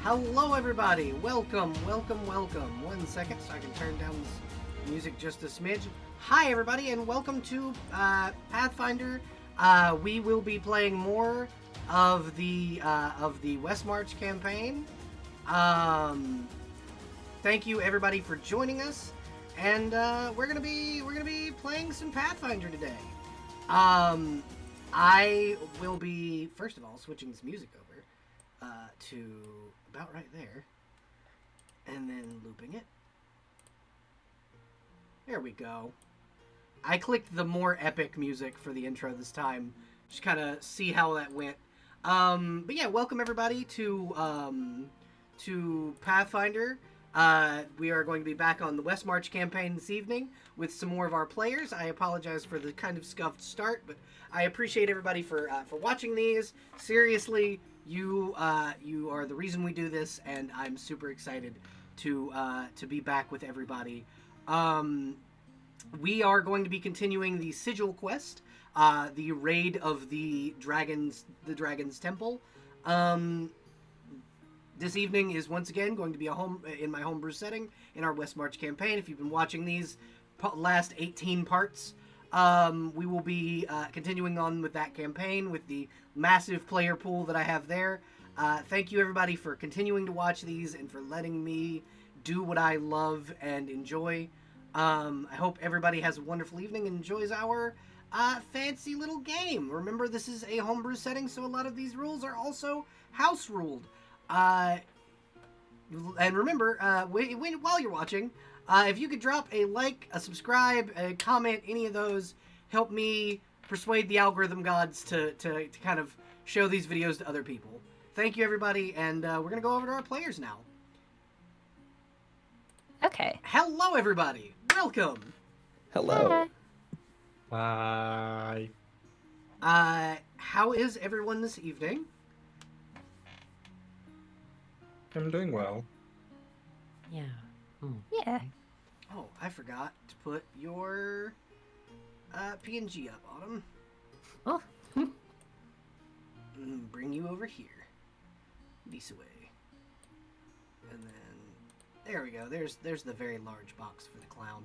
Hello, everybody. Welcome. 1 second so I can turn down this music just a smidge. Hi, everybody, and welcome to Pathfinder. We will be playing more of the Westmarch campaign. Thank you, everybody, for joining us, and we're gonna be playing some Pathfinder today. I will be first of all switching this music over to about right there, and then looping it. There we go. I clicked the more epic music for the intro this time, just kind of see how that went. But yeah, welcome everybody to Pathfinder. We are going to be back on the Westmarch campaign this evening with some more of our players. I apologize for the kind of scuffed start, but I appreciate everybody for watching these. Seriously, you are the reason we do this, and I'm super excited to be back with everybody. We are going to be continuing the Sigil quest, the raid of the Dragon's Temple. This evening is once again going to be in my homebrew setting in our Westmarch campaign. If you've been watching these last 18 parts, we will be continuing on with that campaign with the massive player pool that I have there. Thank you everybody for continuing to watch these and for letting me do what I love and enjoy. I hope everybody has a wonderful evening and enjoys our fancy little game. Remember, this is a homebrew setting, so a lot of these rules are also house ruled. And remember, while you're watching, if you could drop a like, a subscribe, a comment, any of those, help me persuade the algorithm gods to kind of show these videos to other people. Thank you, everybody, and we're going to go over to our players now. Okay. Hello, everybody. Welcome. Hello. Bye. How is everyone this evening? I'm doing well. Yeah. Yeah. Oh, I forgot to put your PNG up, Autumn. Oh. Bring you over here. This way. And then there we go. There's the very large box for the clown.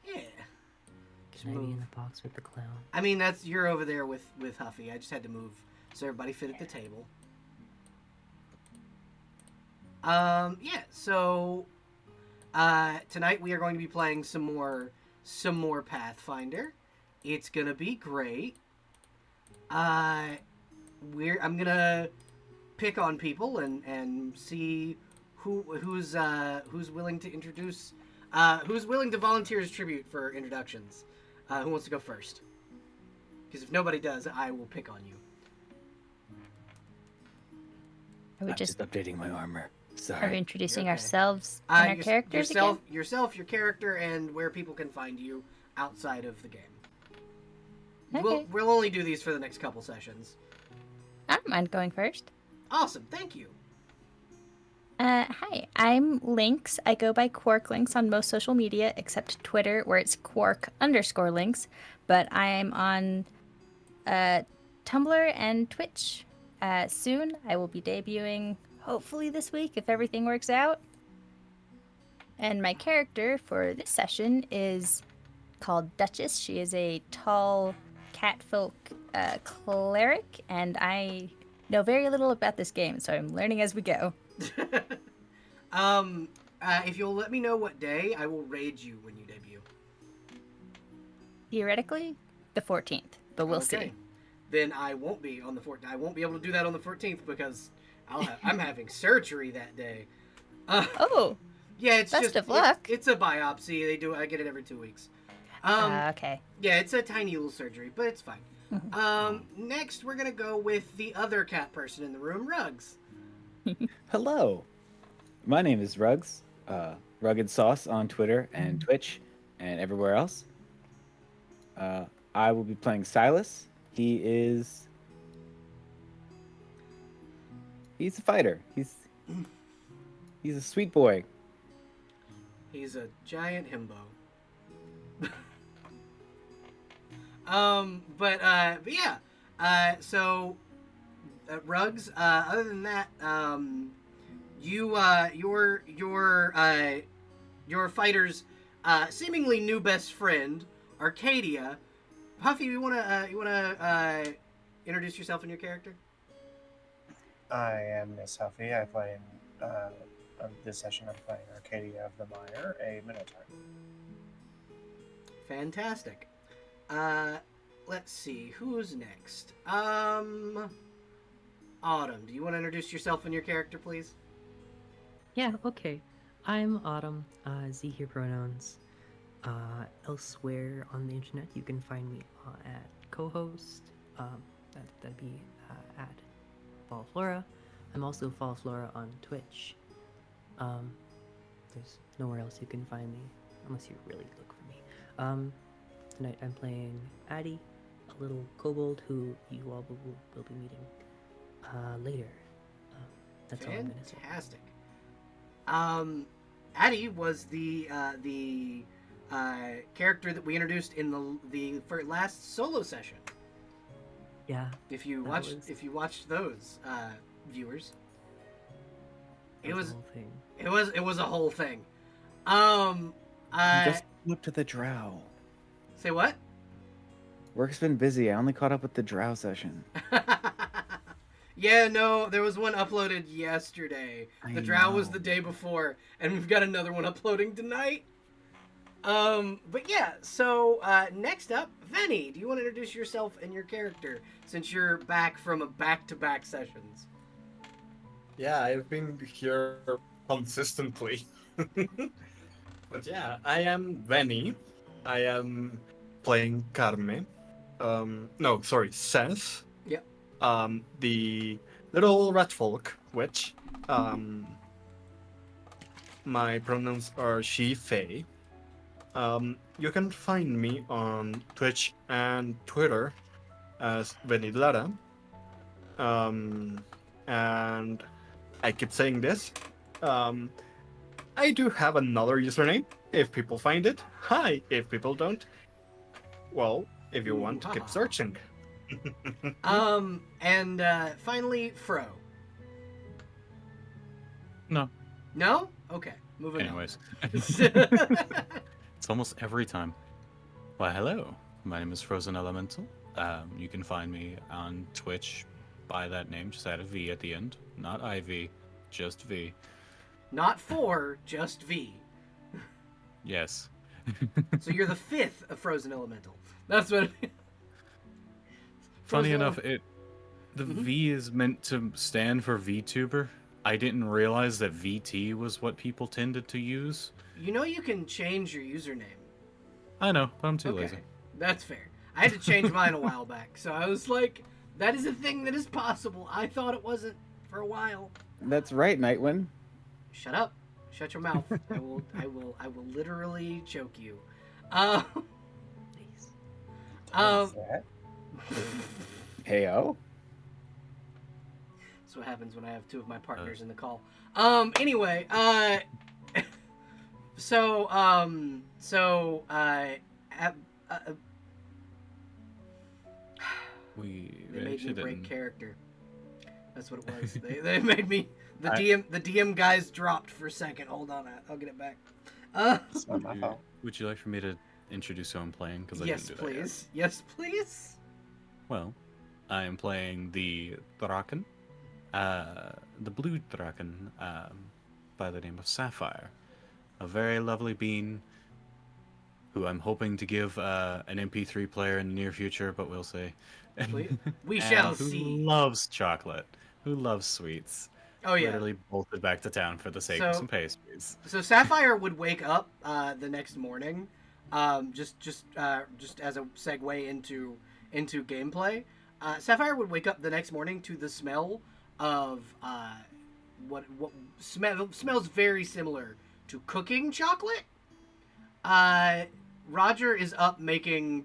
Yeah. Can I be in the box with the clown? I mean, you're over there with Huffy. I just had to move so everybody fit at the table. Yeah. So tonight we are going to be playing some more Pathfinder. It's gonna be great. I'm gonna pick on people and see who's willing to introduce, who's willing to volunteer as tribute for introductions. Who wants to go first? Because if nobody does, I will pick on you. I'm just updating my armor. Sorry. Are we introducing okay. ourselves and our characters again? Yourself, your character, and where people can find you outside of the game. Okay. We'll only do these for the next couple sessions. I don't mind going first. Awesome, thank you. Hi, I'm Lynx. I go by Quark Lynx on most social media except Twitter, where it's Quark_Lynx. But I'm on Tumblr and Twitch. Soon, I will be debuting, hopefully this week, if everything works out. And my character for this session is called Duchess. She is a tall catfolk cleric, and I know very little about this game, so I'm learning as we go. If you'll let me know what day, I will raid you when you debut. Theoretically, the 14th, but we'll see. Then I won't be on the 14th. I won't be able to do that on the 14th because I'm having surgery that day. Oh. Yeah, it's best of luck. It's a biopsy. I get it every 2 weeks. Okay. Yeah, it's a tiny little surgery, but it's fine. Next, we're gonna go with the other cat person in the room, Rugs. Hello. My name is Rugs. Rugged Sauce on Twitter and Twitch and everywhere else. I will be playing Silas. He's a fighter. He's a sweet boy. He's a giant himbo. But yeah. So Rugs. Other than that, your fighter's seemingly new best friend, Arcadia. Huffy, you wanna introduce yourself and your character? I am Miss Huffy. I play in this session. I'm playing Arcadia of the Mire, a Minotaur. Fantastic. Let's see, who's next? Autumn, do you want to introduce yourself and your character, please? Yeah, okay. I'm Autumn, Z here pronouns. Elsewhere on the internet, you can find me at co-host. That'd be at Fallflora. I'm also Fallflora on Twitch. There's nowhere else you can find me, unless you really look for me. Tonight I'm playing Addie, a little kobold who you all will be meeting later. That's all I'm gonna say. Fantastic. Addie was the character that we introduced in the last solo session. Yeah. If you watched those, viewers, it was the whole thing. it was a whole thing. Just up to the drow. Say what? Work's been busy. I only caught up with the drow session. Yeah, no, there was one uploaded yesterday. The drow was the day before, and we've got another one uploading tonight. But yeah, so next up, Veni, do you want to introduce yourself and your character since you're back from a back-to-back sessions? Yeah, I've been here consistently. But yeah, I am Veni. I am playing Carme. No, sorry, Seth. Yep. The little rat folk witch. My pronouns are she, Faye. You can find me on Twitch and Twitter as Veni Lara. And I keep saying this. I do have another username if people find it. Hi, if people don't. Well, if you want, keep searching. And finally, Fro. No. No? Okay, moving Anyways. on. It's almost every time. Well, hello. My name is Frozen Elemental. You can find me on Twitch by that name. Just add a V at the end. Not IV, just V. Not 4, just V. Yes. So you're the 5th of Frozen Elemental. That's what. Funny Frozen enough, the V is meant to stand for VTuber. I didn't realize that VT was what people tended to use. You know you can change your username. I know, but I'm too lazy. That's fair. I had to change mine a while back, so I was like, that is a thing that is possible. I thought it wasn't for a while. That's right, Nightwind. Shut up. Shut your mouth. I will literally choke you. Nice. What's that? Heyo. That's what happens when I have two of my partners in the call. Anyway, they made me break character. That's what it was. They made me. The DM guys dropped for a second. Hold on, I'll get it back. It's not my fault. Would you like for me to introduce who I'm playing? Because Yes, please. Yes, please. Well, I am playing the Draken, the blue Draken, by the name of Sapphire, a very lovely being who I'm hoping to give an MP3 player in the near future, but we'll see. We shall who see. Loves chocolate, who loves sweets. Oh yeah. Literally bolted back to town for the sake of some pastries. So Sapphire would wake up the next morning, just as a segue into gameplay. Sapphire would wake up the next morning to the smell of what smells very similar to cooking chocolate. Roger is up making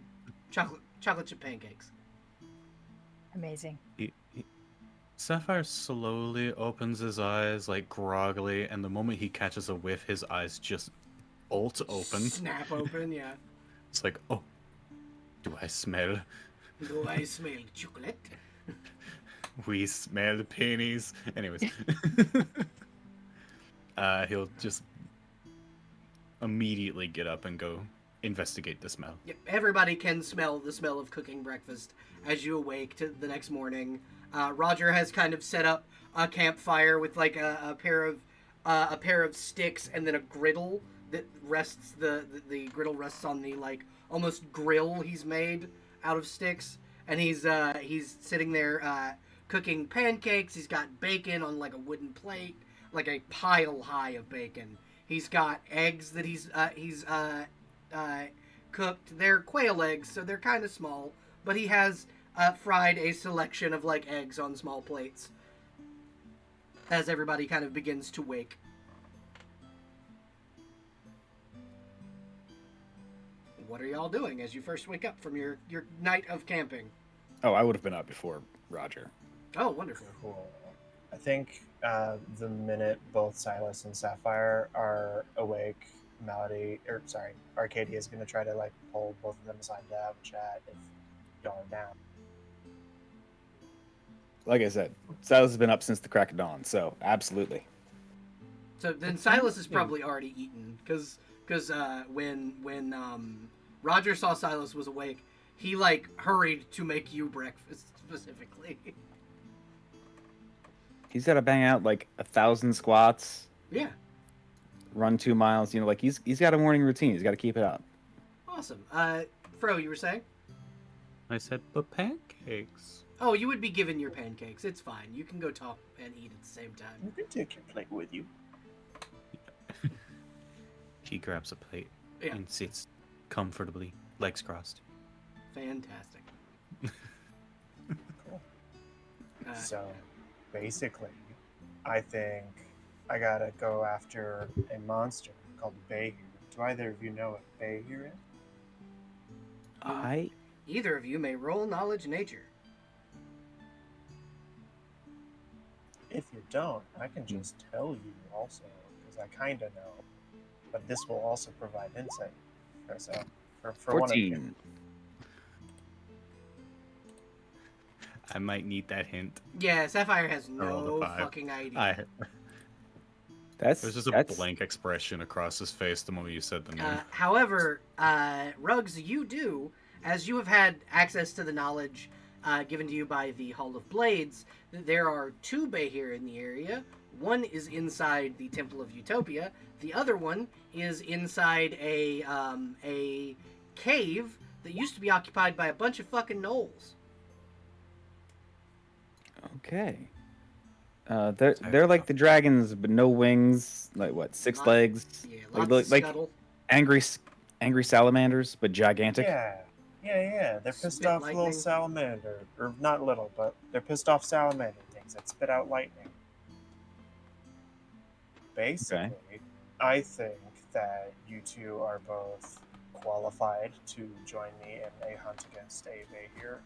chocolate chip pancakes. Amazing. Sapphire slowly opens his eyes, like groggily, and the moment he catches a whiff, his eyes just bolt open. Snap open, yeah. It's like, oh, do I smell? Do I smell chocolate? We smell pennies. Anyways, he'll just immediately get up and go investigate the smell. Yep, everybody can smell the smell of cooking breakfast as you awake to the next morning. Roger has kind of set up a campfire with like a pair of sticks and then a griddle that rests the griddle rests on the like almost grill he's made out of sticks, and he's sitting there cooking pancakes. He's got bacon on like a wooden plate, like a pile high of bacon. He's got eggs that he's cooked. They're quail eggs, so they're kind of small, but he has fried a selection of like eggs on small plates as everybody kind of begins to wake. What are y'all doing as you first wake up from your night of camping? Oh, I would have been up before Roger. Oh, wonderful. Cool. I think the minute both Silas and Sapphire are awake, Arcadia is going to try to like pull both of them aside to have a chat if y'all are down. Like I said, Silas has been up since the crack of dawn, so absolutely. So then Silas is probably already eaten because when Roger saw Silas was awake, he like hurried to make you breakfast specifically. He's got to bang out like 1,000 squats, Yeah, run 2 miles. You know, like he's got a morning routine. He's got to keep it up. awesome. Fro, you were saying? I said, but pancakes. Oh, you would be given your pancakes. It's fine. You can go talk and eat at the same time. You can take your plate with you. He grabs a plate Yeah. and sits comfortably, legs crossed. Fantastic. Cool. Uh, So, basically, I think I gotta go after a monster called Bayhir. Do either of you know what Bayhir is? Either of you may roll knowledge nature. If you don't, I can just tell you also, because I kind of know. But this will also provide insight for one of you. 14. I might need that hint. Yeah, Sapphire has I rolled a no 5. fucking idea. That's There's just a that's, blank expression across his face the moment you said the name. However, Ruggs, you do, as you have had access to the knowledge given to you by the Hall of Blades, there are 2 Bayhir in the area. One is inside the Temple of Utopia. The other one is inside a cave that used to be occupied by a bunch of fucking gnolls. okay. They're like the dragons, but no wings. Like what? 6 Lot- legs. Yeah, Like, lots of like scuttle. angry salamanders, but gigantic. Yeah. They're pissed Spit off lightning. little salamander, or not little, but they're pissed off salamander things that spit out lightning. Basically, I think that you two are both qualified to join me in a hunt against a Bayhir.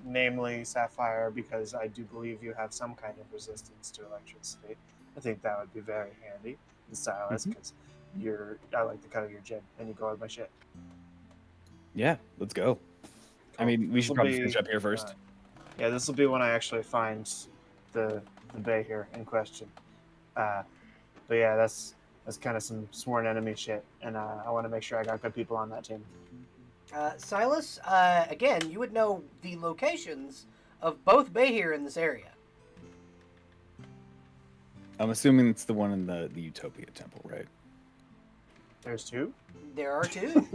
Namely Sapphire, because I do believe you have some kind of resistance to electricity. I think that would be very handy. And Silas, because I like the cut of your jib, and you go with my shit. Yeah, let's go. I mean, we should This'll probably be, finish up here first. Yeah, this will be when I actually find the Bayhir in question. But yeah, that's kind of some sworn enemy shit, and I want to make sure I got good people on that team. Silas, again, you would know the locations of both Bayhir in this area. I'm assuming it's the one in the Utopia Temple, right? There's 2? There are 2.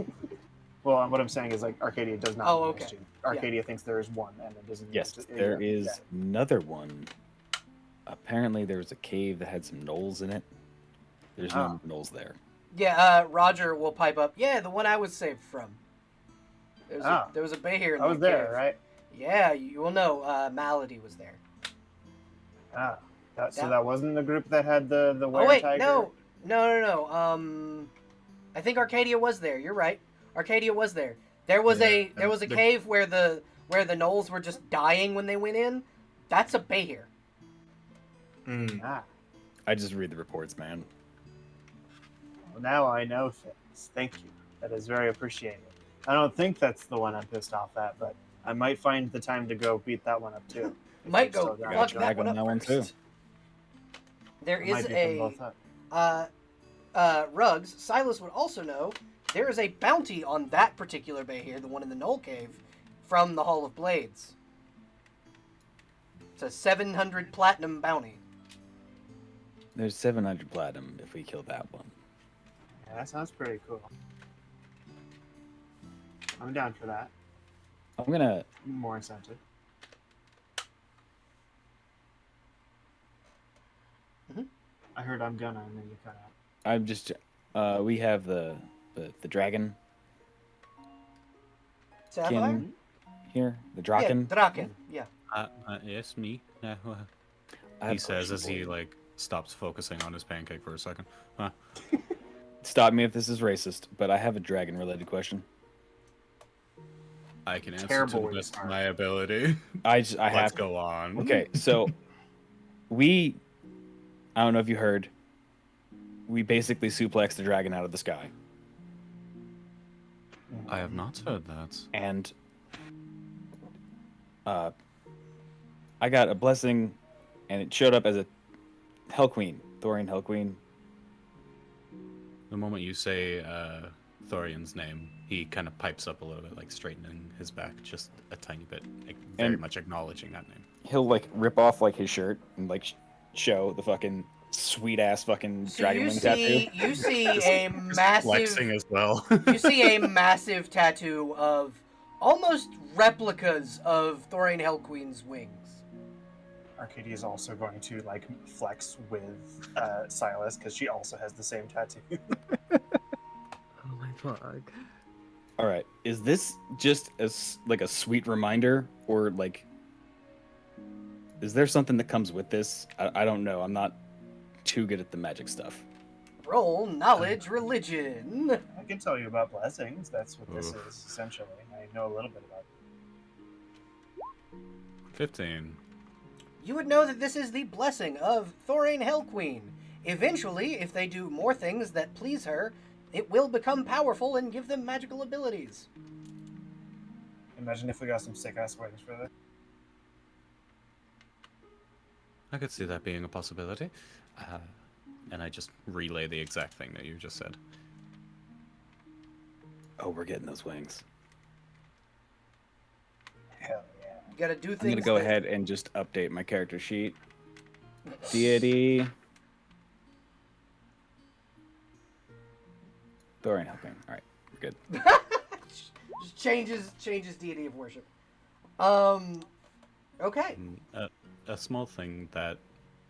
Well, what I'm saying is, like, Arcadia does not Oh, know okay. there's 2. Arcadia thinks there is 1, and it doesn't. Yes, there is another one. Apparently, there was a cave that had some gnolls in it. There's no gnolls there. Yeah, Roger will pipe up. Yeah, the one I was saved from. There was a Bayhir in I was that there, cave. right? Yeah, you will know. Malady was there. So that wasn't the group that had the Oh were wait, tiger? no. I think Arcadia was there. You're right. Arcadia was there. There was a cave where the gnolls were just dying when they went in. That's a Bayhir. I just read the reports, man. Well, now I know things. Thank you. That is very appreciated. I don't think that's the one I'm pissed off at, but I might find the time to go beat that one up too. Might Still go got fuck it. that one Drag on that one, up too. first. There I is might beat them both up. Rugs. Silas would also know there is a bounty on that particular bay here, the one in the Knoll Cave, from the Hall of Blades. It's a 700 platinum bounty. There's 700 platinum if we kill that one. Yeah, that sounds pretty cool. I'm down for that. I'm gonna. More incentive. Mhm. I heard I'm gonna, and then you cut out. I'm just. We have the dragon Sapphire? kin here. The Yeah, draken. Draken. Yeah. Yes, me. I have He a says question as for he you. like stops focusing on his pancake for a second. Huh. Stop me if this is racist, but I have a dragon-related question. I can answer Terrible to the when you best of start. my ability. I Let's have. go on. Okay, so I don't know if you heard. We basically suplexed the dragon out of the sky, I have not heard that. and I got a blessing, and it showed up as a Hell Queen, Thorian Hell Queen. The moment you say Thorian's name, he kind of pipes up a little bit, like straightening his back just a tiny bit, like, very And- much acknowledging that name. He'll like rip off like his shirt and like show the fucking sweet ass fucking So dragon you wing see, tattoo. you see a Flexing massive, as well. you see a massive tattoo of almost replicas of Thorian Hell Queen's wings. Arcadia is also going to like flex with Silas because she also has the same tattoo. Oh my fuck. All right, is this just as like a sweet reminder, or like, is there something that comes with this? I don't know. I'm not too good at the magic stuff. Roll knowledge religion. I can tell you about blessings. That's what this Oof. is essentially. I know a little bit about it. 15. You would know that this is the blessing of Thorian Hell Queen. Eventually, if they do more things that please her, it will become powerful and give them magical abilities. Imagine if we got some sick ass wings for this. I could see that being a possibility. And I just relay the exact thing that you just said. Oh, we're getting those wings. Hell yeah. You gotta do things. I'm gonna go that- ahead and just update my character sheet. Deity. Thorian helping. All right, we're good. Just changes deity of worship. Okay. A small thing that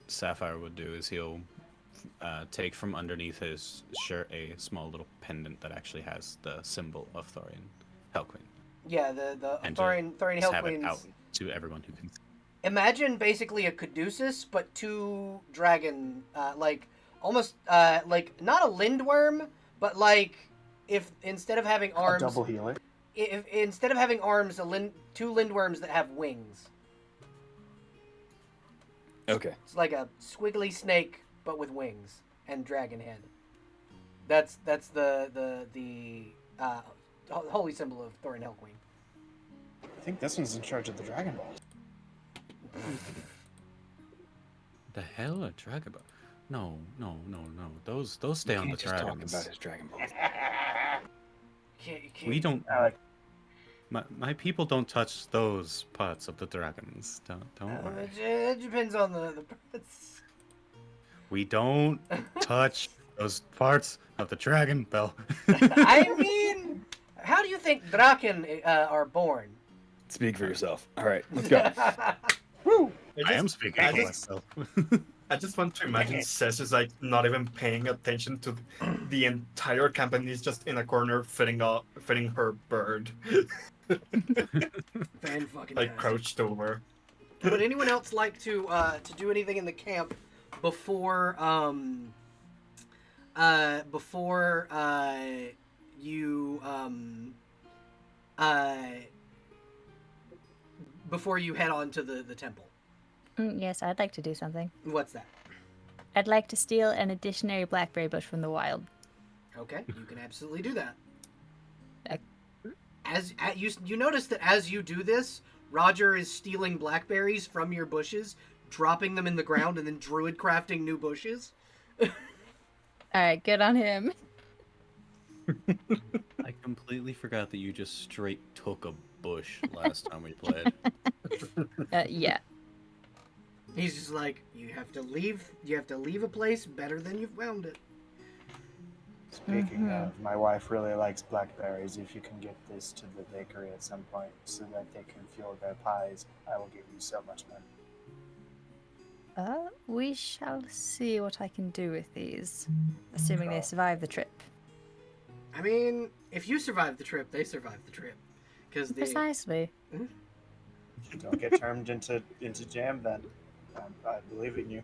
Sapphire would do is he'll take from underneath his shirt a small little pendant that actually has the symbol of Thorian Hell Queen. Yeah, the And Thorian Just Hell have it out Queen's. to everyone who can. Imagine basically a caduceus, but two dragon, like almost like not a lindworm, but like if instead of having A arms, double healer. if instead of having arms, two lindworms that have wings. Okay. It's like a squiggly snake, but with wings and dragon head. That's the holy symbol of Thorian Hell Queen. I think this one's in charge of the Dragon Ball. The hell, a dragon? No. Those stay on the Can't just talk dragons. about his Dragon Ball. We don't. I like My people don't touch those parts of the dragons. Don't worry. It depends on the parts. We don't touch those parts of the dragon bell. I mean, how do you think Draken are born? Speak for yourself. All right, let's go. I am speaking I for just- myself. I just want to imagine Cess is like not even paying attention to the entire campaign. He's just in a corner feeding her bird, Fan fucking like crouched over. Would anyone else like to do anything in the camp before before you head on to the temple? Yes, I'd like to do something. What's that? I'd like to steal an additionary blackberry bush from the wild. Okay, you can absolutely do that. Ec- As you notice that as you do this, Roger is stealing blackberries from your bushes, dropping them in the ground, and then druid crafting new bushes. All right, good on him. I completely forgot that you just straight took a bush last time we played. Yeah. He's just like, you have to leave a place better than you found it. Speaking of, my wife really likes blackberries. If you can get this to the bakery at some point so that they can fuel their pies, I will give you so much money. We shall see what I can do with these, assuming they survive the trip. I mean, if you survive the trip, they survive the trip. Because Precisely. Don't get turned into jam then. I believe in you.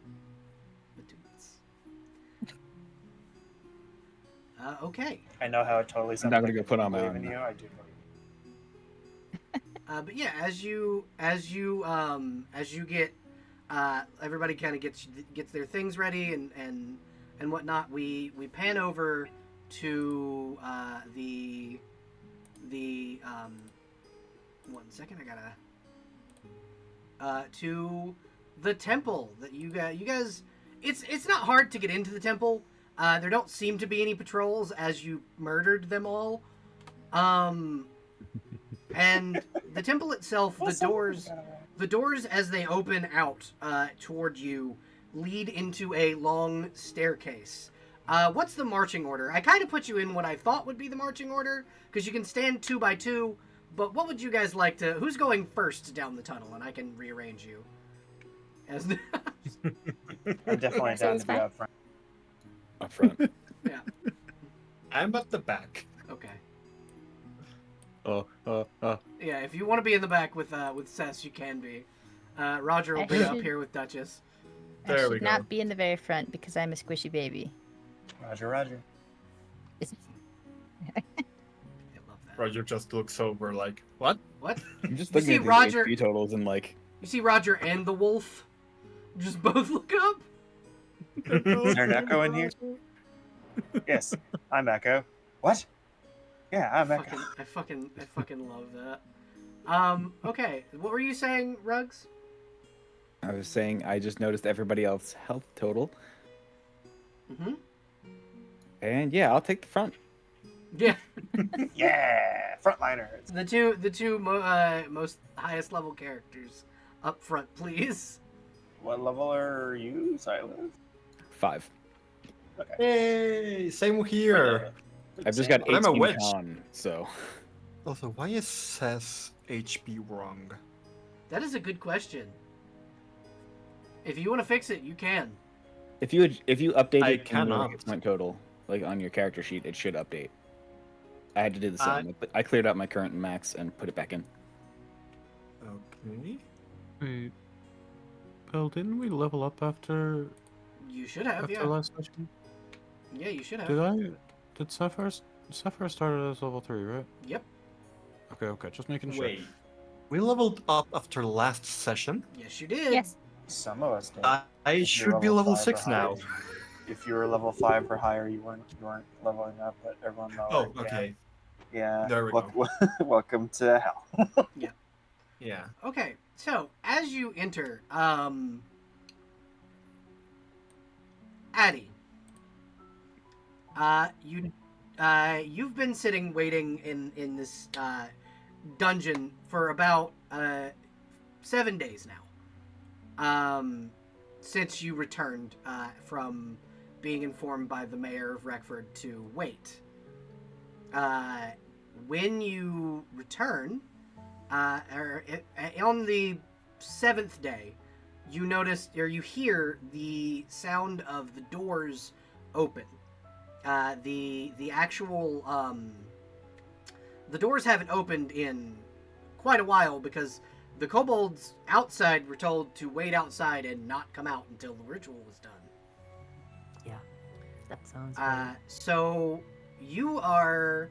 Okay. I know how it totally sounds. not gonna like go I put don't on my believe own in you. now. I do believe. But yeah, as you get, everybody kind of gets their things ready and whatnot. We pan over to the 1 second. I gotta to the temple that you guys. It's not hard to get into the temple. There don't seem to be any patrols as you murdered them all. And the temple itself, the doors as they open out toward you lead into a long staircase. What's the marching order? I kind of put you in what I thought would be the marching order because you can stand 2 by 2. But what would you guys like to? Who's going first down the tunnel, and I can rearrange you. As I'm definitely down to be up front. Up front. yeah. I'm at the back. Okay. Yeah, if you want to be in the back with Cess, you can be. Roger will I be up should- here with Duchess. I There we should go. not be in the very front because I'm a squishy baby. Roger. I love that. Roger just looks over like, what? What? I'm just You looking see at these Roger- HP totals and like, You see Roger and the wolf just both look up. Is there an echo in here? Yes, I'm Echo. What? Yeah, I'm Echo. I fucking love that. Okay. What were you saying, Ruggs? I was saying, I just noticed everybody else's health total, Mm-hmm. and yeah, I'll take the front. Yeah. Yeah, frontliners. The two most highest level characters up front, please. What level are you, Silas? 5. Okay. Hey, same here. I've just got But I'm a 18 witch. con, so Also, why is Seth's HP wrong? That is a good question. If you want to fix it, you can. if you updated I your cannot. hit point total, like on your character sheet, it should update. I had to do the I- same. I cleared out my current max and put it back in. Okay. Wait, Bill, didn't we level up after You should have, yeah. last session? Yeah, you should have. Did Sapphire started as level 3, right? Yep. Okay, just making sure. Wait. We leveled up after last session. Yes, you did. Yes. Some of us did. I If you're should be level 5 or 6 higher, now. If you were level 5 or higher, you weren't leveling up, but everyone knows. Oh, okay. Yeah. There we go. Welcome to hell. Yeah. Okay, so as you enter, Addie, you've been sitting waiting in this dungeon for about 7 days now. Since you returned from being informed by the mayor of Reckford to wait. When you return, on the 7th day, you notice or you hear the sound of the doors open. The actual the doors haven't opened in quite a while because the kobolds outside were told to wait outside and not come out until the ritual was done. Yeah, that sounds right. So you are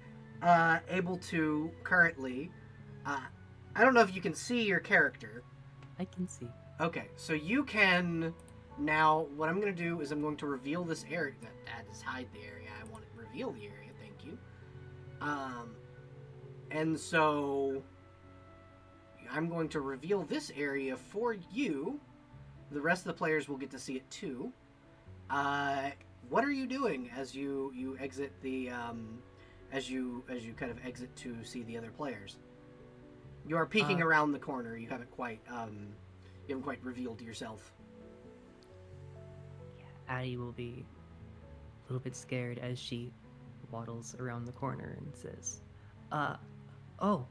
able to currently. I don't know if you can see your character. I can see. Okay, so you can now. What I'm going to do is I'm going to reveal this area. That is hide the area. I want to reveal the area. Thank you. And so I'm going to reveal this area for you. The rest of the players will get to see it too. What are you doing as you exit the as you kind of exit to see the other players? You are peeking around the corner. You haven't quite revealed yourself. Yeah, Addie will be a little bit scared as she waddles around the corner and says, oh,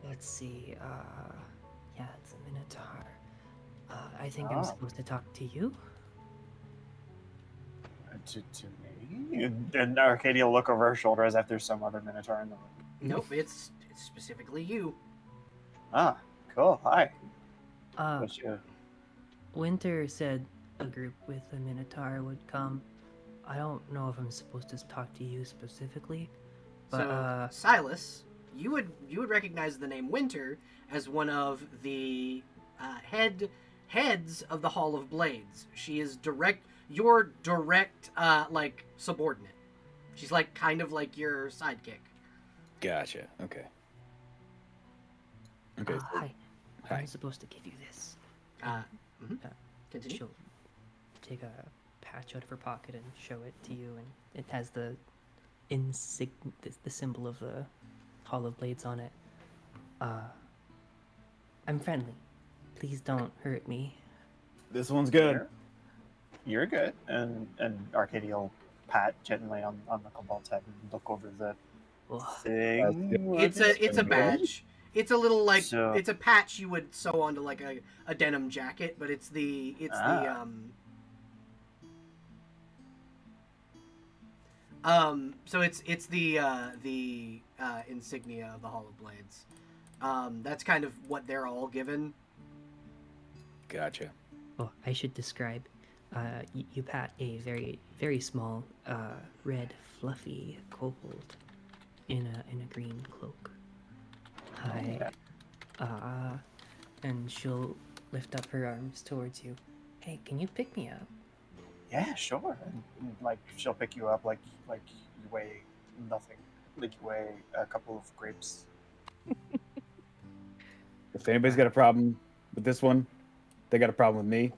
let's see, yeah, it's a Minotaur. I think I'm supposed to talk to you? To me? And Arcadia will look over her shoulder as if there's some other Minotaur in the room. Nope, it's specifically you. Ah, cool. Hi. Uh, Winter said a group with a Minotaur would come. I don't know if I'm supposed to talk to you specifically, but So, Silas, you would recognize the name Winter as one of the heads of the Hall of Blades. She is your direct like subordinate. She's like kind of like your sidekick. Gotcha. Okay. Okay. hi. Hi. I'm supposed to give you this. Continue. She'll take a patch out of her pocket and show it to you, and it has the symbol of the Hall of Blades on it. I'm friendly. Please don't hurt me. This one's good. You're good. And Arcadia will pat gently on the kobold's head and look over the thing. It's a badge. It's a little like So- it's a patch you would sew onto like a denim jacket, but it's the so it's the insignia of the Hall of Blades. That's kind of what they're all given. Gotcha. Oh, I should describe. You pat a very, very small, red, fluffy kobold in a green cloak. Hi. And she'll lift up her arms towards you. Hey, can you pick me up? Yeah, sure. And, like she'll pick you up like you weigh nothing. Like you weigh a couple of grapes. If anybody's got a problem with this one, they got a problem with me.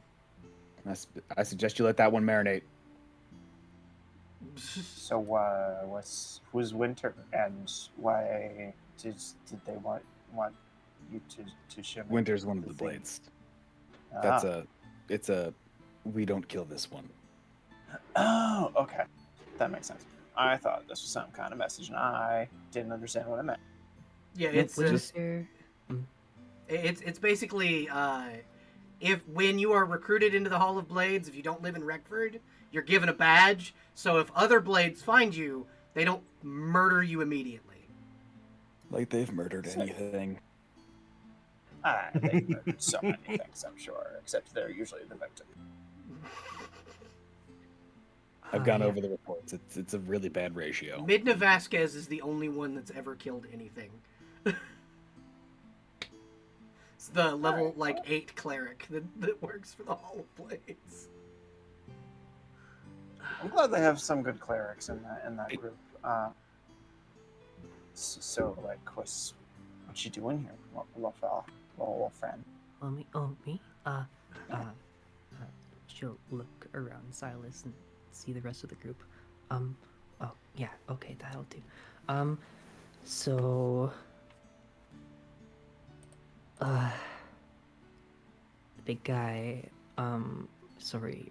I suggest you let that one marinate. So who's Winter and why did they want you to shimmer? Winter's one of the thing? blades. Ah. It's a we don't kill this one. Oh, okay. That makes sense. I thought this was some kind of message and I didn't understand what it meant. Yeah, Nope, it's Winter. it's basically if when you are recruited into the Hall of Blades, if you don't live in Reckford, you're given a badge. So if other blades find you, they don't murder you immediately. Like they've murdered anything. They murdered so many things, I'm sure, except they're usually the victim. I've gone over the reports. It's a really bad ratio. Midna Vasquez is the only one that's ever killed anything. It's the level 8 cleric that works for the Hall of Blades. I'm glad they have some good clerics in that group. So what's you doing here, little friend? Me? She'll look around Silas and see the rest of the group. Oh, yeah, okay, that'll do. So... the big guy,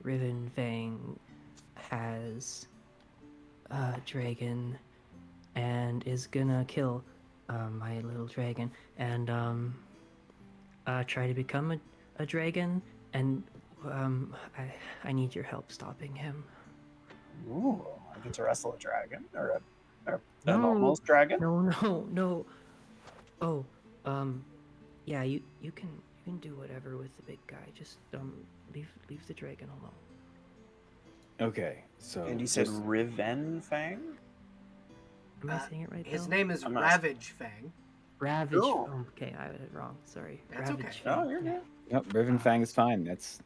Riven Fang has a dragon and is gonna kill my little dragon and try to become a dragon, and I need your help stopping him. Ooh, I get to wrestle a dragon or a No. almost dragon. No. Oh, yeah, you can do whatever with the big guy. Just leave the dragon alone. Okay, so And you said Riven Fang? Am I saying it right? His Bill? name is I'm not- Ravage Fang. Ravage. Cool. Oh, okay, I had it wrong. Sorry. That's okay. Ravage Oh, Fang, you're yeah. good. Yep, Riven Fang is fine. That's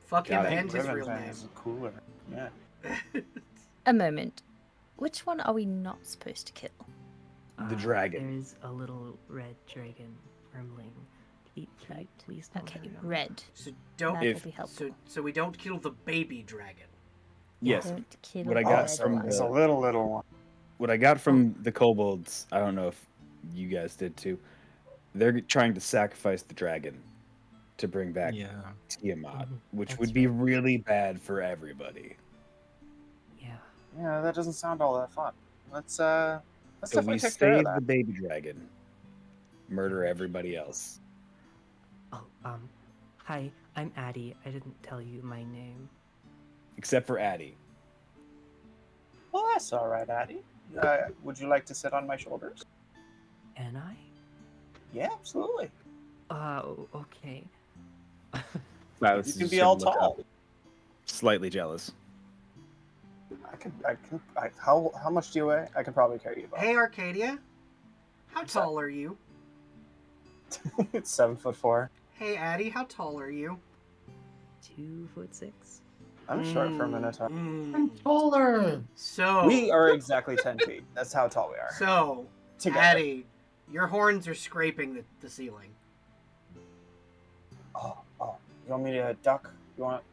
Fuck him Got it. and his Riven real Fang name. is cooler. Yeah. A moment. Which one are we not supposed to kill? The dragon. There's a little red dragon wrymling. Please don't Okay, hurt him. red. So don't. That If- will be helpful. So we don't kill the baby dragon. Yes. Don't kill What I the got red from one. It's a the- little one. What I got from the kobolds, I don't know if you guys did too. They're trying to sacrifice the dragon to bring back Yeah. Tiamat, which That's would be right. really bad for everybody. Yeah. Yeah, that doesn't sound all that fun. Let's So definitely we take care of save that. the baby dragon, murder everybody else. Oh, hi, I'm Addie. I didn't tell you my name. Except for Addie. Well, that's all right, Addie. Would you like to sit on my shoulders? And I? Yeah, absolutely. Okay. Wow, You can be all tall. Slightly jealous. How much do you weigh? I could probably carry you both. Hey, Arcadia. How tall are you? It's 7'4". Hey, Addie. How tall are you? 2'6". I'm short for a Minotaur. Taller. So We are exactly 10 feet. That's how tall we are. So, Together. Addie, your horns are scraping the ceiling. Oh, you want me to duck? You want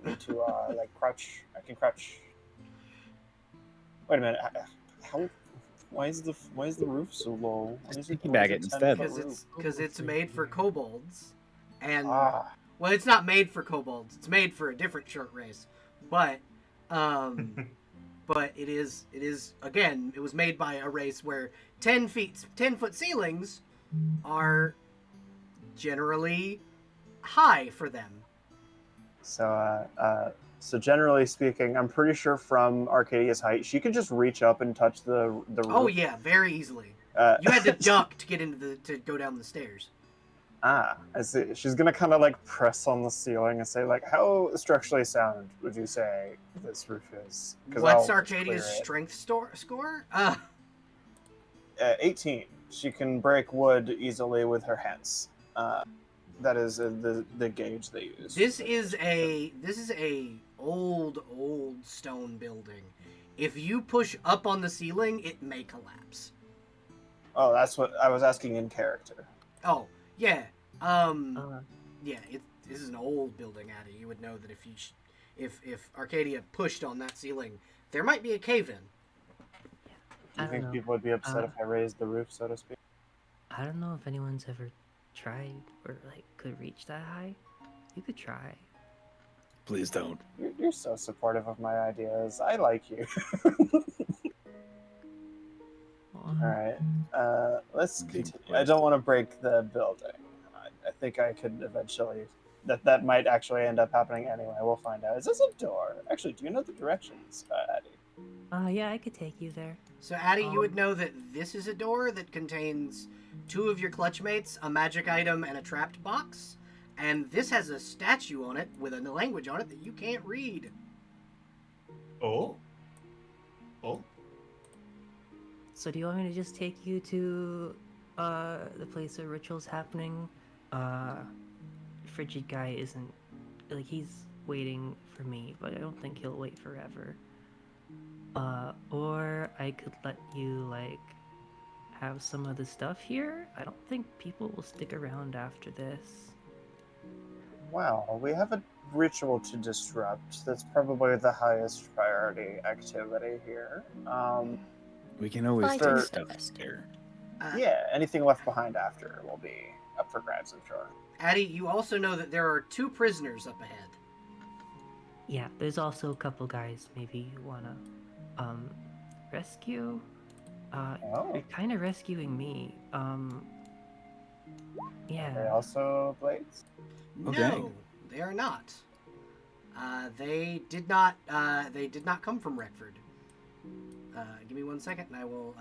me to like crouch? I can crouch. Wait a minute. How? Why is the roof so low? Why is Just why piggyback is it instead. 10-foot Because roof? it's made for kobolds, and Ah, well, it's not made for kobolds. It's made for a different short race, but but it is again. It was made by a race where 10-foot ceilings are generally high for them. so generally speaking, I'm pretty sure from Arcadia's height, she could just reach up and touch the roof. Oh yeah, very easily. Uh, You had to duck to get into to go down the stairs. I see. She's gonna kind of like press on the ceiling and say, like, how structurally sound would you say this roof is? 'Cause What's I'll Arcadia's clear it. strength score? 18. She can break wood easily with her hands. That is the gauge they use. This is a old stone building. If you push up on the ceiling, it may collapse. Oh, that's what I was asking in character. Oh yeah, Uh, yeah. This is an old building, Addie. You would know that if if Arcadia pushed on that ceiling, there might be a cave in. Do I you don't think know. people would be upset Uh, if I raised the roof, so to speak? I don't know if anyone's ever tried or like could reach that high. You could try. Please don't. You're so supportive of my ideas. I like you. All right, let's Big continue. I don't want to break the building. I think I could eventually. That might actually end up happening anyway. We'll find out. Is this a door? Actually, do you know the directions, Addie? Yeah, I could take you there. So Addie, you would know that this is a door that contains 2 of your clutchmates, a magic item, and a trapped box. And this has a statue on it with a language on it that you can't read. Oh. So do you want me to just take you to the place where ritual's happening? Frigid guy isn't like he's waiting for me, but I don't think he'll wait forever. Or I could let you like have some of the stuff here. I don't think people will stick around after this. Well, we have a ritual to disrupt. That's probably the highest priority activity here. We can always Fighting take Sure. stuff first. there. Yeah, anything left behind after will be up for grabs, I'm sure. Addie, you also know that there are 2 prisoners up ahead. Yeah, there's also a couple guys maybe you wanna rescue. Oh, You're kind of rescuing me. they Yeah. also blades? Okay. No, they are not. They did not. They did not come from Redford. Give me 1 second, and I will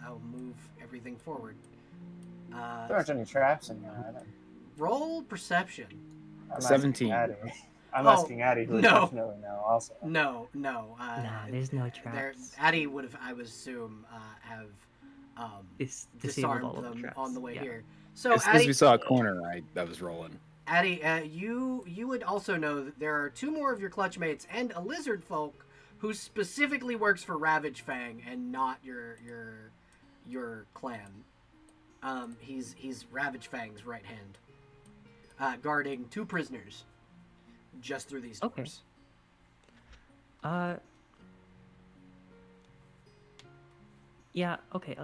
I'll move everything forward. There aren't any traps in there, are there? Roll perception. I'm 17. Asking Addie. I'm Oh, asking Addie, who would no. definitely know also. No. Nah, there's no There, traps. Addie would have, I would assume, have Disabled all disarmed of the them traps. on the way Yeah. here. So As soon as Addie, we saw a corner, I was rolling. Addie, you would also know that there are 2 more of your clutchmates and a lizard folk who specifically works for Ravage Fang and not your your clan. He's Ravage Fang's right hand, guarding 2 prisoners just through these Okay. doors. Yeah. Okay.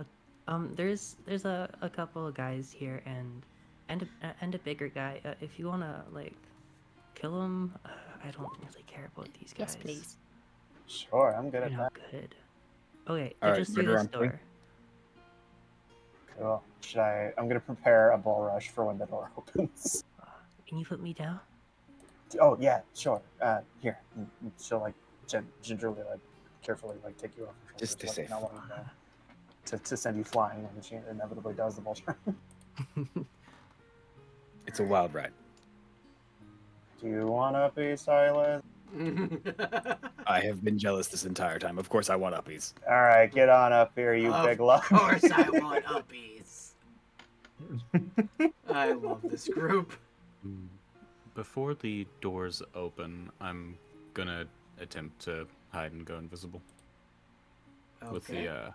There's a couple of guys here and a bigger guy. If you wanna like kill him, I don't really care about these guys. Yes, please. Sure, I'm good They're at not that. good. Okay, All they're right, just through murder this on three. door. Cool. I'm gonna prepare a bull rush for when the door opens. Can you put me down? Oh yeah, sure. Here. And she'll like gingerly, like carefully, like take you off her shoulders, Just to like, say not letting you go, to send you flying when she inevitably does the bull rush. It's a wild ride. Do you wanna be Silas? I have been jealous this entire time. Of course, I want uppies. All right, get on up here, you Of big love. Of course I want uppies. I love this group. Before the doors open, I'm gonna attempt to hide and go invisible with Okay.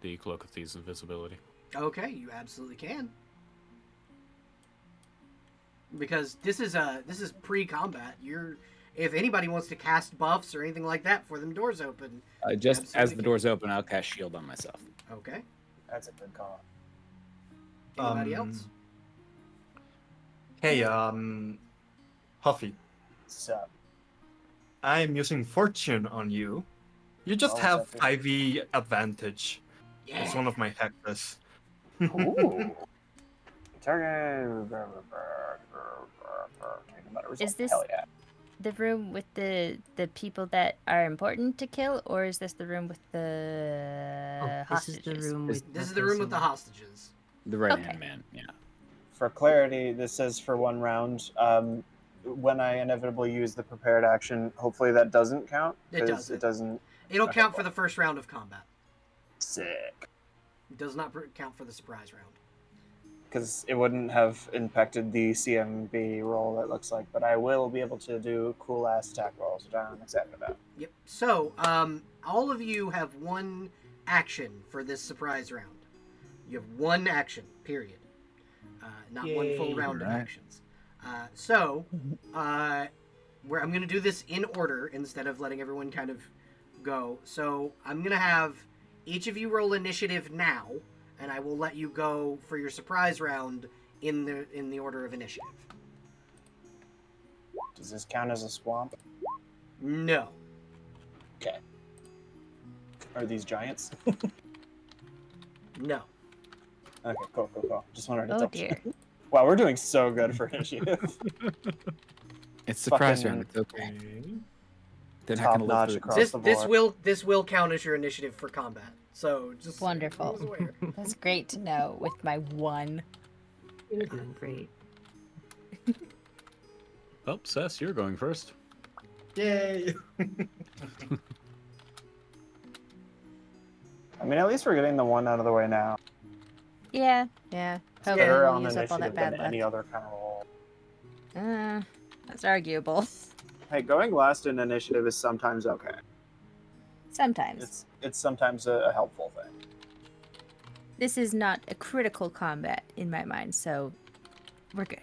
the Cloak of Thieves invisibility. Okay, you absolutely can. Because this is pre-combat. If anybody wants to cast buffs or anything like that before them doors open. Just as Absolutely the doors open, I'll cast shield on myself. Okay. That's a good call. Anybody else? Hey, Huffy, So, I'm using Fortune on you. You just have what's up, 5e advantage. Yeah. It's one of my hecklers. ooh. Target. Is this- Hell yeah. The room with the people that are important to kill, or is this the room with the This is hostages? the room This- with. This that is the room with the person. hostages. The right hand Okay. man. Yeah. For clarity, this says for 1 round. When I inevitably use the prepared action, hopefully that doesn't count. It 'Cause doesn't. It doesn't. It'll Okay, count for well. the first round of combat. Sick. It does not count for the surprise round. Because it wouldn't have impacted the CMB roll, it looks like. But I will be able to do cool ass attack rolls, which I'm excited about. Yep. So, all of you have 1 action for this surprise round. You have 1 action, period. Not 1 full Yay. round of Right. actions. Where I'm going to do this in order instead of letting everyone kind of go. So, I'm going to have each of you roll initiative now, and I will let you go for your surprise round in the order of initiative. Does this count as a swamp? No. Okay. Are these giants? No. Okay, cool. Just wanted to Oh double dear. check. Wow, we're doing so good for initiative. It's surprise Fucking- round. It's okay. They're not Top gonna live notch through across this. the This board. will count as your initiative for combat. So just Wonderful. so everyone's aware. That's great to know with my 1. You're doing great. Oh, Sess, you're going first. Yay! I mean, at least we're getting the 1 out of the way now. Yeah. It's Hopefully better we'll on use up all that initiative bad than luck. any other kind of roll. That's arguable. Hey, going last in initiative is sometimes okay. Sometimes. It's sometimes a helpful thing. This is not a critical combat in my mind, so we're good.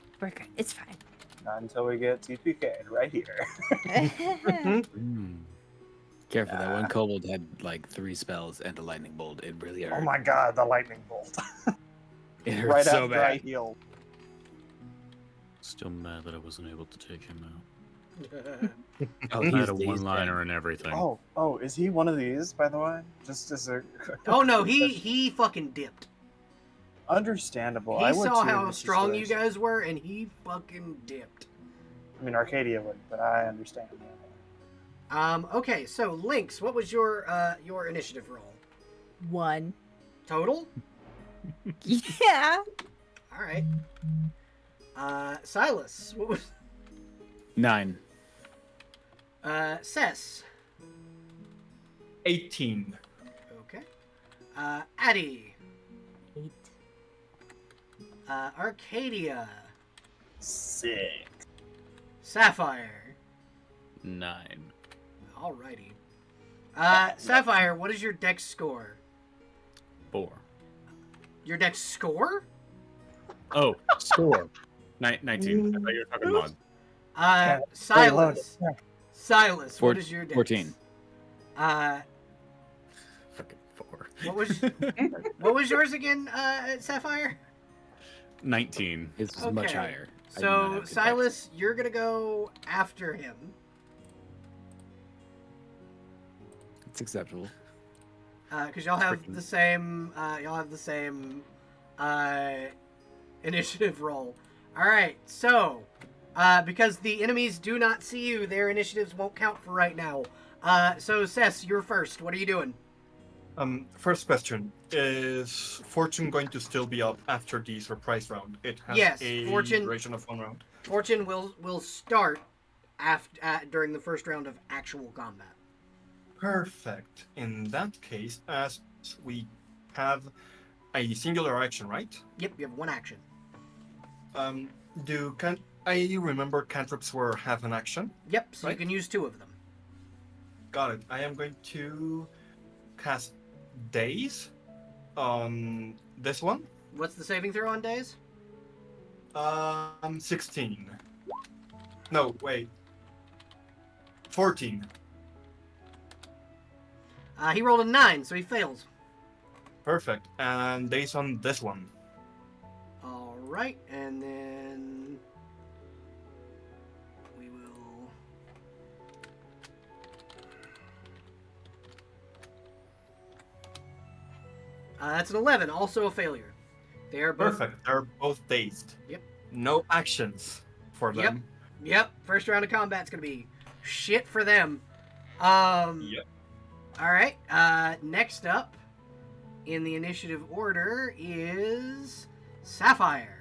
It's fine. Not until we get TPK'd right here. Careful, that one kobold had like 3 spells and a lightning bolt. It really hurt. Oh my god, the lightning bolt. It hurt right so after I bad. healed. Still mad that I wasn't able to take him out. Oh, I had he's a he's one-liner dead. and everything. Oh, is he one of these, by the way? Just as a Oh no, he fucking dipped. understandable. He I would saw too in how this strong you situation. guys were, and he fucking dipped. I mean, Arcadia would, but I understand. Okay, so Lynx, what was your initiative roll? 1. Total? Yeah. All right. Silas, what was 9. Cess? 18. Okay. Addie. 8. Arcadia. 6. Sapphire. 9. Alrighty. Sapphire, what is your dex score? 4. Your dex score? Oh, score. 19. I thought you were talking mod. Silas. Silas, what is your dex? 14. Fucking 4. What was yours again, Sapphire? 19. His is much higher. I do not So, have good dex. Silas, you're gonna go after him. It's acceptable. Because y'all have Freaking- the same. Initiative roll. All right. So, because the enemies do not see you, their initiatives won't count for right now. So, Cess, you're first. What are you doing? First question: is Fortune going to still be up after the surprise round? It has Yes, a Fortune- duration of 1 round. Fortune will start during the first round of actual combat. Perfect. In that case, as we have a singular action, right? Yep, you have one action. I remember cantrips were half an action. Yep, so Right. you can use 2 of them. Got it. I am going to cast Daze on this one. What's the saving throw on days? 16. No, wait. 14. He rolled a 9, so he fails. Perfect. And Daze on this one. All right, and then we will. That's an 11, also a failure. They are both. Perfect. They're both dazed. Yep. No actions for Yep. them. Yep, first round of combat's gonna be shit for them. Yep. All right. Next up in the initiative order is Sapphire.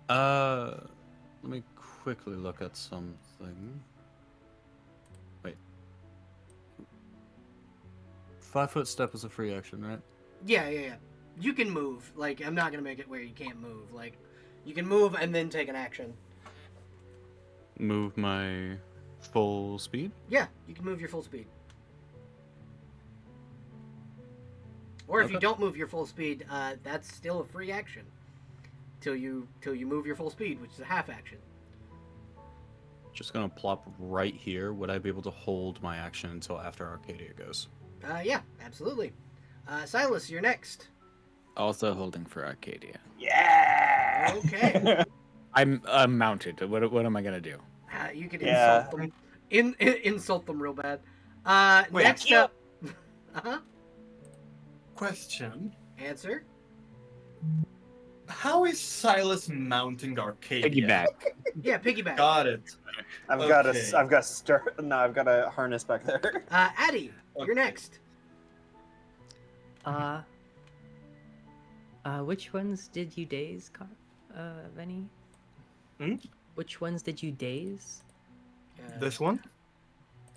Let me quickly look at something. Wait. 5-foot step is a free action, right? Yeah. You can move. Like, I'm not gonna make it where you can't move. Like, you can move and then take an action. Move my full speed. Yeah, you can move your full speed. Or if you Okay. don't move your full speed, that's still a free action. Till you move your full speed, which is a half action. Just gonna plop right here. Would I be able to hold my action until after Arcadia goes? Yeah, absolutely. Silas, you're next. Also holding for Arcadia. Yeah. Okay. I'm mounted. What am I gonna do? You can Yeah. insult them. Insult them real bad. Wait. Next up. Uh-huh. Question. Answer. How is Silas mounting Arcadia? Piggyback. Yeah, piggyback. Got it. I've Okay. got a harness back there. Addie, you're Okay. next. Which ones did you daze, Veni? Hmm? Which ones did you daze? This one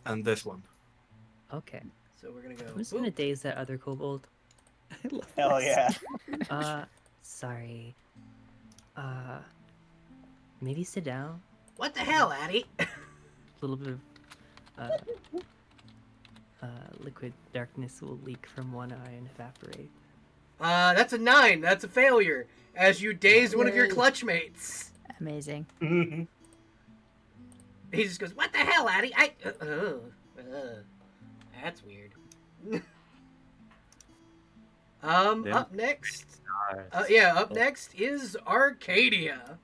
and this one. Okay. So we're gonna go. I'm just gonna daze that other kobold. Hell yeah. Sorry. Maybe sit down. What the hell, Addie? A little bit of liquid darkness will leak from one eye and evaporate. That's a 9. That's a failure. As you daze one of your Yay. clutch mates. Amazing. He just goes, "What the hell, Addie? That's weird." Yeah. Up next. Up next is Arcadia.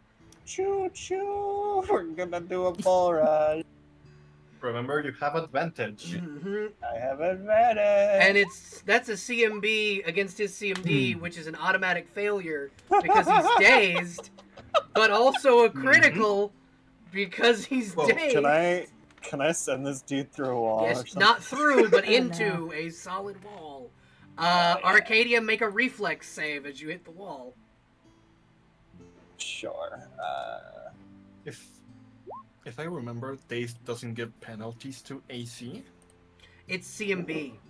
Choo choo. We're gonna do a bull ride. Remember, you have advantage. Mhm. I have advantage. And that's a CMB against his CMD, which is an automatic failure because he's dazed, but also a critical because he's Whoa, dazed. Can I send this dude through a wall? or Yes, something? not through, but Oh, into no. a solid wall. Arcadia, make a reflex save as you hit the wall. Sure. If I remember, Daze doesn't give penalties to AC. It's CMB.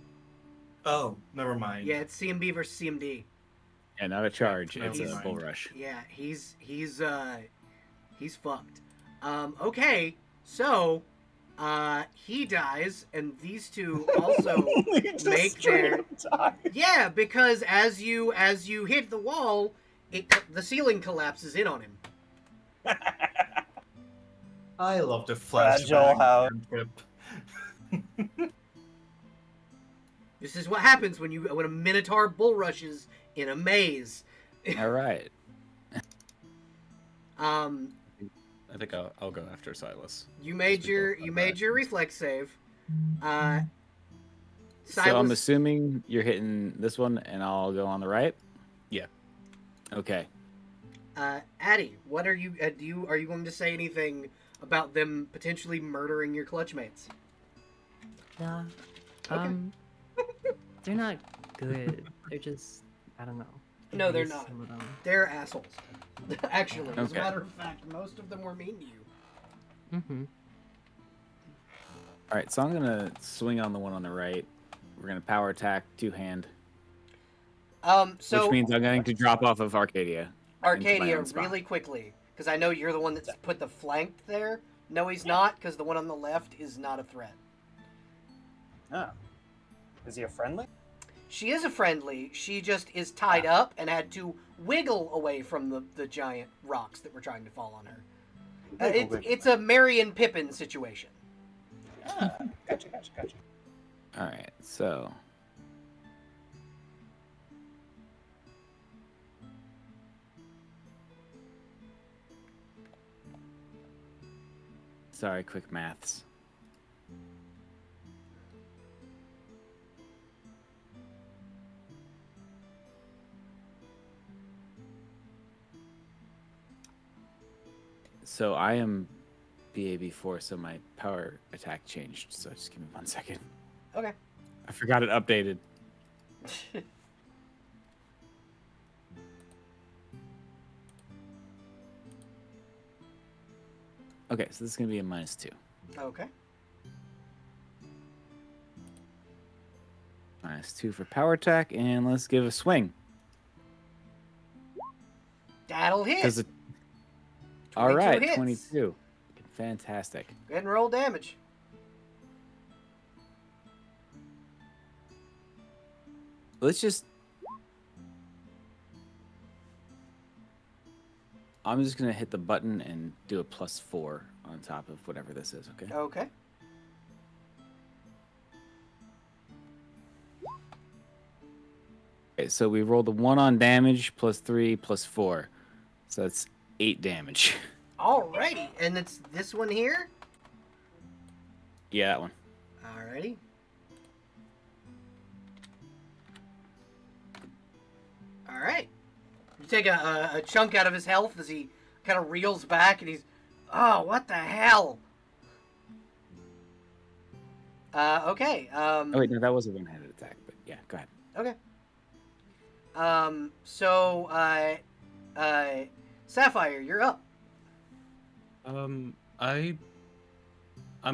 Oh, never mind. Yeah, it's CMB versus CMD. Yeah, not a charge. Never It's a mind. bull rush. Yeah, he's fucked. Okay, so He dies, and these two also You just make straight their... up die. Yeah, because as you hit the wall, the ceiling collapses in on him. I love the Fragile flashback. house. Trip. This is what happens when a minotaur bull rushes in a maze. All right. I think I'll go after Silas. You made Just your because of that. reflex save. So I'm Silas, assuming you're hitting this one, and I'll go on the right. Yeah. Okay. Addie, what are you are you going to say anything about them potentially murdering your clutchmates? Nah. Okay. They're not good. They're just, I don't know. No, they're Maybe not. some of them. They're assholes. Actually, as a Okay. matter of fact, most of them were mean to you. Mm-hmm. All right. So I'm gonna swing on the one on the right. We're gonna power attack, two-hand, So which means I'm going to drop off of Arcadia. into my Arcadia, own spot. really quickly, because I know you're the one that's put the flanked there. No, he's not, because the one on the left is not a threat. Oh. Is he a friendly? She is a friendly. She just is tied up and had to wiggle away from the giant rocks that were trying to fall on her. It's a Merry and Pippin situation. Ah, gotcha. All right. So. Sorry, quick maths. So I am BAB4, so my power attack changed. So just give me 1 second. Okay. I forgot it updated. Okay, so this is going to be a -2. Okay. -2 for power attack, and let's give a swing. That'll hit. 'Cause it- 22 All right, hits. 22. Fantastic. Go ahead and roll damage. Let's just... I'm just going to hit the button and do a +4 on top of whatever this is, okay? Okay. Okay, so we rolled a 1 on damage, +3, +4. So that's 8 damage. Alrighty. And it's this one here? Yeah, that one. Alrighty. Alright. You take a chunk out of his health as he kind of reels back and he's... Oh, what the hell? Okay. Oh, wait, no, that was a one-handed attack, but yeah, go ahead. Okay. Sapphire, you're up. I'm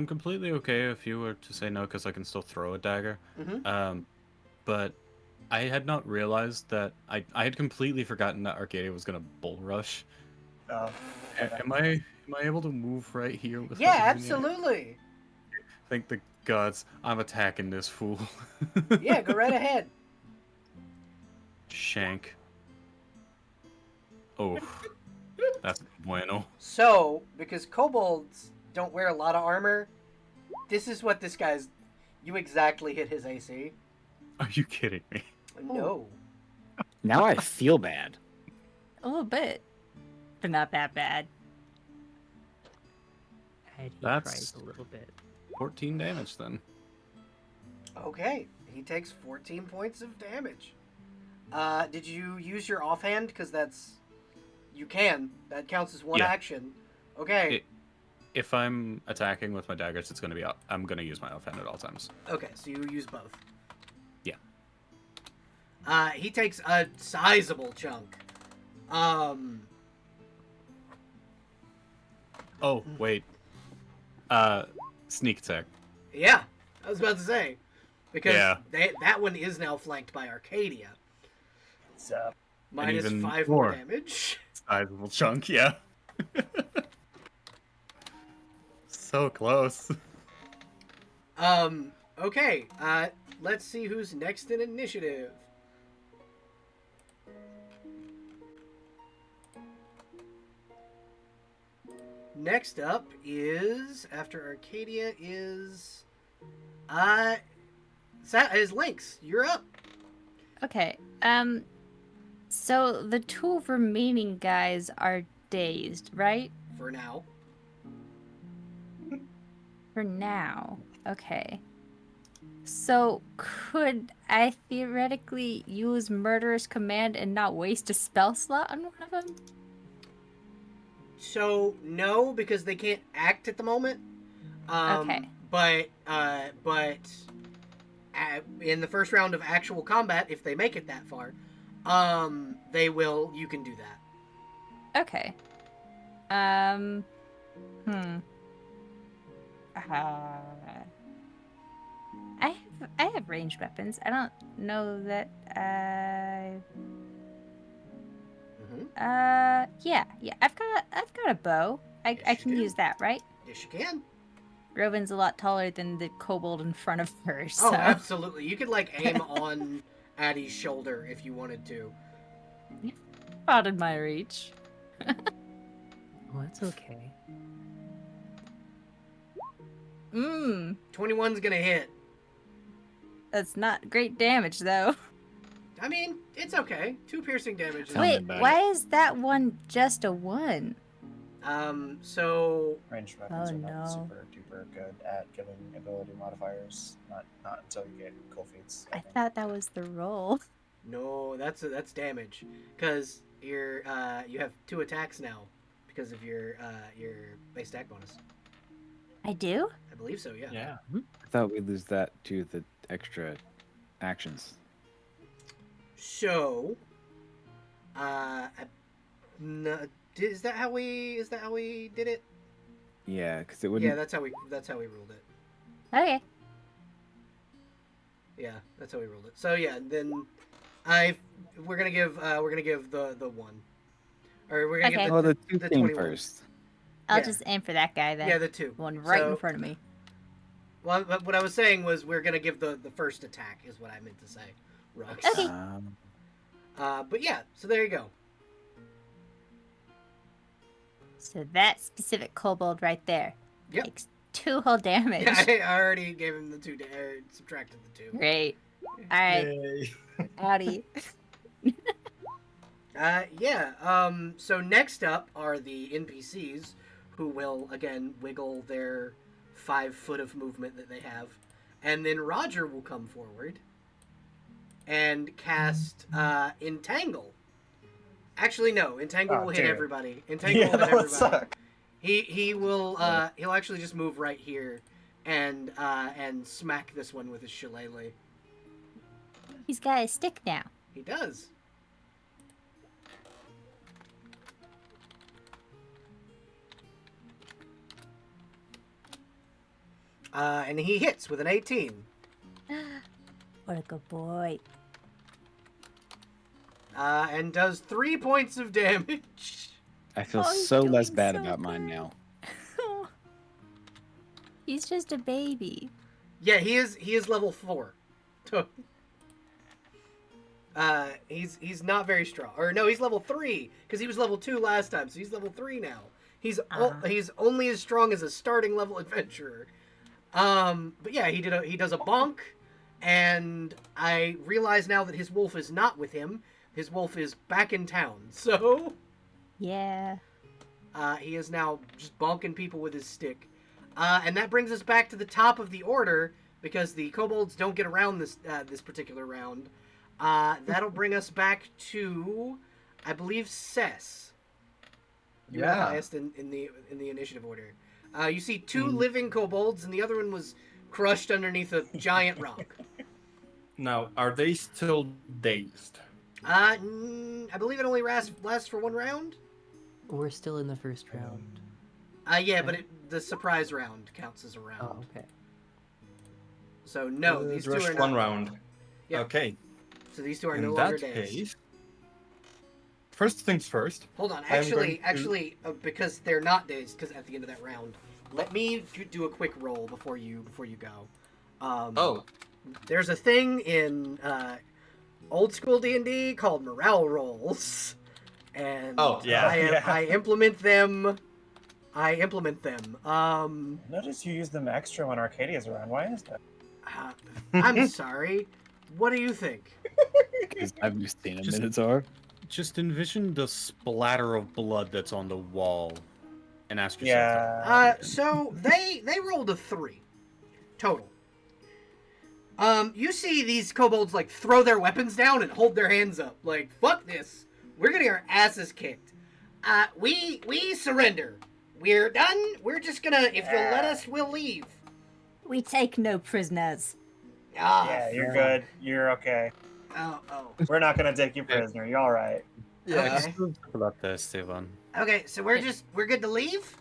completely okay if you were to say no, because I can still throw a dagger. Mm-hmm. But I had not realized that I had completely forgotten that Arcadia was gonna bull rush. Oh. Am I able to move right here? With Yeah, my union? absolutely. Thank the gods, I'm attacking this fool. Yeah, go right ahead. Shank. Oh, that's bueno. So, because kobolds don't wear a lot of armor, this is what this guy's... You exactly hit his AC. Are you kidding me? No. Now I feel bad. A little bit, but not that bad. He That's- cries a little bit. 14 damage then. Okay, he takes 14 points of damage. Did you use your offhand? Because that's... You can. That counts as one Yeah. action. Okay. If I'm attacking with my daggers, it's gonna be I'm gonna use my offhand at all times. Okay, so you use both. Yeah. He takes a sizable chunk. Oh wait. Sneak attack. Yeah, I was about to say. Because Yeah. that one is now flanked by Arcadia. So, Minus even 5 more. more damage. Sizable chunk, yeah. So close. Okay. Let's see who's next in initiative. Next up is, after Arcadia, is Lynx. You're up. Okay. So the two remaining guys are dazed, right? For now. For now. Okay. So could I theoretically use Murderous Command and not waste a spell slot on one of them? So no, because they can't act at the moment. Okay. But in the first round of actual combat, if they make it that far, they will. You can do that. Okay. I have ranged weapons. I don't know that yeah. I've got a bow. Yes, I you can do. use that, right? Yes, you can. Rowan's a lot taller than the kobold in front of her, so Oh, absolutely. You could aim on Addie's shoulder if you wanted to. out of my reach. Oh, that's okay. 21's gonna hit. That's not great damage though. I mean, it's okay. 2 piercing damage. Is... Tell me Wait, about why is that one just a 1? So Ranged weapons Oh, are not no. super duper good at giving ability modifiers. Not until you get cold feats. I think. thought that was the roll. no, that's damage, because you have 2 attacks now because of your base attack bonus. I do? I believe so. Yeah. Yeah. I thought we'd lose that to the extra actions. So, is that how we did it? Yeah, because it wouldn't. Yeah, that's how we ruled it. Okay. Yeah, that's how we ruled it. So yeah, then we're gonna give the 1, or we're gonna Okay. give Oh, the two the thing 21. first. I'll Yeah. just aim for that guy then. Yeah, the 2. One right So- in front of me. Well, what I was saying was we're gonna give the first attack is what I meant to say, Rux. Okay. But yeah, so there you go. So that specific kobold right there Yep. takes 2 whole damage. Yeah, I already gave him the 2, subtracted the 2. Great. Alright, Yay. howdy. So next up are the NPCs, who will again wiggle their 5 foot of movement that they have, and then Roger will come forward and cast Entangle. Actually, no, Entangle will hit damn it. everybody. Entangle Yeah, will hit that would everybody. suck. He will he'll actually just move right here and smack this one with his shillelagh. He's got a stick now. He does. And he hits with an 18. What a good boy. And does 3 points of damage. I feel Oh, he's so less doing bad so about mine good. now. He's just a baby. Yeah, he is level 4. He's not very strong. Or no, he's level 3 because he was level 2 last time, so he's level 3 now. He's he's only as strong as a starting level adventurer. But yeah, he does a bonk, and I realize now that his wolf is not with him. His wolf is back in town. So Yeah. he is now just bonking people with his stick. And that brings us back to the top of the order because the kobolds don't get around this particular round. That'll bring us back to, I believe, Cess. You're the Yeah. highest in the initiative order. You see 2 living kobolds, and the other one was crushed underneath a giant rock. Now, are they still dazed? I believe it only lasts for 1 round. We're still in the first round. Yeah, but the surprise round counts as a round. Oh, okay. So no, these 2 Rush are one not. round. Yeah. Okay. So these 2 are In no that longer dazed. case, first things first. Hold on, I'm going to- actually, because they're not dazed, because at the end of that round, let me do a quick roll before you go. Oh, There's a thing in old school D&D called morale rolls, and Oh, yeah, I implement them. Notice you use them extra when Arcadia's around. Why is that? I'm sorry. What do you think? Because I've seen a Just- Minotaur. Just envision the splatter of blood that's on the wall, and ask yourself. Yeah. So they rolled a 3 total. You see these kobolds like throw their weapons down and hold their hands up, like fuck this. We're getting our asses kicked. We surrender. We're done. We're just gonna. If you'll let us, we'll leave. We take no prisoners. Yeah, you're good. You're okay. Oh. We're not gonna take you prisoner. You're all right. Yeah. Just about that, Esteban. Okay, so we're good to leave.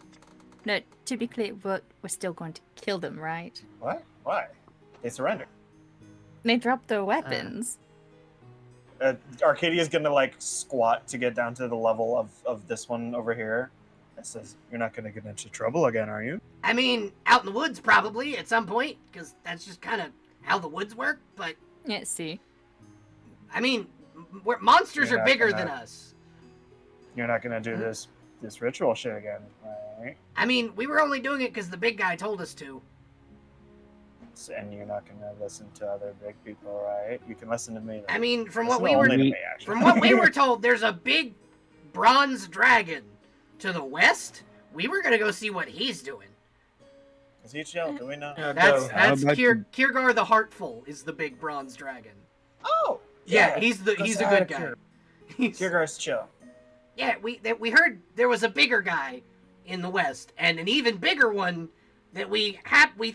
No, to be clear, we're still going to kill them, right? What? Why? They surrendered. They dropped their weapons. Arcadia's gonna like squat to get down to the level of this one over here. It says, "You're not gonna get into trouble again, are you?" I mean, out in the woods probably at some point, because that's just kind of how the woods work. But Yeah, see. I mean, monsters You're are not bigger gonna- than us. You're not gonna do this ritual shit again, right? I mean, we were only doing it because the big guy told us to. And you're not gonna listen to other big people, right? You can listen to me. Though. I mean, from Listen what we only were to me, actually. from what we were told, there's a big bronze dragon to the west. We were gonna go see what he's doing. Is he chill? Do we know? yeah, That's go. How about Kiergar the Heartful is the big bronze dragon. Oh, Yeah, he's a good guy. He's- Kiergar's chill. Yeah, we heard there was a bigger guy in the west, and an even bigger one that we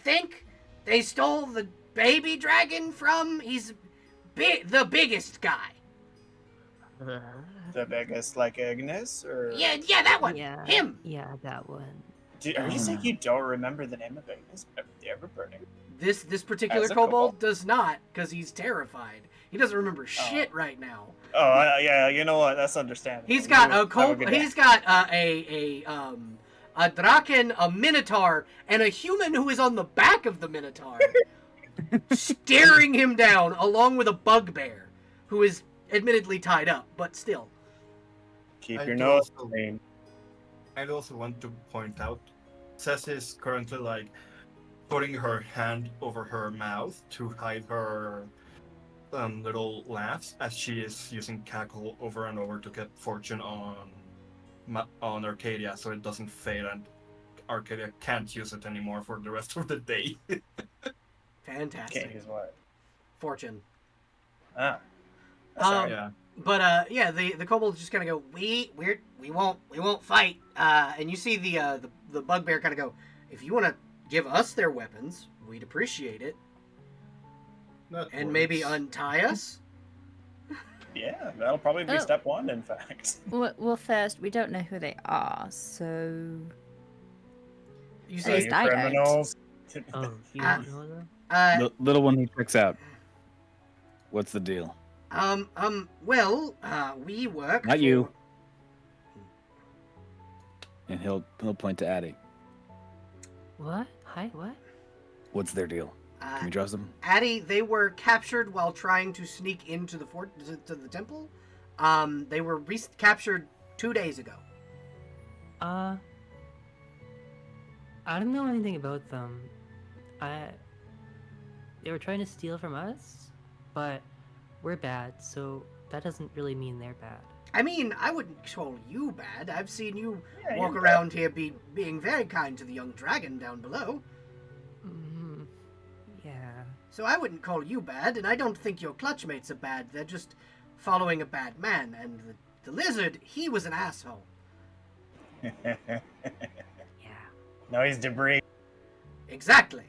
think they stole the baby dragon from. He's the biggest guy. The biggest, like Ignis, or Yeah, that one. Yeah. Him. Yeah, that one. Are you saying you don't remember the name of Ignis? Ever burning? This particular As a kobold kobold. does not, because he's terrified. He doesn't remember shit right now. Oh, yeah. You know what? That's understandable. He's got You a have kobold. good day. He's got a draken, a minotaur, and a human who is on the back of the minotaur, staring him down, along with a bugbear, who is admittedly tied up, but still. Keep I your do nose also- clean. I'd also want to point out, Ceci is currently like putting her hand over her mouth to hide her little laughs, as she is using cackle over and over to get fortune on Arcadia, so it doesn't fade and Arcadia can't use it anymore for the rest of the day. Fantastic. Can't use what? Fortune. Ah. That's all right. Yeah. But yeah, the kobolds just kind of go, we won't fight. And you see the bugbear kind of go, if you want to give us their weapons, we'd appreciate it, That and maybe works. untie us. Yeah, that'll probably be Oh. step one, in fact. Well, first, we don't know who they are, so... You At see, least you I don't. criminals. Oh, you Ah. don't know them? The little one he checks out. What's the deal? well, we work. Not for- you. And he'll point to Addie. What? Hi, what? What's their deal? Can we trust them? Addie, they were captured while trying to sneak into the fort to the temple. They were captured 2 days ago. I don't know anything about them. They were trying to steal from us, but we're bad, so that doesn't really mean they're bad. I mean, I wouldn't call you bad. I've seen you Yeah, walk you're around here being very kind to the young dragon down below. Mm, yeah. So I wouldn't call you bad, and I don't think your clutchmates are bad. They're just following a bad man, and the lizard, he was an asshole. Yeah. No, he's debris. Exactly.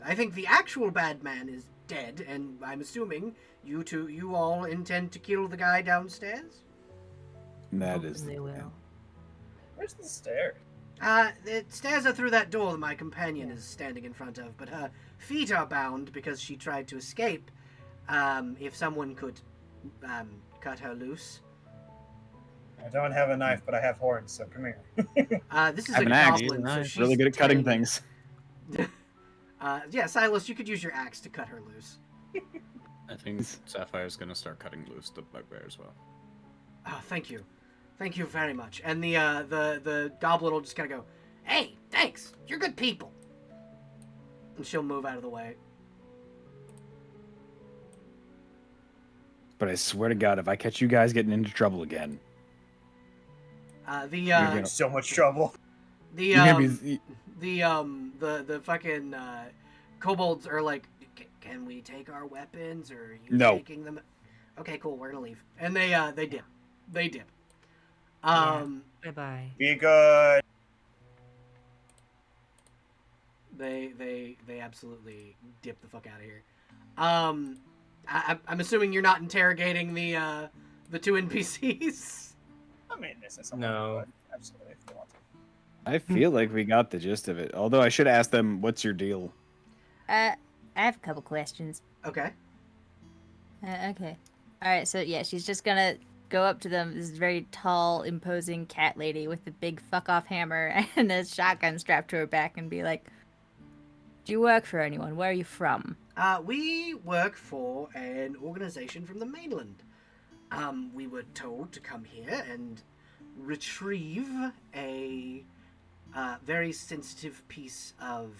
I think the actual bad man is dead, and I'm assuming you all intend to kill the guy downstairs? That is Hoping they the will. plan. Where's the stairs? The stairs are through that door that my companion is standing in front of, but her feet are bound because she tried to escape. If someone could cut her loose. I don't have a knife, but I have horns, so come here. This is I have a an axe. goblin, so Nice. she's Really good at cutting tiny. things. Yeah, Silas, you could use your axe to cut her loose. I think Sapphire's gonna start cutting loose the bugbear as well. Oh, thank you. Thank you very much. And the goblin will just kind of go, "Hey, thanks. You're good people." And she'll move out of the way. But I swear to God, if I catch you guys getting into trouble again, The In so much trouble. the you're gonna be. the fucking kobolds are like, "Can we take our weapons, or are you No. taking them?" Okay, cool. We're gonna leave. And they dip. They dip. Bye bye. Be good. They absolutely dip the fuck out of here. I'm assuming you're not interrogating the two NPCs. I mean, this is No. absolutely if they want to. I feel like we got the gist of it. Although I should ask them, what's your deal? I have a couple questions. Okay. Okay. All right. So yeah, she's just gonna go up to them. This very tall, imposing cat lady with a big fuck off hammer and a shotgun strapped to her back, and be like, "Do you work for anyone? Where are you from?" We work for an organization from the mainland. We were told to come here and retrieve a very sensitive piece of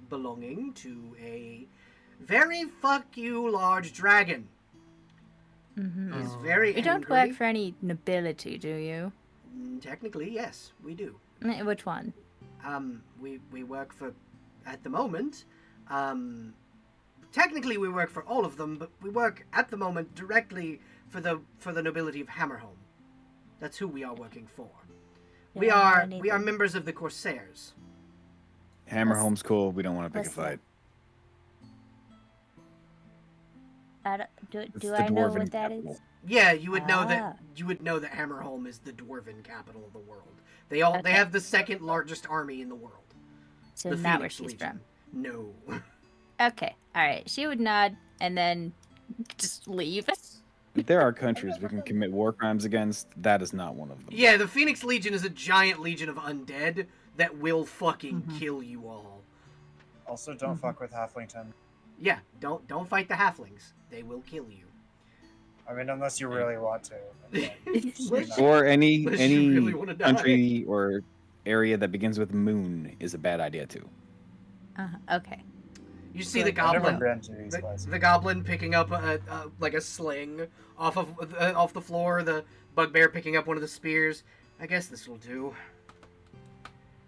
belonging to a very fuck you large dragon. Mm-hmm. He's very You don't angry. work for any nobility, do you? Technically, yes, we do. Which one? We work for, at the moment, technically we work for all of them, but we work at the moment directly for the nobility of Hammerholm. That's who we are working for. We Yeah, are anything. members of the Corsairs. Hammerholm's cool. We don't want to pick a what's that? fight. Do It's do the I know dwarven what that capital. is? Yeah, you would know that. Ah. You would know that Hammerholm is the dwarven capital of the world. They have the second largest army in the world. So the not where Phoenix she's Legion. No. Okay. All right. She would nod and then just leave. If there are countries we can commit war crimes against, that is not one of them. Yeah, the Phoenix Legion is a giant legion of undead that will fucking Mhm. kill you all. Also, don't fuck with Halflington. Yeah, don't fight the halflings. They will kill you. I mean, unless you really want to. Unless Or any Unless you really wanna die. country or area that begins with moon is a bad idea too. Okay. You see the I've never goblin, been to these the places. goblin picking up like a sling off the floor. The bugbear picking up one of the spears. I guess this will do.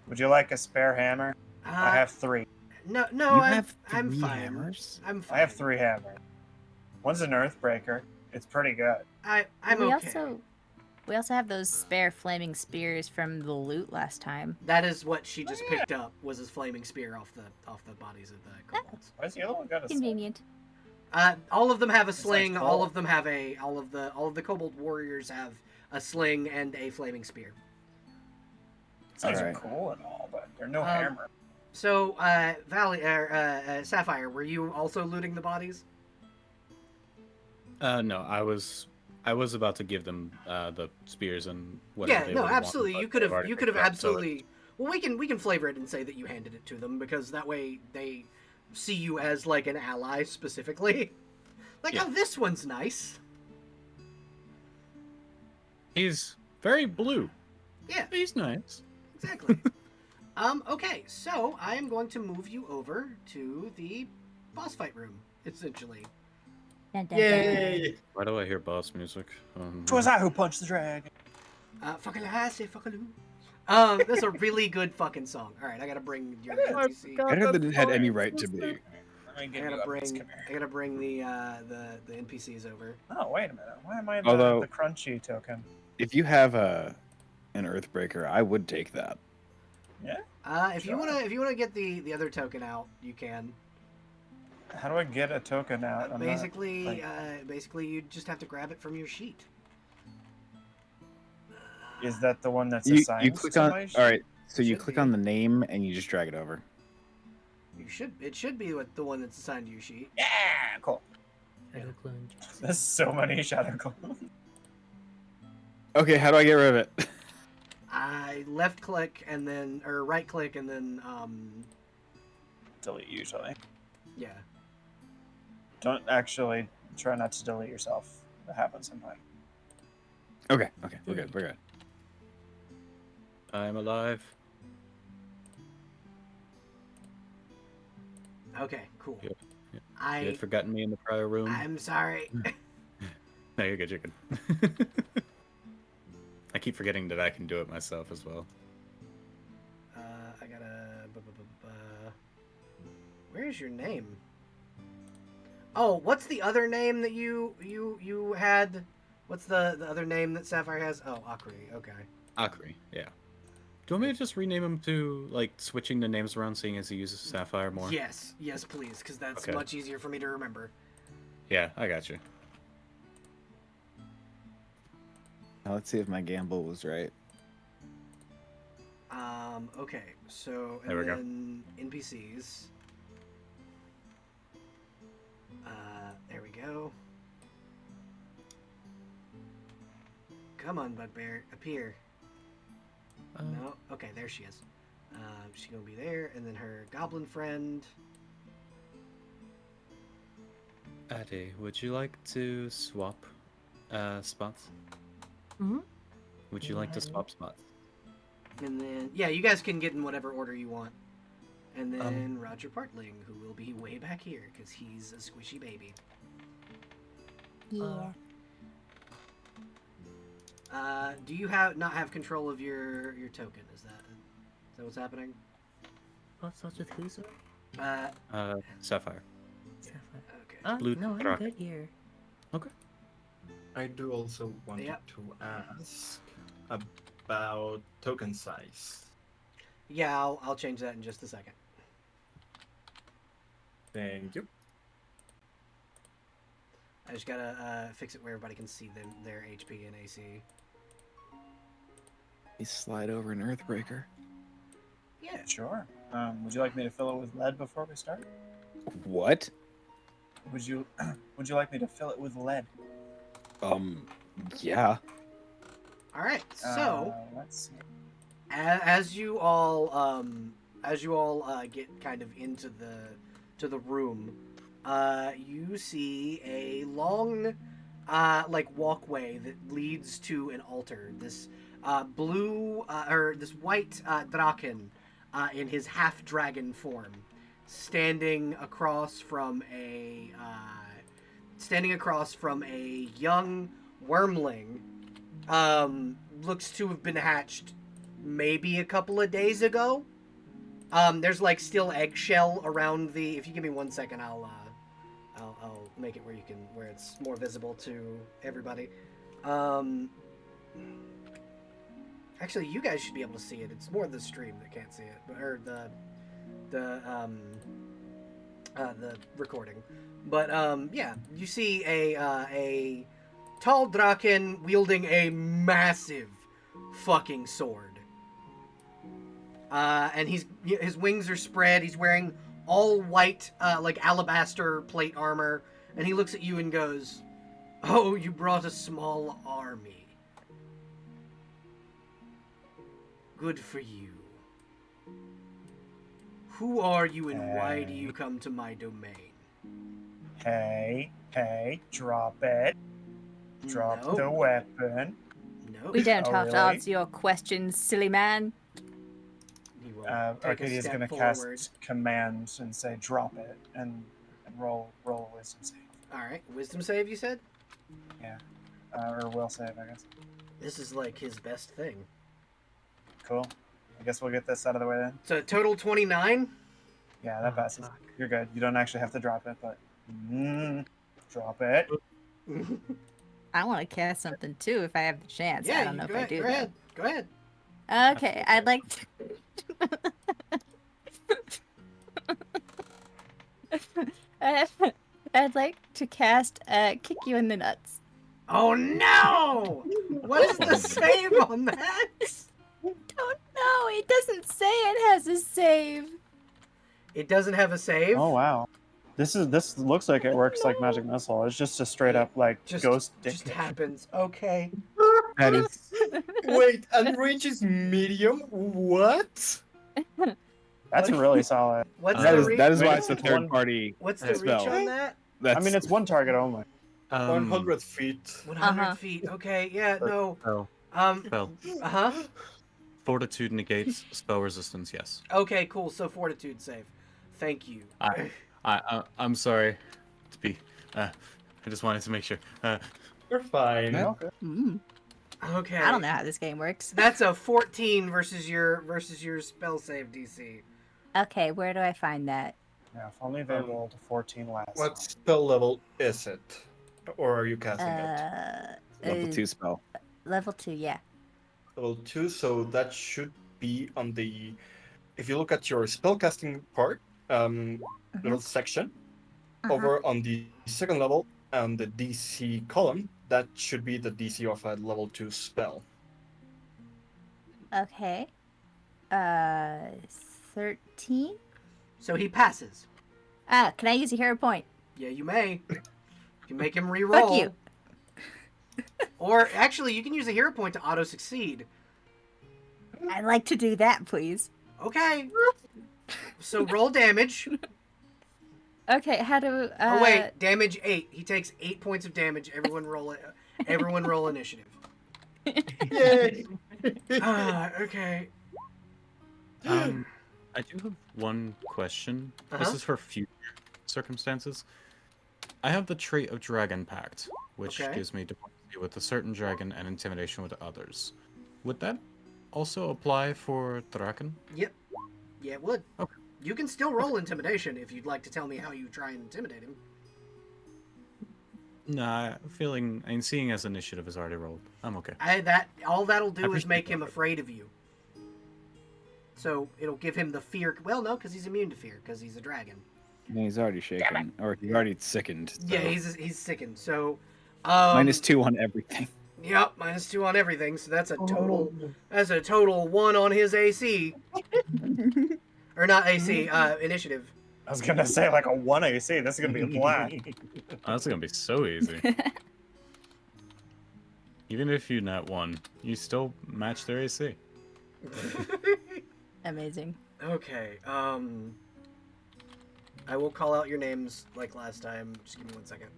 Would you like a spare hammer? I have 3. No, You I'm have I'm 3 fine. hammers? I'm fine. I have 3 hammers. One's an Earthbreaker. It's pretty good. I'm we okay. we also have those spare flaming spears from the loot last time. That is what she just picked up. Was his flaming spear off the bodies of the kobolds. Why's the other one got a sling? Convenient. All of them have a It's sling. like All gold. of them have all of the kobold warriors have a sling and a flaming spear. Things are Alright. cool and all, but they're no hammer. So, Sapphire, were you also looting the bodies? No, I was about to give them the spears and whatever. Yeah, they no, would want, absolutely. but You could they've have already you could have picked up, so absolutely. Well, we can flavor it and say that you handed it to them because that way they see you as like an ally specifically. Like, Yeah. oh, this one's nice. He's very blue. Yeah, He's nice. exactly. Okay, so I am going to move you over to the boss fight room, essentially. Dun, dun, Yay! Why do I hear boss music? Twas I who punched the dragon. Fucking I say fucking. That's a really good fucking song. All right, I gotta bring your NPC. Better than it had any right to be. Let me I give you gotta up. bring. Come I here. gotta bring the NPCs over. Oh, wait a minute. Why am I Although- the crunchy token? If you have an Earthbreaker, I would take that. Yeah? If you Sure. wanna get the other token out, you can. How do I get a token out? I'm not- Basically, like- basically, you just have to grab it from your sheet. Is that the one that's You assigned click to on. my All right, so you Should click be. on the name and you just drag it over. It should be the one that's assigned to your sheet. Yeah, cool. Shadow clone. There's so many shadow clones. Okay, how do I get rid of it? I left click and then, or right click and then, Delete usually. yeah. Don't actually try not to delete yourself. That happens sometimes. Okay, we're good. I'm alive. Okay, cool. Yep, You I had forgotten me in the prior room. I'm sorry. No, you're good. You're good. I keep forgetting that I can do it myself as well. I gotta. Where's your name? Oh, what's the other name that you had? What's the other name that Sapphire has? Oh, Akri. Okay. Akri, yeah. Do you want me to just rename him to, like, switching the names around, seeing as he uses Sapphire more? Yes, please, because that's Okay. much easier for me to remember. Yeah, I got you. Now let's see if my gamble was right. Okay, so and There we go. then NPCs. There we go. Come on, Bugbear, appear. No, okay, there she is. She's gonna be there, and then her goblin friend. Addie, would you like to swap spots? Mm-hmm. Would you like to swap spots? And then, yeah, you guys can get in whatever order you want. And then Roger Partling, who will be way back here, because he's a squishy baby. Yeah. Do you not have control of your token? Is that what's happening? What starts with who, sorry? Sapphire. Sapphire. Okay. Oh, Blue no, I'm rock. good here. Okay. I do also want Yep. to ask about token size. Yeah, I'll change that in just a second. Thank you. I just gotta fix it where everybody can see their HP and AC. You slide over an Earthbreaker. Yeah. Sure. Would you like me to fill it with lead before we start? What? Would you like me to fill it with lead? Yeah. All right. So. Let's see. As you all get kind of into the room, you see a long walkway that leads to an altar. This this white draken in his half dragon form, standing across from a young wyrmling, looks to have been hatched maybe a couple of days ago. There's like still eggshell around the. If you give me 1 second, I'll make it where it's more visible to everybody. Actually, you guys should be able to see it. It's more the stream that can't see it, or the recording. But yeah, you see a tall draken wielding a massive fucking sword. And his wings are spread. He's wearing all white, like alabaster plate armor. And he looks at you and goes, "Oh, you brought a small army. Good for you. Who are you and why do you come to my domain?" Hey, drop it. Drop No. the weapon. No. We don't Oh, have to really? answer your questions, silly man. He will take a Arcadia's step gonna forward. cast command and say drop it and roll a wisdom save. All right, wisdom save. You said Or will save, I guess. this is like his best thing. Cool. I guess we'll get this out of the way then. So total 29. Yeah, that Oh, passes. fuck. You're good. You don't actually have to drop it, but drop it. I want to cast something too if I have the chance. I don't know if I do. Go ahead. Go ahead. though. Okay, I'd like to. I'd like to cast kick you in the nuts. Oh no! What is the save on that? Don't know. It doesn't say it has a save. It doesn't have a save. Oh wow. This looks like it works like magic missile. It's just a straight up like Just ghost dick. just happens. Okay. That is Wait, and range is medium? What? That's really solid. What's that the is reach? that is why Wait, it's a it's third one- party What's the spell. reach on that? That's, I mean, it's one target only. 100 feet. 100 Uh-huh. feet. Okay, yeah, no. Spell. Um, Spell. uh-huh. Fortitude negates spell resistance, yes. Okay, cool. So fortitude save. Thank you. I'm sorry to be. I just wanted to make sure. You're fine. Yeah. Okay. Mm, Okay. I don't know how this game works. That's a 14 versus your spell save DC. Okay, where do I find that? Yeah, if only they rolled a 14 last What time. spell level is it? Or are you casting it? level 2 spell. Level 2, yeah. Level 2, so that should be on the... If you look at your spellcasting part, little section, over on the second level, on the DC column, that should be the DC of a level 2 spell. Okay. 13? So he passes. Can I use a hero point? Yeah, you may. You can make him re-roll. Fuck you. Or actually, you can use a hero point to auto succeed. I'd like to do that, please. Okay. So roll damage. Okay, how do... Oh wait, damage 8. He takes 8 points of damage. Everyone roll it. Everyone roll initiative. Yay! Okay. I do have one question. This Uh-huh. is for future circumstances. I have the trait of Dragon Pact, which Okay. gives me diplomacy with a certain dragon and intimidation with others. Would that also apply for Draken? Yep. Yeah, it would. Okay. You can still roll intimidation if you'd like to tell me how you try and intimidate him. Nah, seeing as initiative is already rolled. I'm okay. All that'll do is appreciate make that. him afraid of you. So it'll give him the fear. Well, no, because he's immune to fear because he's a dragon. Yeah, he's already shaken, or he's already sickened. So. Yeah, he's sickened. So -2 on everything. Yep, -2 on everything. So that's a total. That's a total 1 on his AC. Or not AC. Initiative. I was gonna say like a 1 AC. This is gonna be a blast. Oh, that's gonna be so easy. Even if you net 1, you still match their AC. Amazing. Okay. I will call out your names like last time. Just give me 1 second.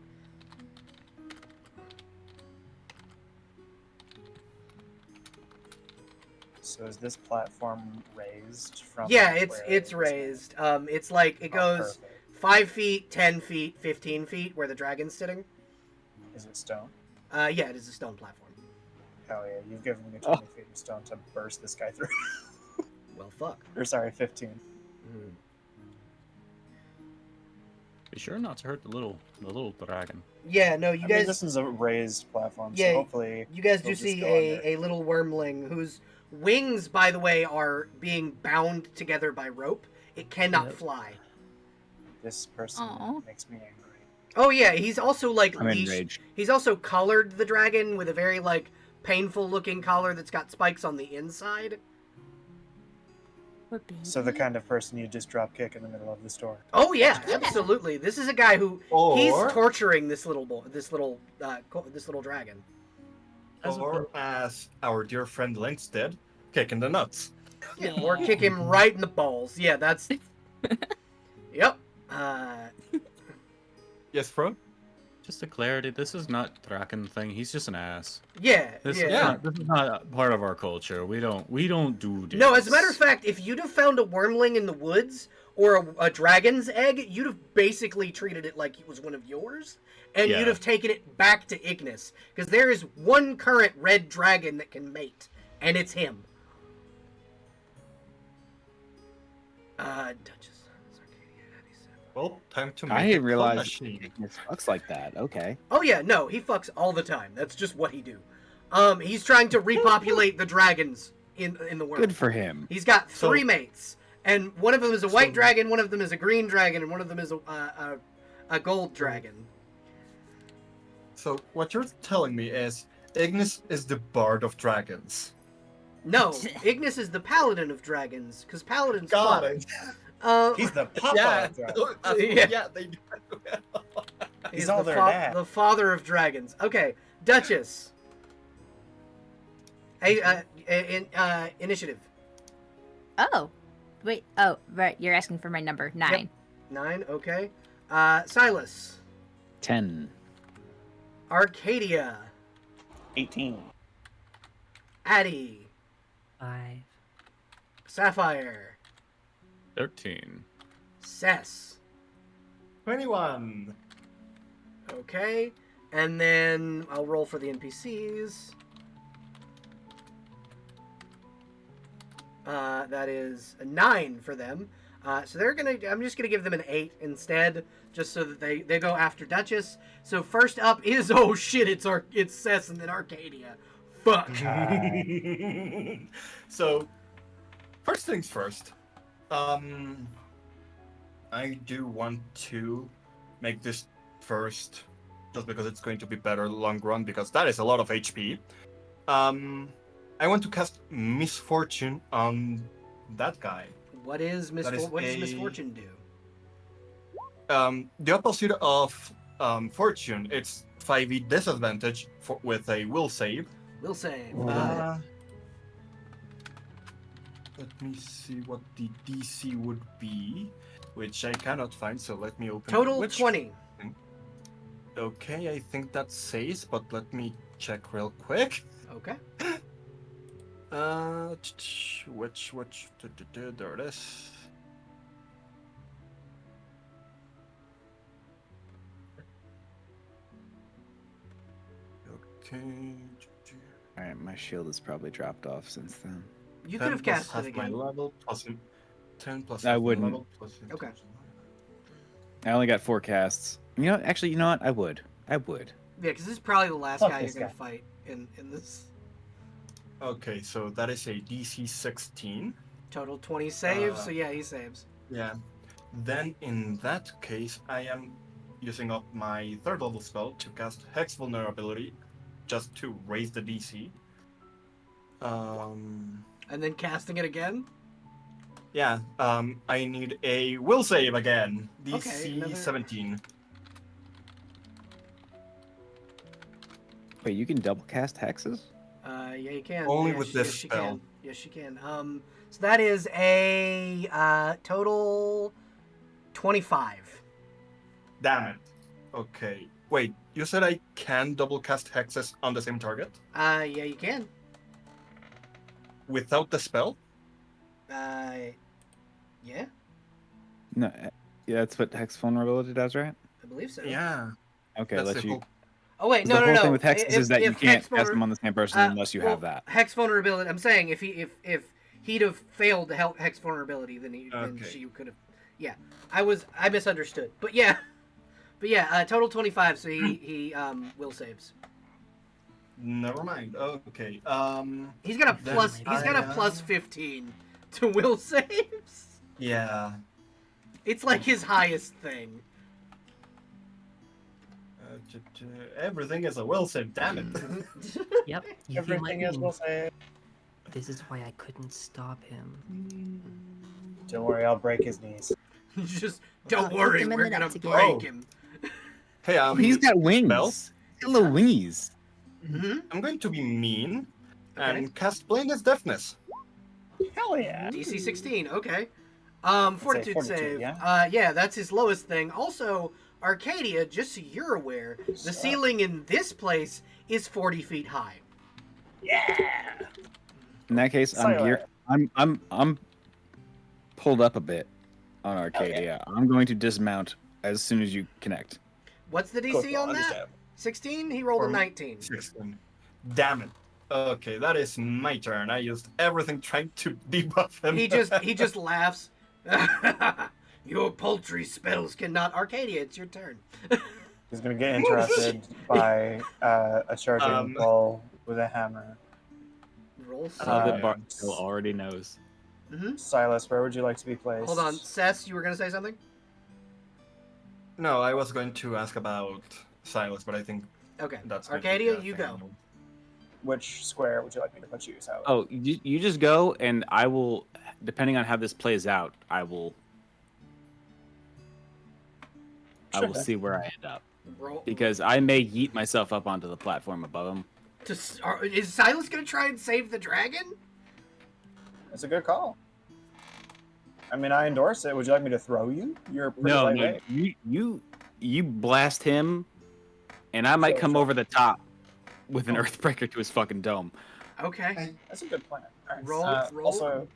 So is this platform raised from? Yeah, where it's it was raised. It's like it made? Oh, goes perfect. 5 feet, 10 feet, 15 feet where the dragon's sitting. Is it stone? Yeah, it is a stone platform. Hell yeah! You've given me 20 feet of stone to burst this guy through. Well, fuck. Or sorry, 15. Be sure not to hurt the little dragon. Yeah, no, you I guys. mean, this is a raised platform, Yeah, so hopefully You guys do We'll just see go under. a little wyrmling whose wings, by the way, are being bound together by rope. It cannot Yep. fly. this person Aw. makes me angry. Oh yeah, he's also like I'm leashed. enraged. He's also collared the dragon with a very like painful looking collar that's got spikes on the inside. So the kind of person you just drop kick in the middle of the store. Oh yeah, absolutely. This is a guy who he's Or, torturing this little boy, this little dragon. or as our dear friend Lynx did, kicking the nuts. Yeah, or kick him right in the balls. Yeah, that's. Yep. Yes, bro? Just a clarity, this is not Draken thing. He's just an ass. Yeah. This, yeah. this is not part of our culture. We don't do this. No, as a matter of fact, if you'd have found a wyrmling in the woods or a dragon's egg, you'd have basically treated it like it was one of yours, and Yeah. you'd have taken it back to Ignis, because there is one current red dragon that can mate, and it's him. Duchess. Well, time to make I a didn't realize machine. it fucks like that. Okay. Oh yeah, no, he fucks all the time. That's just what he do. He's trying to repopulate the dragons in the world. Good for him. He's got So- 3 mates, and one of them is a white So- dragon, one of them is a green dragon, and one of them is a gold dragon. So what you're telling me is Ignis is the bard of dragons. No, Ignis is the paladin of dragons, because paladins Got fly. it. He's the papa Yeah, of dragons. Yeah. yeah, they do. He's all the, their dad. the father of dragons. Okay, Duchess. Initiative. Oh, wait. Oh, right. You're asking for my number 9. 9. Okay. Silas. 10. Arcadia. 18. Addie. 5. Sapphire. 13. Cess. 21. Okay. And then I'll roll for the NPCs. That is a 9 for them. So I'm just gonna give them an 8 instead, just so that they go after Duchess. So first up is, oh shit, it's Cess and then Arcadia. Fuck. So, first things first. I do want to make this first, just because it's going to be better long run, because that is a lot of HP. I want to cast Misfortune on that guy. What does Misfortune do? The opposite of Fortune, it's 5e disadvantage with a will save. Will save. Let me see what the DC would be, which I cannot find, so let me open Total which... 20. Okay, I think that says, but let me check real quick. Okay. There it is. Okay. Alright, my shield has probably dropped off since then. You could have cast it My again. level plus 10 plus I half my wouldn't. level plus Okay. I only got 4 casts. You know what? I would. Yeah, because this is probably the last Fuck guy you're this gonna guy. fight in this. Okay, so that is a DC 16. Total 20 saves, Uh, so yeah, he saves. Yeah. Then in that case, I am using up my 3rd level spell to cast Hex Vulnerability, just to raise the DC. And then casting it again? Yeah. I need a will save again. DC Okay, another- 17. Wait, you can double cast hexes? Yeah, you can. Only yes, with this yes, she spell. Can. Yes, she can. So that is a total 25. Damn it. Okay. Wait, you said I can double cast hexes on the same target Yeah, you can. without the spell? Yeah, No, yeah, that's what hex vulnerability does, right? I believe so. Yeah. Okay, That's let the you. whole... Oh wait, The no, whole no. thing with hexes is that you can't cast them on the same person unless you have that. Hex vulnerability. I'm saying if he'd have failed to help hex vulnerability, then then Okay. she could have. Yeah, I misunderstood, but yeah, total 25. So he will saves. Never mind. Okay. He's got a Then plus. He's got a I, plus 15 to will saves. Yeah. It's like his highest thing. Everything is a will save, damn it. Yep. You feel my Everything is pain. will say. This is why I couldn't stop him. Don't worry, I'll break his knees. Just don't Kick worry, him in we're the gonna nuts again. break Oh. him. Hey, He's got wings. Belle? He's got little wingies. Mm-hmm. I'm going to be mean Okay. and cast Blindness Deafness. Hell yeah! DC 16. Okay. Fortitude fortitude, save. yeah? Yeah, that's his lowest thing. Also, Arcadia, just so you're aware, the So- ceiling in this place is 40 feet high. Yeah! In that case, I'm geared. I'm pulled up a bit on Arcadia. I'm going to dismount as soon as you connect. What's the Cool, DC cool, on that? understand. 16? He rolled a Or- 19. 19. 16. Damn it. Okay, that is my turn. I used everything trying to debuff him. He just laughs. Your paltry spells cannot. Arcadia, it's your turn. He's gonna get interrupted by a charging ball with a hammer. Roll I love that save. Bart still already knows. Mm-hmm. Silas, where would you like to be placed? Hold on, Cess, you were gonna say something? No, I was going to ask about Silas, but I think Okay. that's going to Arcadia, be a you thing. go. Which square would you like me to put you, Silas? Oh, you just go, and I will, depending on how this plays out, I will Sure. see where I end up. Roll. Because I may yeet myself up onto the platform above him. Is Silas gonna try and save the dragon? It's a good call. I mean, I endorse it. Would you like me to throw you? You're pretty No, lightweight. you blast him, and I might So come sure. over the top with an earthbreaker to his fucking dome. Okay. That's a good plan. All right. Roll. Also,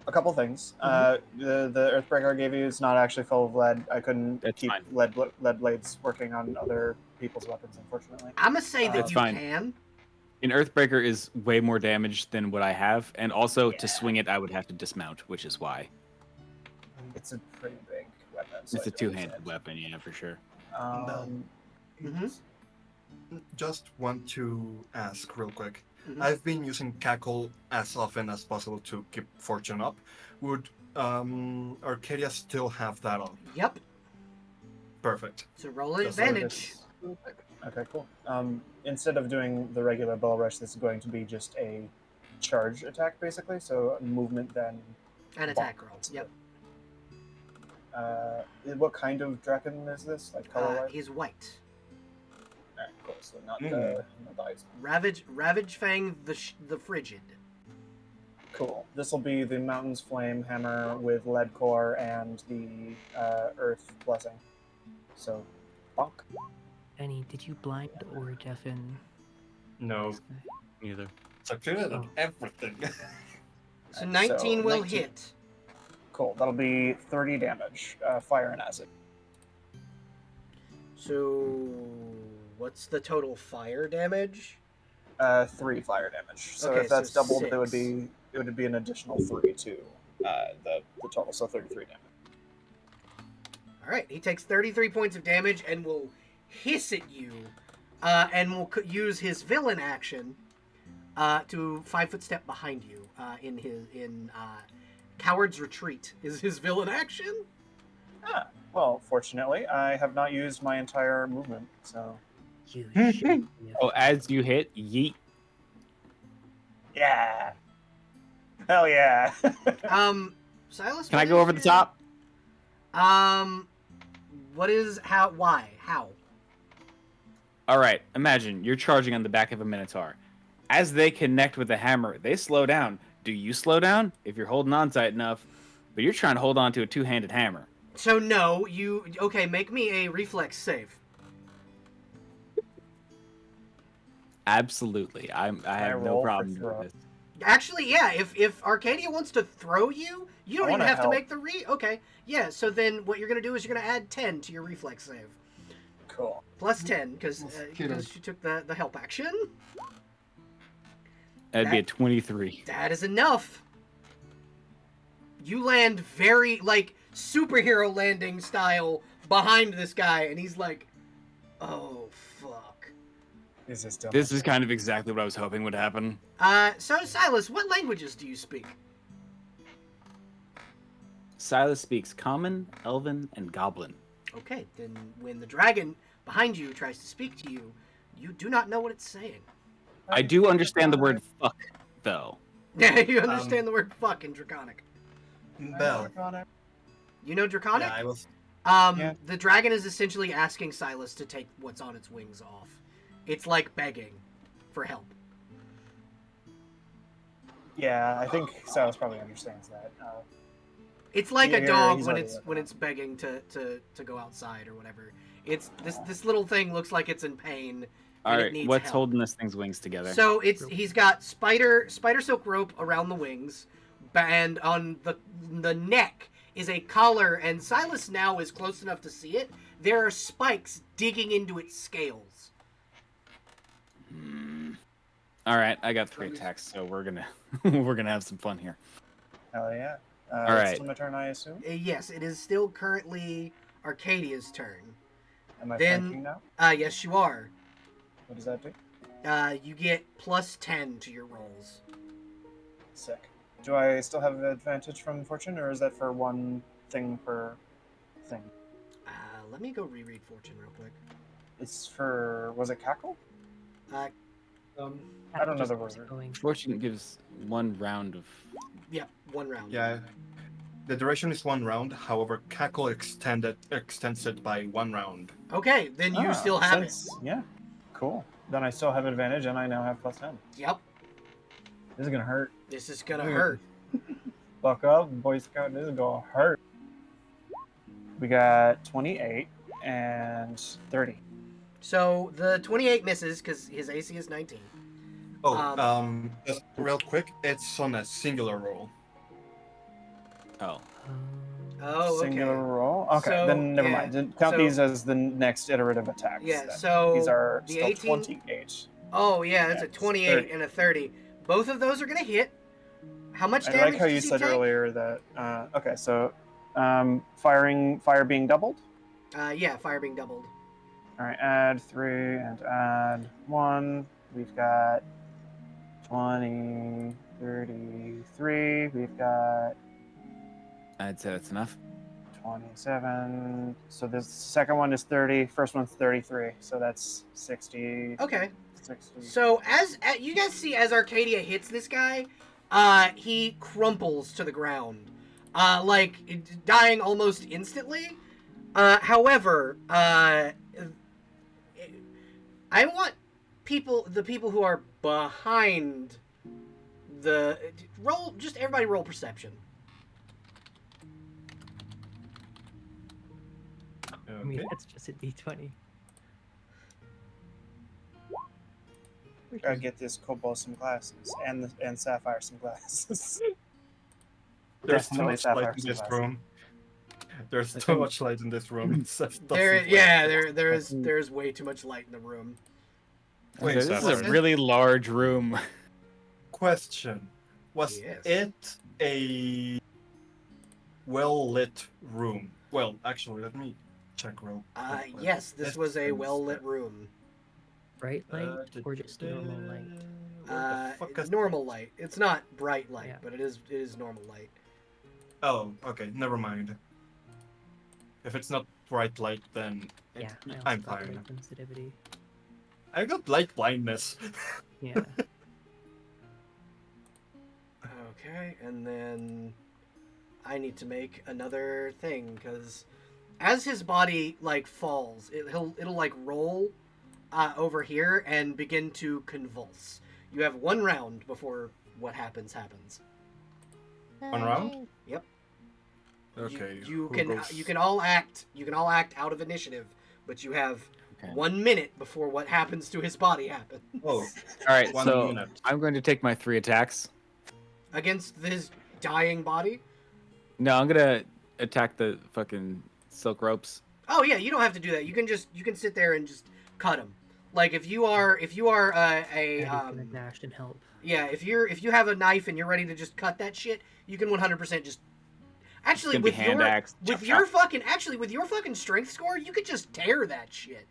a couple things. The Earthbreaker I gave you is not actually full of lead. I couldn't That's keep fine. lead blades working on other people's weapons, unfortunately. I'm gonna say that That's you fine. can. An earthbreaker is way more damage than what I have, and also to swing it, I would have to dismount, which is why It's a pretty big weapon. So it's I a can two-handed understand. weapon. Yeah, for sure. Mhm. Just want to ask real quick. Mhm. I've been using Cackle as often as possible to keep fortune up. Would Arcadia still have that up? Yep. Perfect. So roll an Just advantage. Okay, cool. Instead of doing the regular bull rush, this is going to be just a charge attack, basically. So movement, then. An attack roll. Yep. What kind of dragon is this? Like color-wise? He's white. Alright, cool. So not the ice. Ravage Fang the Frigid. Cool. This will be the Mountain's Flame Hammer with lead core and the Earth Blessing. So, bonk. Benny, did you blind or deafen? No, this guy? Either. succeeded Oh. on everything. So 19 will 19. hit. Cool. That'll be 30 damage. Fire and acid. So what's the total fire damage? 3 fire damage. So Okay, if that's so doubled, 6. it would be an additional 3 to the total. So 33 damage. All right, he takes 33 points of damage and will hiss at you, and will use his villain action to 5-foot step behind you in Coward's Retreat is his villain action. Well, fortunately, I have not used my entire movement, so You should. Oh, as you hit, yeet. yeah. Hell yeah. Silas, Can I what go is over the your- top? What is why? How? All right, imagine you're charging on the back of a minotaur. As they connect with the hammer, they slow down. Do you slow down? If you're holding on tight enough, but you're trying to hold on to a two-handed hammer. So no, okay, make me a reflex save. Absolutely. I have no roll for problem throw? with this. Actually, yeah, if Arcadia wants to throw you, you don't I even wanna have to help. make the okay. Yeah, so then what you're going to do is you're going to add 10 to your reflex save. Cool. Plus 10 because Kiddo. you took the help action. That'd be a 23. That is enough. You land very like superhero landing style behind this guy and he's like, "Oh fuck." Is this done? This is kind of exactly what I was hoping would happen. So Silas, what languages do you speak? Silas speaks Common, Elven, and Goblin. Okay, then when the dragon behind you tries to speak to you, you do not know what it's saying. I do understand the word fuck, though. Yeah, you understand the word fuck in Draconic. Bell. You know Draconic? Yeah, I was. Yeah. The dragon is essentially asking Silas to take what's on its wings off. It's like begging for help. Yeah, I think Silas probably understands that. It's like a Yeah, dog he's when already it's looking when at it's begging to go outside or whatever. It's this little thing looks like it's in pain. All and it right, needs what's help. holding this thing's wings together? So he's got spider silk rope around the wings, and on the neck is a collar. And Silas now is close enough to see it. There are spikes digging into its scales. All right, I got 3 attacks, so we're gonna we're gonna have some fun here. Hell yeah. All It's right. still my turn, I assume. Yes, it is still currently Arcadia's turn. Am I Then- flanking now? Yes, you are. What does that do? You get plus 10 to your rolls. Sick. Do I still have an advantage from fortune, or is that for one thing per thing? Let me go reread Fortune real quick. It's for... was it cackle? Uh, I don't know Just the keeps word. going. Fortune gives 1 round of. yeah, 1 round. Yeah. The duration is 1 round. However, Cackle extends it by 1 round. Okay, then you still have it. Yeah. Cool. Then I still have advantage, and I now have +10. Yep. This is gonna hurt. This is gonna Ooh. hurt. Buck up, Boy Scout. This is gonna hurt. We got 28 and 30. So the 28 misses because his AC is 19. Just real quick, it's on a singular roll. Oh. Oh, okay. Singular roll. Okay, So, then never yeah, mind. Count so- these as the next iterative attacks. Yeah, then. so these are the still 18 28. Oh yeah, that's a That's 28 30. and a 30. Both of those are gonna hit. How much I damage like how you does he said take? earlier that. Okay, so fire being doubled. Yeah, fire being doubled. All right, add 3 and add 1. We've got 20, 33. We've got I'd say that's enough. 27. So this second one is 30. First one's 33. So that's 60. Okay. 60. So as you guys see, as Arcadia hits this guy, he crumples to the ground, dying almost instantly. However, I want the people who are behind the roll. Just everybody roll perception. I mean, that's just a d20. Gotta get this kobold some glasses and Sapphire some glasses. There's so Definitely much Sapphire light in this sunglasses. room. There's I so think- much light in this room. It's just There's way too much light in the room. Wait, this is Sapphire. a really large room. Question: was Yes. it a well-lit room? Well, actually, let me check real. quick. Yes, this Yes, was a it's well-lit that. room. Bright light or just normal light? Where the fuck is- Normal light. It's not bright light, Yeah. but it is normal light. Oh, okay. Never mind. If it's not bright light, then Yeah, I also I'm got fine. light sensitivity. I got light blindness. Yeah. Okay, and then I need to make another thing because as his body falls, it'll roll over here and begin to convulse. You have 1 round before what happens. One round? Yep. Okay. You who can goes- you can all act out of initiative, but you have Okay. 1 minute before what happens to his body happens. Oh, All right, 1 so minute. I'm going to take my 3 attacks. Against his dying body. No, I'm gonna attack the fucking silk ropes. Oh yeah, you don't have to do that. You can sit there and just cut him. Like if you are Addie can dash and help. yeah, if you have a knife and you're ready to just cut that shit, you can 100% just actually Gonna be with hand your axe, with chop, your chop. fucking strength score, you could just tear that shit.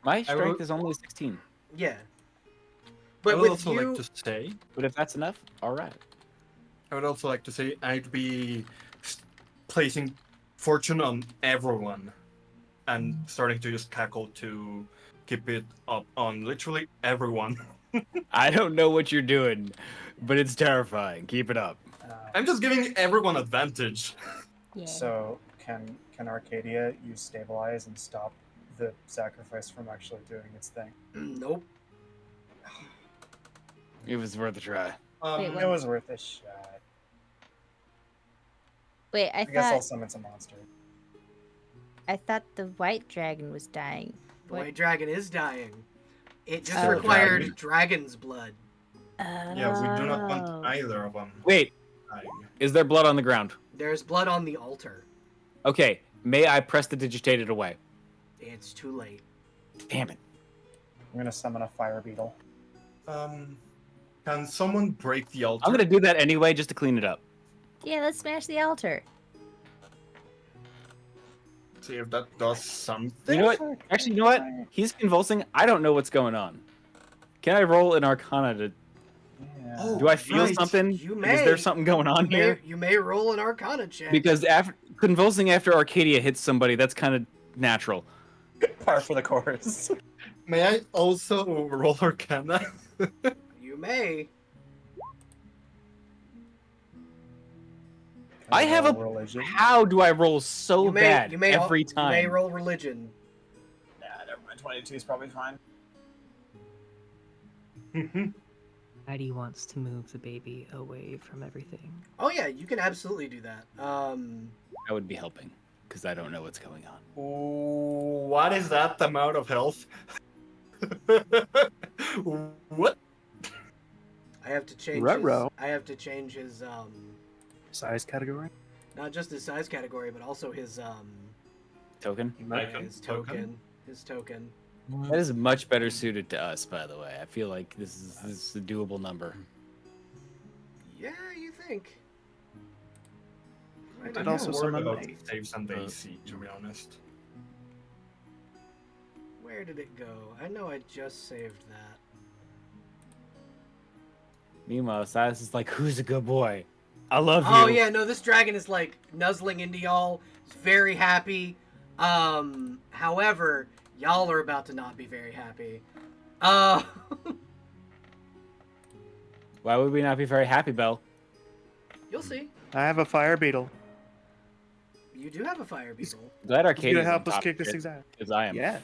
My I strength will- is only 16, Yeah. I But would with also you like to say, but if that's enough, all right. I would also like to say, I'd be placing fortune on everyone, and starting to just cackle to keep it up on literally everyone. I don't know what you're doing, but it's terrifying. Keep it up. I'm just giving everyone advantage. Yeah. So can Arcadia use stabilize and stop the sacrifice from actually doing its thing? nope. It was worth a try. Wait, It what? was worth a shot. Wait, I guess I'll summon some monster. I thought the white dragon was dying. The What? white dragon is dying. It just Oh. required Dragon. dragon's blood. Yeah, we do not Oh. want either of them Wait, dying. is there blood on the ground? There's blood on the altar. Okay, may I prestidigitate it away? It's too late. Damn it. I'm gonna summon a fire beetle. Can someone break the altar? I'm gonna do that anyway just to clean it up. Yeah, let's smash the altar. see if that does something. You know what? Actually, you know what? He's convulsing. I don't know what's going on. Can I roll an Arcana to? Yeah. Oh, Do I feel right. something? You Is may. there something going on here? You may roll an Arcana check. Because after convulsing after Arcadia hits somebody, that's kind of natural. Par for the course. May I also roll Arcana? You may. I have a- religion. How do I roll so You may. bad You may. every You time? may roll religion. Nah, never mind. 22 is probably fine. Addie wants to move the baby away from everything. Oh yeah, you can absolutely do that. I would be helping because I don't know what's going on. Ooh, what is that amount of health? What? I have to change Ruh-roh. I have to change his Size category? not just his size category, but also his Token? his token. His token. That is much better suited to us, by the way. I feel like this is a doable number. Yeah, you think? I I'm don't also know. worried summon about a- saves and AC, to be honest. Where did it go? I know I just saved that. Meanwhile, Silas is like, "Who's a good boy? I love you." Oh yeah, no, this dragon is like nuzzling into y'all. He's very happy. However, y'all are about to not be very happy. Why would we not be very happy, Belle? You'll see. I have a fire beetle. You do have a fire beetle. Glad You Arcadia's gonna help on us top kick this of thing's ass? because I am. Yeah.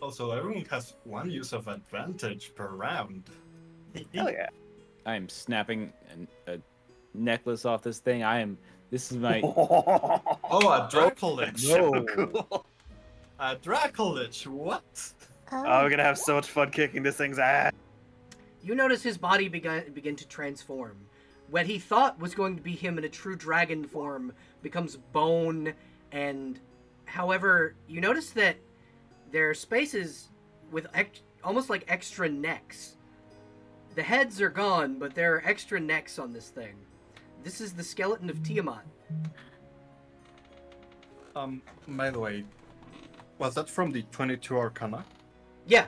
Also, everyone has one use of advantage per round. Hell yeah. I am snapping a necklace off this thing. This is my. Oh, a Dracolich. No. Cool. A Dracolich, what? Oh, we're gonna have so much fun kicking this thing's ass. You notice his body begin to transform. What he thought was going to be him in a true dragon form becomes bone, and however, you notice that there are spaces with almost like extra necks. The heads are gone, but there are extra necks on this thing. This is the skeleton of Tiamat. By the way, was that from the 22 Arcana? Yeah.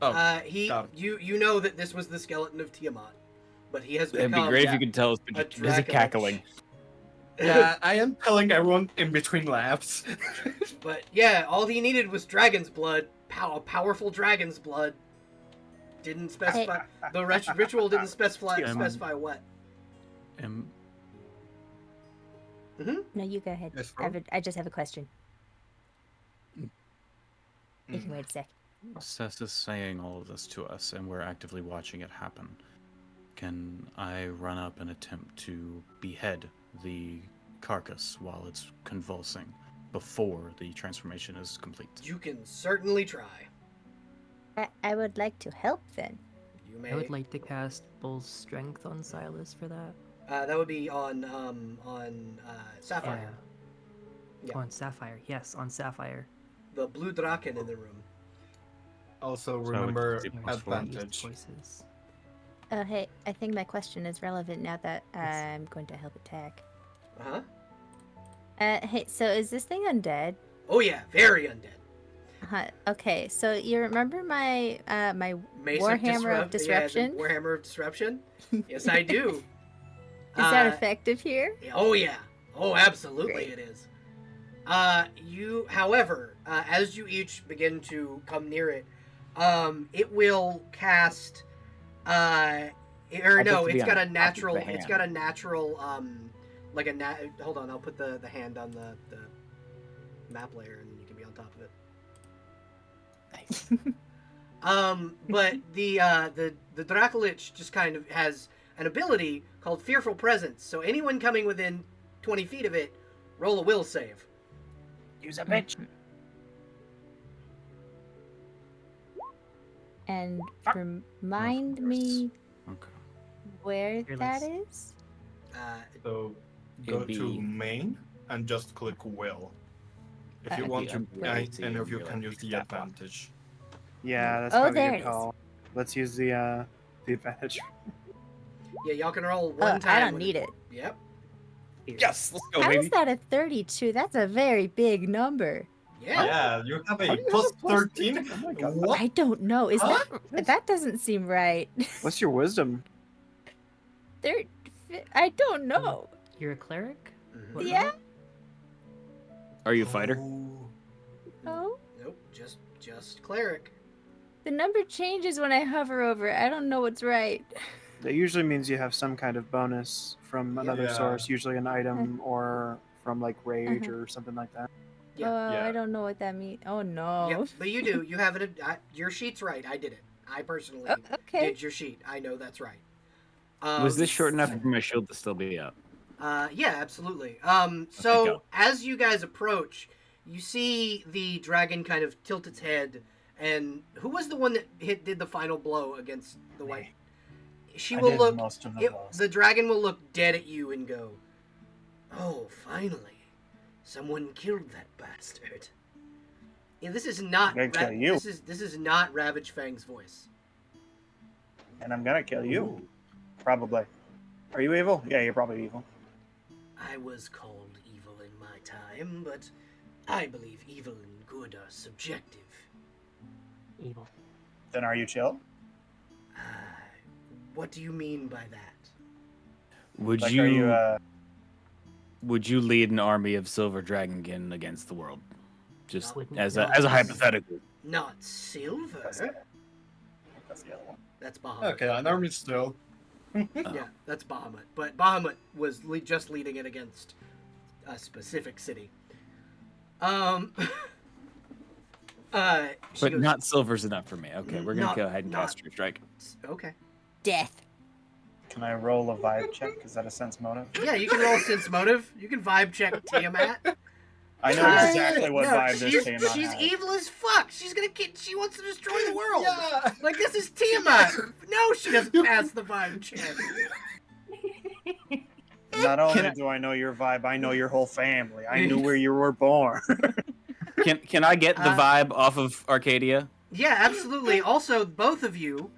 Oh, got it. You know that this was the skeleton of Tiamat, but he has become. It'd be great if you could tell us, but a there's a Dracolich. cackling. Yeah, I am telling everyone in between laps. But yeah, all he needed was dragon's blood. Powerful dragon's blood. Didn't specify. The ritual didn't specify what. Am, No, you go ahead. Yes, I just have a question. You Mm. can wait a sec. Seth is saying all of this to us, and we're actively watching it happen. Can I run up and attempt to behead the carcass while it's convulsing before the transformation is complete? You can certainly try. I would like to help then. You may. I would like to cast Bull's Strength on Silas for that. That would be on Sapphire, Yeah. On Sapphire, yes, on Sapphire. the blue draken in the room. Also, I would remember do Use advantage. choices. Oh, hey, I think my question is relevant now that I'm going to help attack. Uh huh. Hey, so is this thing undead? Oh yeah, very undead. Okay, so you remember my my Mace Warhammer of Yeah, Disruption? the Warhammer of Disruption. Yes, I do. Is that effective here? Oh yeah. Oh, absolutely Great. it is. However, as you each begin to come near it, it will cast. It's got a natural. It's got a natural. Hold on, I'll put the hand on the map layer, and you can be on top of it. Nice. But the Dracolich just kind of has an ability called Fearful Presence. So anyone coming within 20 feet of it, roll a will save. Use a bitch. And remind me Okay. where Here, that let's- is? So It'd go to be- main and just click will. If you It'd want be to, ability any of you and can you're use like the stat block. advantage. Yeah, that's Oh, probably there a it good is. call. Let's use the advantage. Yeah, y'all can roll one Oh, time. I don't with need it. Yep. Here. Yes, let's go, How baby. is that a 32? That's a very big number. Yeah. Yeah, you have How a do you plus have a plus 13. 13? Oh my God. What? I don't know. Is Huh? that doesn't seem right. What's your wisdom? There, I don't know. You're a cleric? Mhm. What Yeah. level? Are you a fighter? Oh. Oh, Nope. Just cleric. the number changes when I hover over it. I don't know what's right. That usually means you have some kind of bonus from another Yeah. source, usually an item or from like rage or something like that. Yeah. Oh, Yeah. I don't know what that means. Oh no. Yep. But you do. You have it. Your sheet's right. I did it. I personally Okay. did your sheet. I know that's right. Was this short enough for my shield to still be up? Yeah, absolutely. go. So as you guys approach, you see the dragon kind of tilt its head, and who was the one that did the final blow against the white? She I will did look. most of the blows. The dragon will look dead at you and go, "Oh, finally, someone killed that bastard." Yeah, this is not. I'm gonna kill you. This is not Ravage Fang's voice. And I'm gonna kill you. Probably. Are you evil? Yeah, you're probably evil. I was called evil in my time, but I believe evil and good are subjective. Evil. Then are you chill? What do you mean by that? Would Like, you, are you, would you lead an army of silver dragonkin against the world? Just Wouldn't as know. a hypothetical. Not silver. That's the other one. That's Bahamut. Okay, an army still. Yeah, that's Bahamut. But Bahamut was just leading it against a specific city. She But goes, not silver's enough for me. Okay, we're gonna Not- go ahead and not- cast True Strike. Okay. Death. Can I roll a vibe check? Is that a sense motive? Yeah, you can roll sense motive. You can vibe check Tiamat. I know Uh, exactly what no, vibe this Tiamat she's has. evil as fuck. She's gonna get. She wants to destroy the world. Yeah. Like, this is Tiamat. No, she doesn't pass the vibe check. Not only Can I- do I know your vibe, I know your whole family. I knew where you were born. Can I get the vibe off of Arcadia? Yeah, absolutely. Also, both of you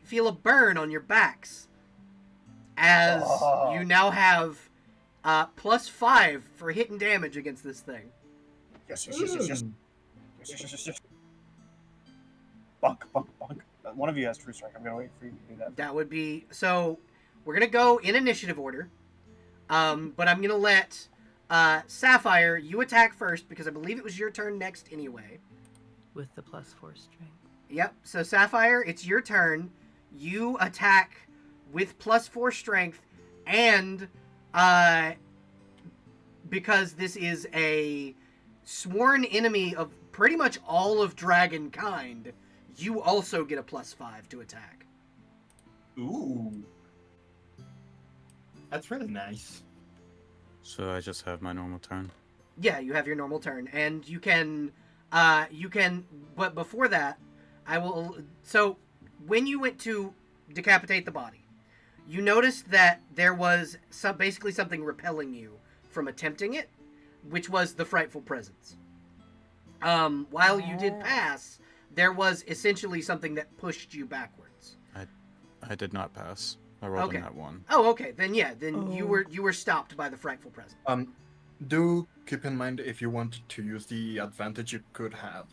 feel a burn on your backs as Oh. you now have +5 for hit and damage against this thing. Yes. Bonk, bonk, bonk. One of you has True Strike. I'm gonna wait for you to do that. That would be so. We're gonna go in initiative order, but I'm gonna let Sapphire, you attack first because I believe it was your turn next anyway. With the +4 strength. Yep. So Sapphire, it's your turn. You attack with +4 strength, and because this is a sworn enemy of pretty much all of dragon kind, you also get a +5 to attack. Ooh. That's really nice. So I just have my normal turn. Yeah, you have your normal turn, and you can, but before that, I will, so, when you went to decapitate the body, you noticed that there was basically something repelling you from attempting it, which was the frightful presence. While you did pass, there was essentially something that pushed you backwards. I did not pass. I rolled Okay. in that one. Oh, okay, then yeah, then you were stopped by the frightful presence. Do keep in mind if you want to use the advantage you could have.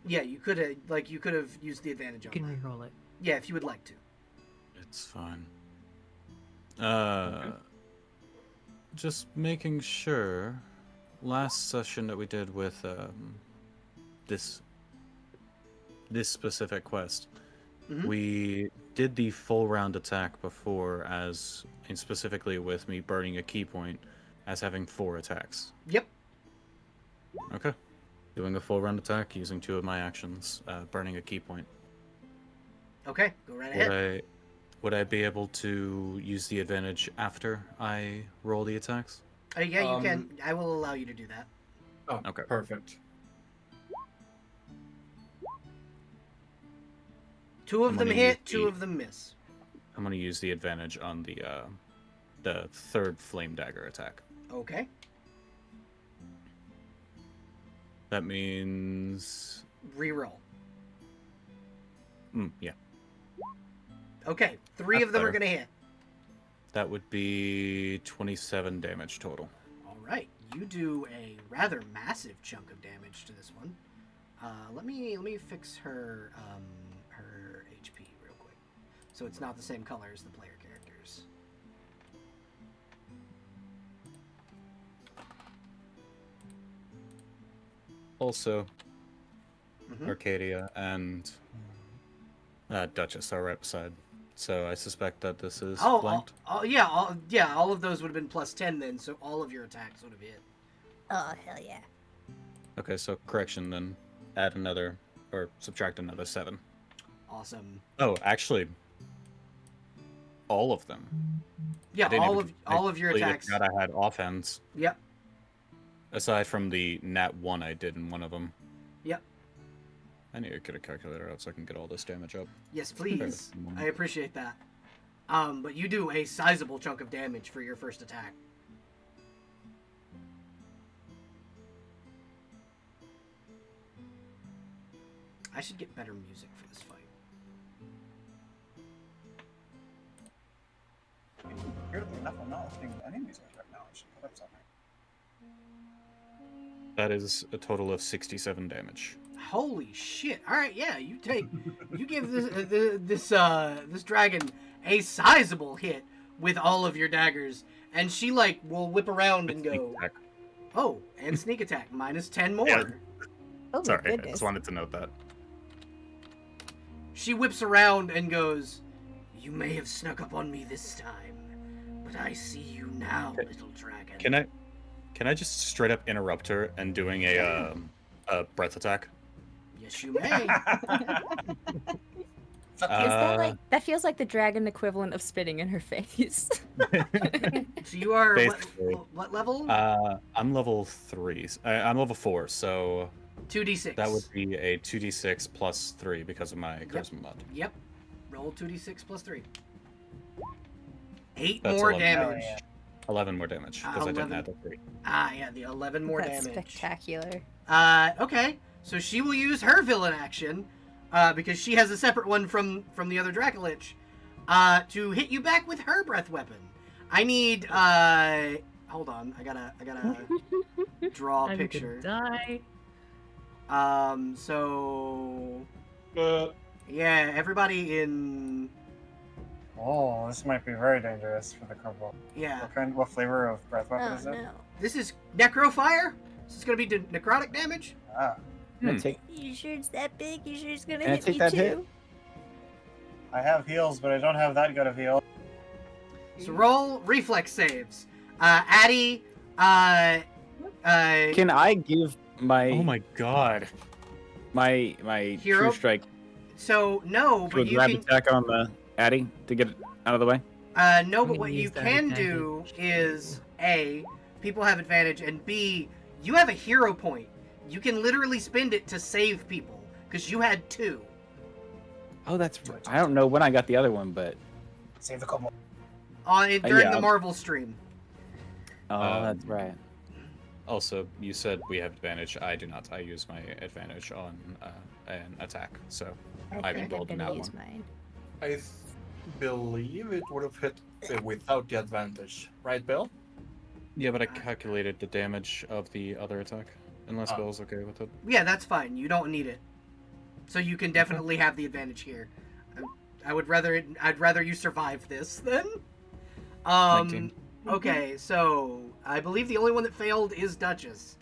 Yeah, you could have used the advantage You on can that. reroll it. Yeah, if you would like to. It's fine. Just making sure. Last session that we did with this specific quest, Mhm. we did the full round attack before, and specifically with me burning a key point as having 4 attacks. Yep. Okay. Doing a full round attack using 2 of my actions, burning a key point. Okay, go right ahead. Would I be able to use the advantage after I roll the attacks? Yeah, you can. I will allow you to do that. Oh, Okay. Perfect. 2 of I'm them gonna hit, use 2 the- of them miss. I'm going to use the advantage on the third flame dagger attack. Okay. That means Reroll. yeah. Okay, 3 That's of them are better. gonna hit. That would be 27 damage total. All right, you do a rather massive chunk of damage to this one. Let me fix her her HP real quick, so it's not the same color as the player characters. Also, Mhm. Arcadia and Duchess are right beside. So I suspect that this is flanked. Yeah, all of those would have been +10 then, so all of your attacks would have hit. Oh, hell yeah. Okay, so correction then. Add another, or subtract another 7. Awesome. Oh, actually, all of them. Yeah, I didn't all even- of all of your completely attacks. forgot I had offhand. Yep. Aside from the nat 1 I did in one of them. Yep. I need to get a calculator out so I can get all this damage up. Yes, please. I appreciate that. But you do a sizable chunk of damage for your first attack. I should get better music for this fight. Weirdly enough, I'm not listening to any music right now. I should put up something. That is a total of 67 damage. Holy shit! All right, yeah, you give this dragon a sizable hit with all of your daggers, and she like will whip around and go, Attack. oh, and sneak attack -10 more. Yeah. Oh my Sorry, I goodness. just wanted to note that. She whips around and goes, "You may have snuck up on me this time, but I see you now, little dragon." Can I just straight up interrupt her and doing a breath attack? Yes, you may. Is that like that feels like the dragon equivalent of spitting in her face? So you are Basically. what level? I'm level 3. I'm level 4, so 2d6. that would be a 2d6 plus 3 because of my charisma mod. Yep. Roll 2d6 plus 3. 8 That's more 11. damage. Oh, yeah. 11 more damage because I didn't 11. add the 3. Ah, yeah, the 11 more That's damage. spectacular. Okay. So she will use her villain action, because she has a separate one from the other Dracolich, to hit you back with her breath weapon. I need, hold on. I gotta draw a I'm picture. gonna die. So yeah, everybody in Oh, this might be very dangerous for the kobold. yeah. What flavor of breath weapon Oh is it? no. This is necrofire. This is gonna be necrotic damage. Ah, Gonna take, You sure it's that big? You sure it's gonna Can I hit take me that too? hit? I have heals, but I don't have that good of heal. So roll reflex saves. Addie, Can I give my Oh my god. my Hero? true strike so no, to but a you grab can attack on the Addy to get it out of the way? no, but I'm what gonna you use that can advantage. do is A, people have advantage, and B, you have a hero point. You can literally spend it to save people because you had 2. Oh, that's right. I don't know when I got the other one, but Save the kobold. During yeah. the Marvel stream. that's right. Also, you said we have advantage. I do not. I use my advantage on an attack, so I Okay. haven't I'm rolled in gonna that use one. mine. I believe it would have hit without the advantage, right, Bill? Yeah, but I calculated the damage of the other attack. Unless Ah. Bill's okay with it. Yeah, that's fine. You don't need it. So you can definitely have the advantage here. I'd rather you survive this than. 19. Okay, so I believe the only one that failed is Duchess.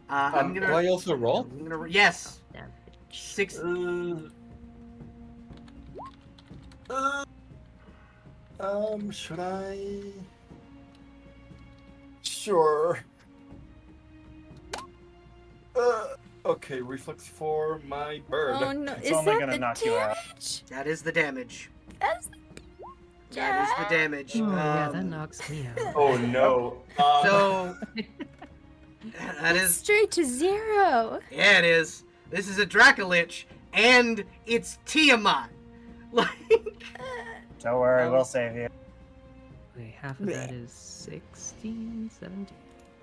I'm Do gonna. I also roll? Yes. Damn. 6. Should I? Sure. Okay, reflex for my bird. Oh no! It's Is only that gonna the knock you out. damage? That is the damage. That's That is the damage. Oh yeah, that Um, knocks me out. Oh no. So that is straight to 0. yeah, it is. This is a Dracolich, and it's Tiamat. Like Don't worry, we'll save you. Okay, half of that is 16, 17.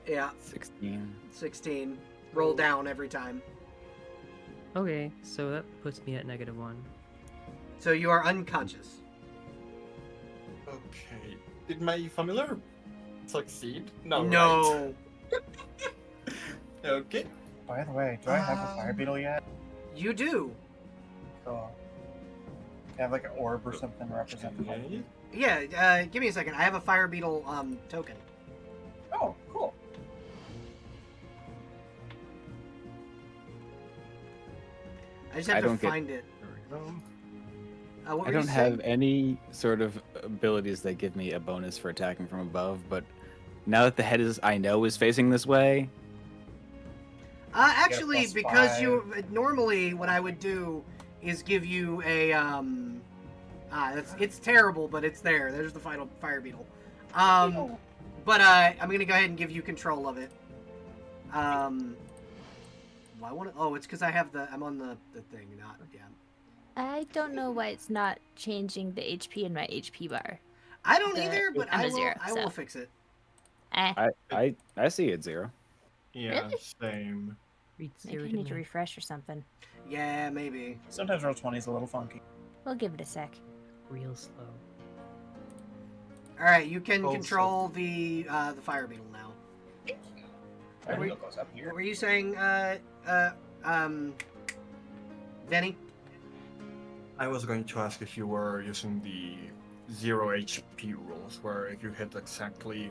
yeah, 16. 16. Roll down every time. Okay, so that puts me at -1. So you are unconscious. Okay. Did my familiar succeed? No. No. Right. Okay. By the way, do I have a fire beetle yet? You do. Cool. Can I have like an orb or something representing Okay. it? Yeah, give me a second. I have a fire beetle token. Oh, cool. I just I have to don't get- find it. There we go. What I were you don't have saying? any sort of abilities that give me a bonus for attacking from above, but now that the head is facing this way, Actually, +5. because you normally what I would do is give you a it's terrible, but it's there. There's the final fire beetle. But I'm gonna go ahead and give you control of it. Why won't it? Oh, it's because I'm on the thing, not yeah. I don't know why it's not changing the HP in my HP bar. I don't either, but I'm I a will. zero, I will so. fix it. I see it 0. Yeah, Really? same. Read Maybe 0 I to need to me. refresh or something. Yeah, maybe. Sometimes roll 20 is a little funky. We'll give it a sec. Real slow. All right, you can Also- control the fire beetle now. Fire we- beetle goes up here. What were you saying, Veni? I was going to ask if you were using the 0 HP rules, where if you hit exactly,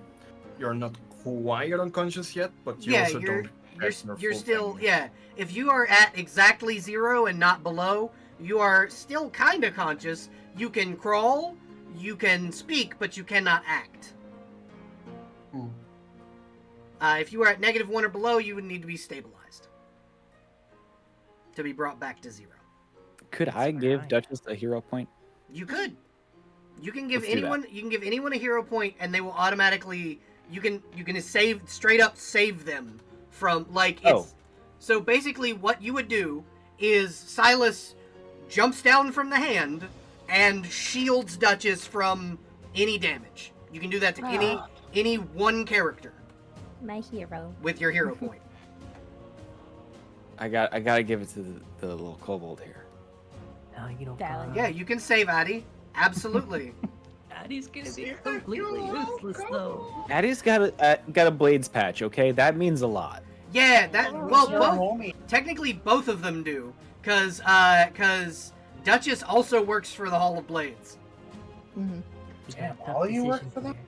you're not quite unconscious yet, but you Yeah, also you're don't. you're get your you're full still thing. yeah. If you are at exactly 0 and not below, you are still kind of conscious. You can crawl, you can speak, but you cannot act. Hmm. If you are at -1 or below, you would need to be stabilized to be brought back to 0. Could I give right. Duchess a hero point? You could. You can give Let's do that. anyone. You can give anyone a hero point, and they will automatically. You can save straight up save them from like it's. Oh. So basically, what you would do is Silas jumps down from the hand and shields Duchess from any damage. You can do that to any one character My hero. with your hero point. I gotta give it to the little kobold here. No, you don't. Valid. Yeah, you can save Addy. Absolutely. Daddy's gonna be completely useless though. Addie's got a blades patch. Okay, that means a lot. Yeah, that well, Your both homie. technically both of them do, cause Duchess also works for the Hall of Blades. Mm-hmm. You Damn, got a tough all you work decision for them? here.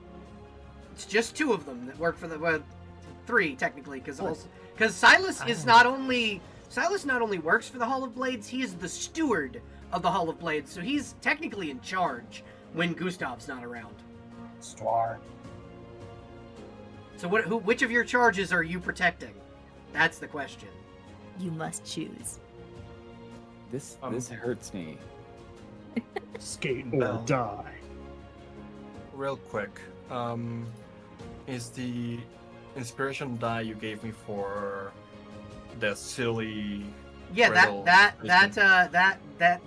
It's just 2 of them that work for the 3 technically, because Silas I is don't- not only works for the Hall of Blades, he is the steward of the Hall of Blades, so he's technically in charge when Gustav's not around. Stwar. So which of your charges are you protecting? That's the question. You must choose. This Um, hurts me. Skate or or die. Real quick, is the inspiration die you gave me for the silly? Yeah, riddle that mission?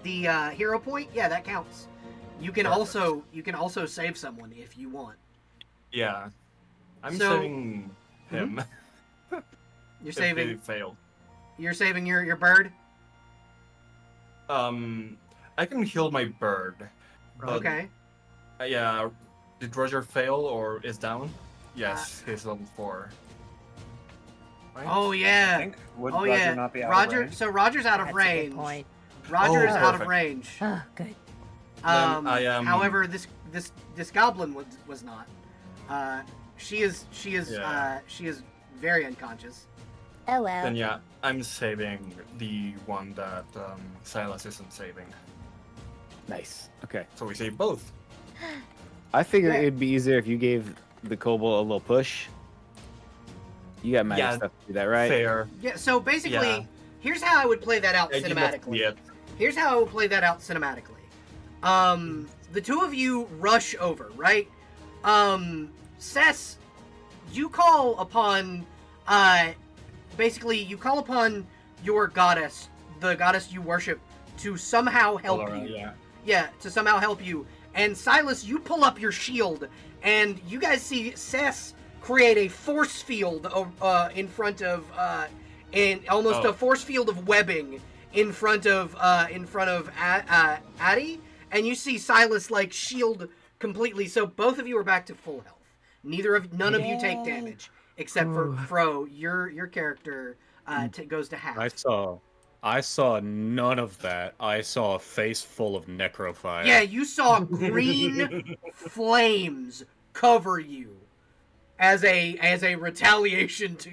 the hero point. Yeah, that counts. You can Perfect. also save someone if you want. Yeah, I'm So- saving him. You're if saving they fail. your bird. I can heal my bird. But, Okay. Yeah. Did Roger fail or is down? Yes, he's level 4. Right? Oh I yeah. think. Would Oh Roger yeah. not be out of Roger. range? So Roger's out of That's a good range. point. Roger's Oh, out of perfect. range. Oh, good. I am- However, this goblin was not. She is Yeah. she is very unconscious. Oh well. Then yeah, I'm saving the one that Silas isn't saving. Nice. Okay. So we save both. I figure Yeah. it'd be easier if you gave the kobold a little push. You got magic Yeah, stuff to do that, right? Fair. Yeah. So basically, Yeah. here's how I would play that out I did not see cinematically. it. Here's how I would play that out cinematically. The two of you rush over, right? Cess, you call upon, basically, you call upon your goddess, the goddess you worship, to somehow help Fallflora, you. yeah. Yeah, to somehow help you. And Silas, you pull up your shield, and you guys see Cess create a force field in front of, almost Oh. a force field of webbing in front of Addie, and you see Silas like shield completely. So both of you are back to full health. None of you take damage except for Ooh. Fro. Your character goes to half. I saw none of that. I saw a face full of necrofire. Yeah, you saw green flames cover you as a retaliation to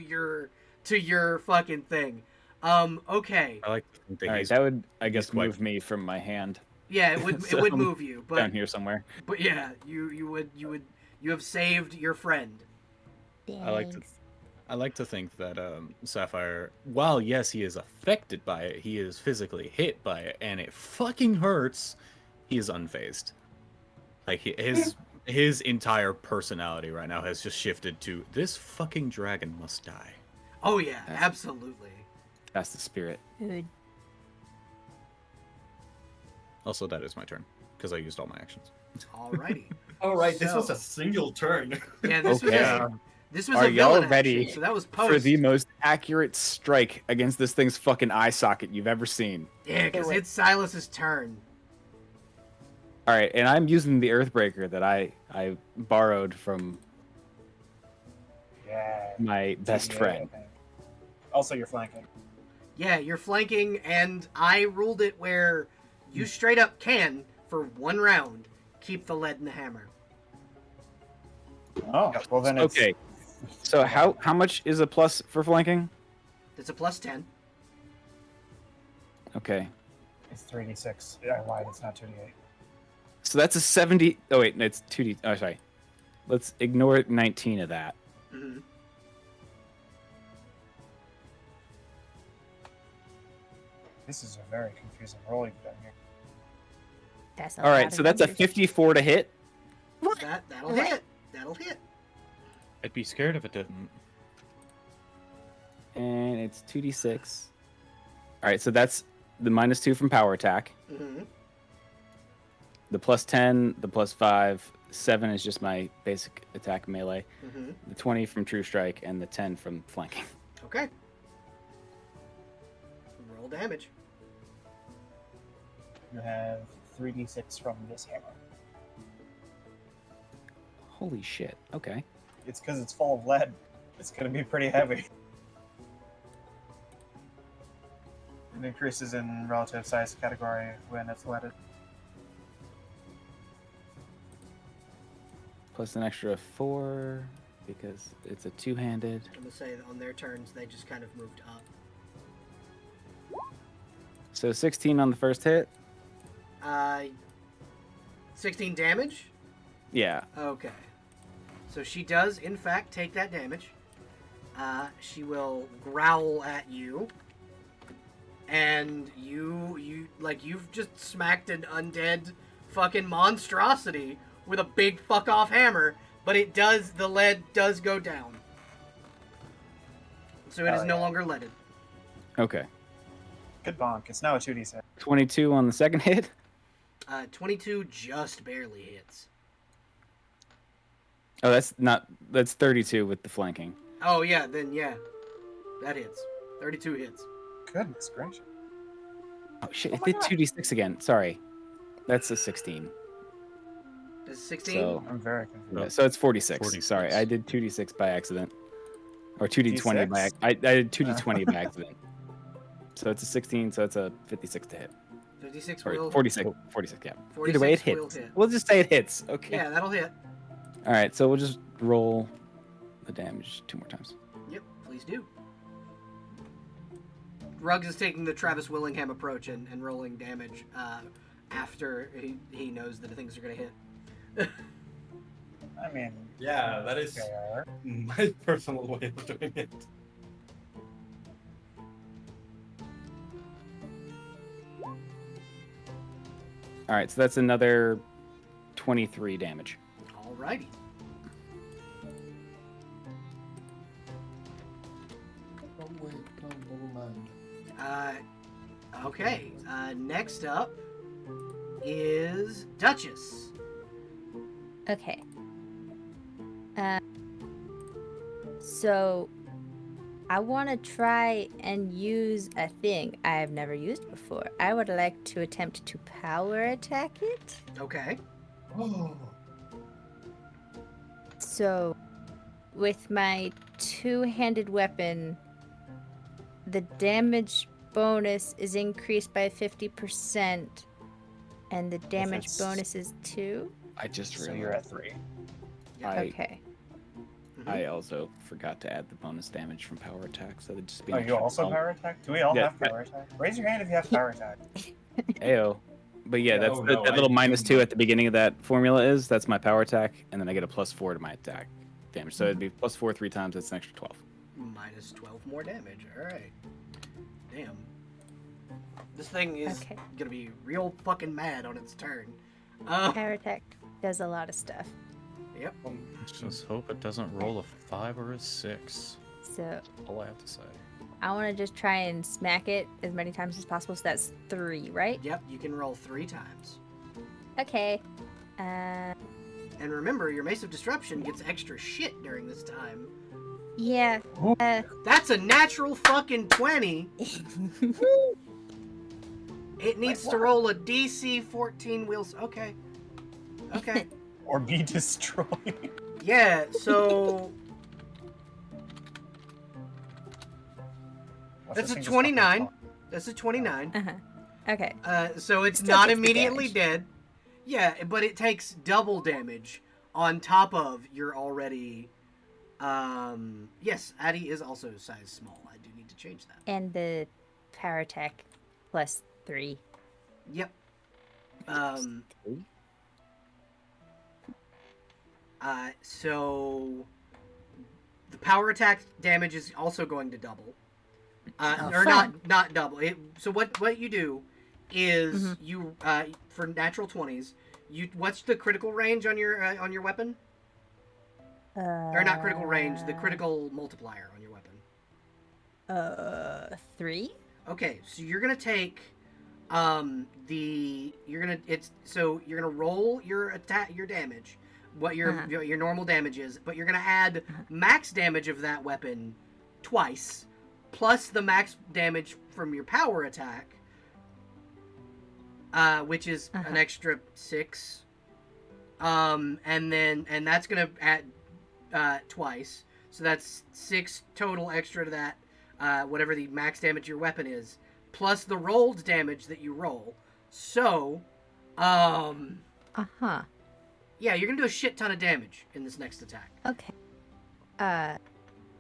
your fucking thing. Okay. I like to think that All right, he's that would, I guess, quite- move me from my hand Yeah, it would So, move you, down but here somewhere. yeah, you have saved your friend. I like to- Thanks. I like to think that Sapphire, while yes, he is affected by it, he is physically hit by it, and it fucking hurts. He is unfazed. Like his entire personality right now has just shifted to this fucking dragon must die. Oh yeah, That's- absolutely. That's the spirit. Good. Also, that is my turn because I used all my actions. Alrighty. All right, this So- was a single turn. Yeah, this Okay. this was Are a y'all villain ready action, so that was For post. the most accurate strike against this thing's fucking eye socket you've ever seen. Yeah, because it's Silas's turn. All right, and I'm using the Earthbreaker that I borrowed from Yeah. my best TBA, I friend. think. Also, you're flanking. Yeah, you're flanking, and I ruled it where you straight up can, for 1 round, keep the lead in the hammer. Oh, well then it's Okay, so how much is a plus for flanking? It's a plus 10. Okay, it's 3d6. I lied. It's not 2d8. so that's a 70. Oh wait, no, it's 2d. Oh sorry. Let's ignore 19 of that. hmm This is a very confusing roll you've done here. That's a All right, lot so of that's a numbers. 54 to hit. That'll hit. That'll hit. I'd be scared if it didn't. And it's 2d6. All right, so that's the -2 from power attack. hmm The +10, the +5, 7 is just my basic attack melee. hmm The 20 from true strike, and the 10 from flanking. Okay. Roll damage. You have 3d6 from this hammer. Holy shit. Okay. It's because it's full of lead. It's going to be pretty heavy. It increases in relative size category when it's leaded. Plus an extra 4 because it's a two-handed. I'm gonna say that on their turns they just kind of moved up. So 16 on the first hit. 16 damage. Yeah. Okay. So she does, in fact, take that damage. She will growl at you. And you've just smacked an undead fucking monstrosity with a big fuck off hammer, but the lead does go down. So it is no longer leaded. Okay. Good bonk. It's now a 2d6. 22 on the second hit. 22 just barely hits. Oh, that's 32 with the flanking. Oh yeah, then yeah. That hits. 32 hits. Goodness gracious. Oh shit, Oh it my did God. 2d6 again. Sorry. That's a 16. Is it 16? So, I'm very confused. yeah, so it's 46. 46. Sorry, I did 2d6 by accident. Or 2d20 by D6? accident. I did 2d20 by accident. So it's a 16, so it's a 56 to hit. 56 Or will 46, 46, yeah. Either way, it 46 will hits. hit. We'll just say it hits. Okay. Yeah, that'll hit. All right, so we'll just roll the damage 2 more times. Yep, please do. Ruggs is taking the Travis Willingham approach and rolling damage after he knows that things are going to hit. I mean, Yeah, that is fair. my personal way of doing it. All right, so that's another 23 damage. Alrighty. Oh, wait, no, never mind. Okay. Next up is Duchess. Okay. So I want to try and use a thing I have never used before. I would like to attempt to power attack it. Okay. Oh, So with my two-handed weapon, the damage bonus is increased by 50% and the damage it's- bonus is 2. I just So realized. you're at 3. Okay. I also forgot to add the bonus damage from power attack, so it'd just be. Oh, an you extra also bump. power attack? Do we all Yeah, have power attack? Raise your hand if you have power attack. Ayo. But yeah, that's Oh, that, no, that I little do -2 not. at the beginning of that formula is. That's my power attack, and then I get a +4 to my attack damage. So it'd be +4 3 times. That's an extra 12. Minus 12 more damage. Alright. Damn. This thing is Okay. gonna be real fucking mad on its turn. Power attack does a lot of stuff. Yep. Let's just hope it doesn't roll a 5 or a 6. So All I have to say. I want to just try and smack it as many times as possible. So that's 3, right? Yep, you can roll 3 times. Okay. And remember, your Mace of Disruption gets extra shit during this time. Yeah. That's a natural fucking 20. It needs to roll a DC 14 wheels. Okay. Okay. Or be destroyed. Yeah, so Watch that's this a thing just 29. fucking That's a 29. Okay. So it's Still not takes the immediately damage. dead. Yeah, but it takes double damage on top of your already. Yes, Addy is also size small. I do need to change that. And the power attack plus 3. Yep. So the power attack damage is also going to double. Or fun. not double. So what you do is you for natural 20s, what's the critical range on your weapon? Or not critical range, the critical multiplier on your weapon. 3? Okay, so you're gonna take you're gonna roll your damage, what your normal damage is, but you're gonna add max damage of that weapon twice, plus the max damage from your power attack, which is an extra 6. And that's gonna add twice, so that's 6 total extra to that, whatever the max damage your weapon is, plus the rolled damage that you roll. So, yeah, you're gonna do a shit ton of damage in this next attack. Okay.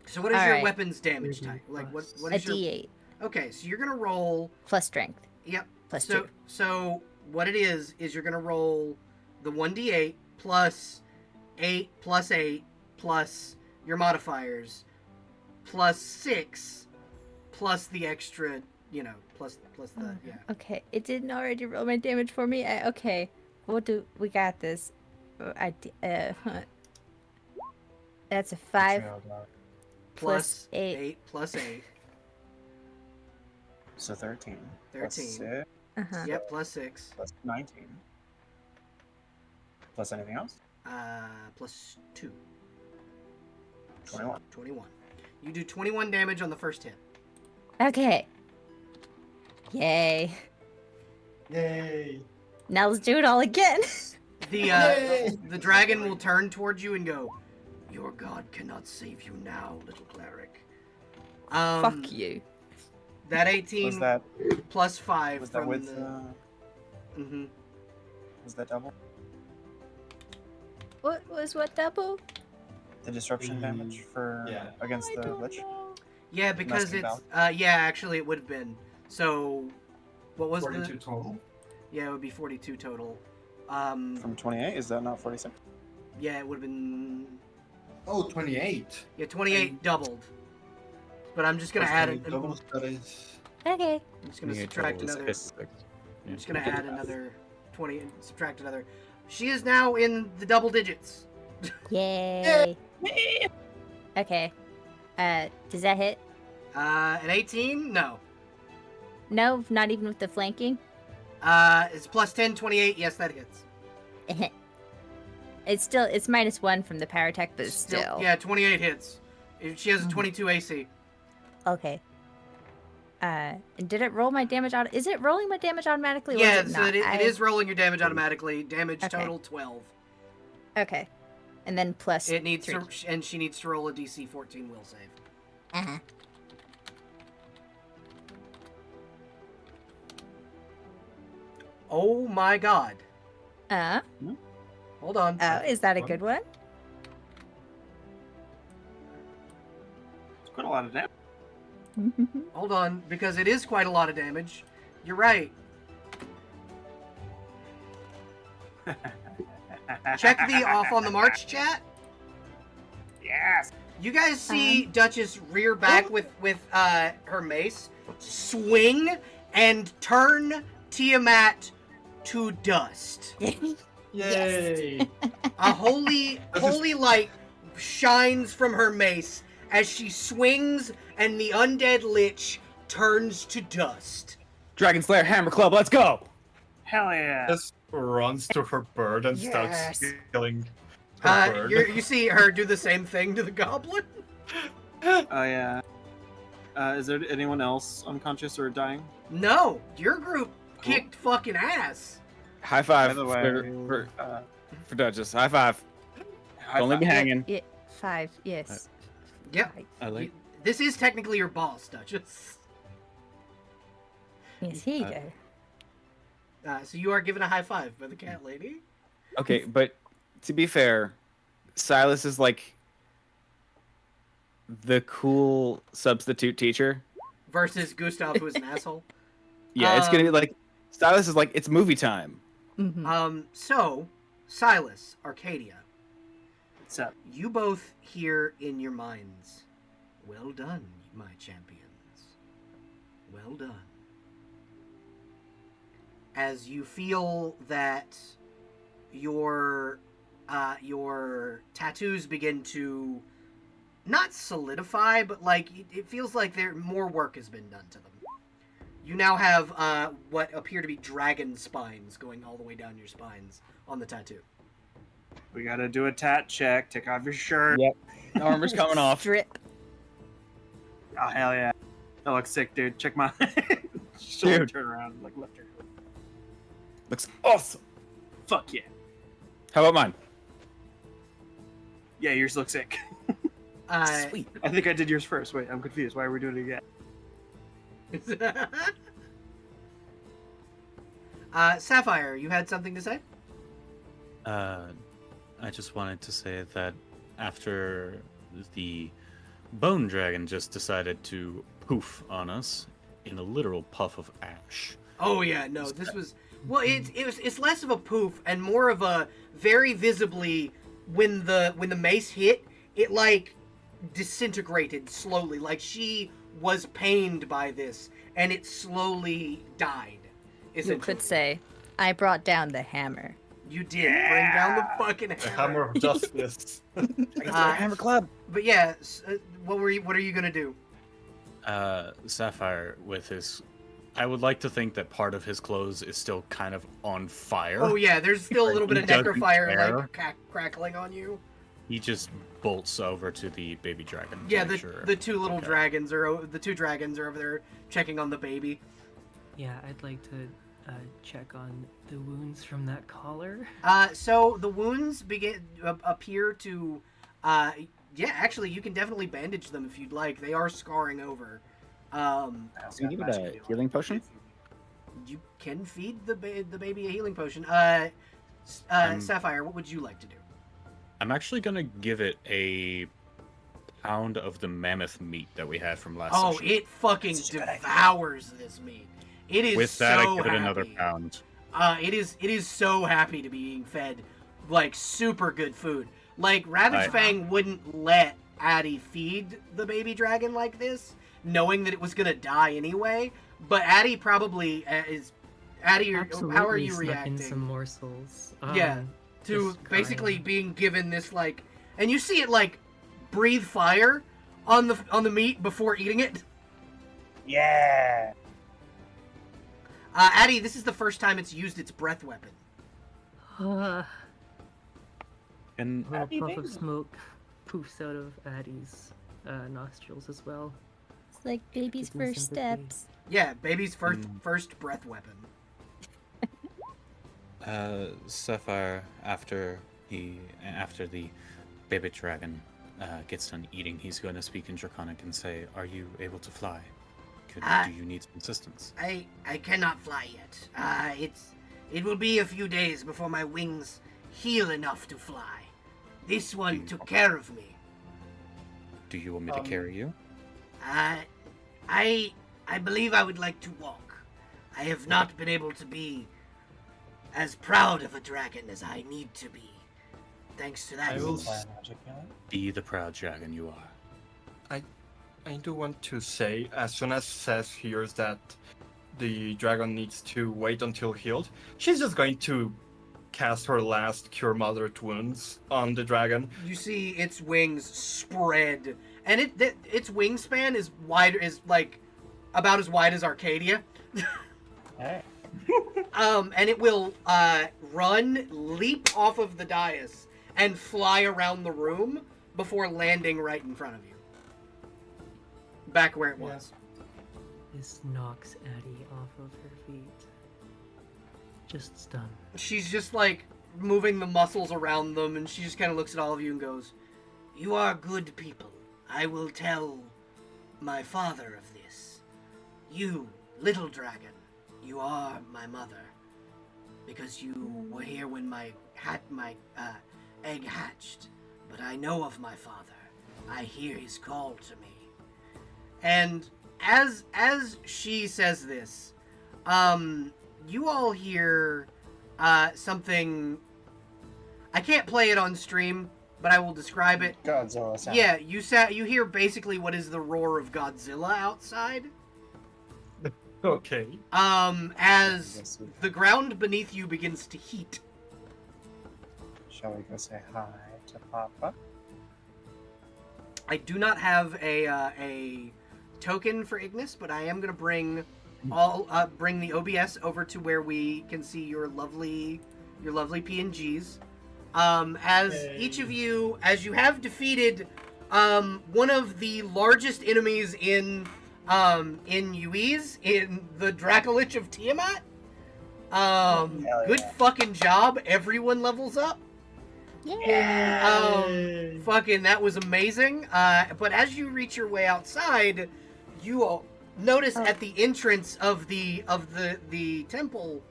So what is your alright. weapon's damage type? Like what A is your? D8 Okay, so you're gonna roll. plus strength. Yep. Plus so 2. so what it is you're gonna roll the 1d8 plus 8 plus 8 plus your modifiers plus 6 plus the extra, plus the Okay, it didn't already roll my damage for me. Okay, we got this. That's a 5 plus 8. 8 plus 8. So 13. 13. Plus 6, Yep, plus 6. plus 19. Plus anything else? Plus 2. 21. 21. You do 21 damage on the first hit. Okay. Yay. Yay! Now let's do it all again. The dragon will turn towards you and go, "Your god cannot save you now, little cleric." Fuck you. That 18 Was that plus 5 was that from with the... was that double? What was what double? The disruption damage for against I the don't lich? know. Yeah, because Musky it's... yeah, actually it would have been. So, what was 42 total. Yeah, it would be 42 total. From 28? Is that not 46? Yeah, it would have been... Oh, 28. Yeah, 28 doubled. But I'm just going to add it. Double, that is... Okay. I'm just going to 28 subtract total is another... 56. I'm just going to add another 20 and subtract another. She is now in the double digits. Yay. Okay. Does that hit? An 18? No. No, not even with the flanking. It's plus 10, 28. Yes, that hits. It's minus 1 from the power attack, but still. Yeah, 28 hits. She has a 22 AC. Okay. And did it roll my damage out? Is it rolling my damage automatically? Or Yeah, is it so not? it is rolling your damage automatically. Damage Okay. total 12. Okay. And then plus It needs 3. to, and she needs to roll a DC 14 will save. Uh-huh. Oh my god. Hold on. Oh, is that a good one? It's quite a lot of damage. Hold on, because it is quite a lot of damage. You're right. Check the off on the march chat. Yes. You guys see Duchess rear back with her mace, swing, and turn Tiamat to dust. Yay! A holy light shines from her mace as she swings, and the undead lich turns to dust. Dragon Slayer Hammer Club, let's go! Hell yeah. Just runs to her bird and Yes. starts killing her bird. You see her do the same thing to the goblin. Oh yeah. Is there anyone else unconscious or dying? No, your group kicked fucking ass. High five By the way, for Duchess. High five. Don't leave me hanging. Yeah, 5, yes. Yep. I like. This is technically your boss, Duchess. Yes, here you go. So you are given a high five by the cat lady. Okay, but to be fair, Silas is like the cool substitute teacher. Versus Gustav, who is an asshole. Yeah, it's gonna be like Silas is like it's movie time. Mm-hmm. So, Silas, Arcadia, What's up? you both hear in your minds, well done, my champions. Well done. As you feel that your tattoos begin to not solidify, but like it feels like more work has been done to them. You now have what appear to be dragon spines going all the way down your spines on the tattoo. We gotta do a tat check. Take off your shirt. Yep. Armor's coming off. Strip. Oh hell yeah. That looks sick, dude. Check my Dude. turn around like left turn. Looks awesome. Fuck yeah. How about mine? Yeah, yours looks sick. Sweet. I think I did yours first. Wait, I'm confused. Why are we doing it again? Sapphire, you had something to say? I just wanted to say that after the bone dragon just decided to poof on us in a literal puff of ash. Oh yeah, no, this was it's less of a poof and more of a very visibly when the mace hit, it like disintegrated slowly, like she was pained by this and it slowly died. You could say, I brought down the hammer. You did bring down the fucking hammer. The hammer of justice. Hammer Club. But yeah, what are you gonna do? Sapphire with his. I would like to think that part of his clothes is still kind of on fire. Oh yeah, there's still a little bit of He doesn't necrofire care. like crackling on you. He just bolts over to the baby dragon. to Yeah, make sure. the two little Okay. dragons the two dragons are over there checking on the baby. Yeah, I'd like to check on the wounds from that collar. So the wounds appear to, yeah, actually, you can definitely bandage them if you'd like. They are scarring over. Can you give it a healing potion? You can feed the baby a healing potion. Sapphire, what would you like to do? I'm actually gonna give it a pound of the mammoth meat that we had from last session. It fucking devours this meat. It is With that, so I give it another happy. pound. It is so happy to be being fed like super good food. Like Ravage Fang wouldn't let Addie feed the baby dragon like this, knowing that it was gonna die anyway. But Addie probably is. Addie, Absolutely how are you snuck in reacting? some morsels. Yeah, to just basically crying. being given this like, and you see it like breathe fire on the meat before eating it. Yeah. Addie, this is the first time it's used its breath weapon. And A little puff of smoke poofs out of Addie's nostrils as well. It's like baby's Gives me first sympathy. steps. Yeah, baby's first breath weapon. Sapphire, after the baby dragon gets done eating, he's going to speak in Draconic and say, "Are you able to fly? Do you need some assistance?" I cannot fly yet. It will be a few days before my wings heal enough to fly. This one took care of me. Do you want me to carry you? I believe I would like to walk. I have not been able to be as proud of a dragon as I need to be. Thanks to that. I will Fire magic healing. Be the proud dragon you are. I do want to say, as soon as Seth hears that the dragon needs to wait until healed, she's just going to cast her last Cure Moderate Wounds on the dragon. You see its wings spread, and its wingspan is wide, is like about as wide as Arcadia. Hey. And it will run, leap off of the dais, and fly around the room before landing right in front of you. Back where it was. This knocks Addie off of her feet. Just stunned. She's just like moving the muscles around them, and she just kind of looks at all of you and goes, "You are good people. I will tell my father of this. You, little dragon, you are my mother, because you were here when my egg hatched. But I know of my father. I hear his call to me." And as she says this, you all hear something. I can't play it on stream, but I will describe it. Godzilla sound. Yeah, you hear basically what is the roar of Godzilla outside. Okay. As the ground beneath you begins to heat. Shall we go say hi to Papa? I do not have a token for Ignis, but I am gonna bring bring the OBS over to where we can see your lovely PNGs. As each of you, as you have defeated one of the largest enemies in UEs, in the Dracolich of Tiamat. Good fucking job. Everyone levels up. Fucking, that was amazing. But as you reach your way outside, you all notice at the entrance of the temple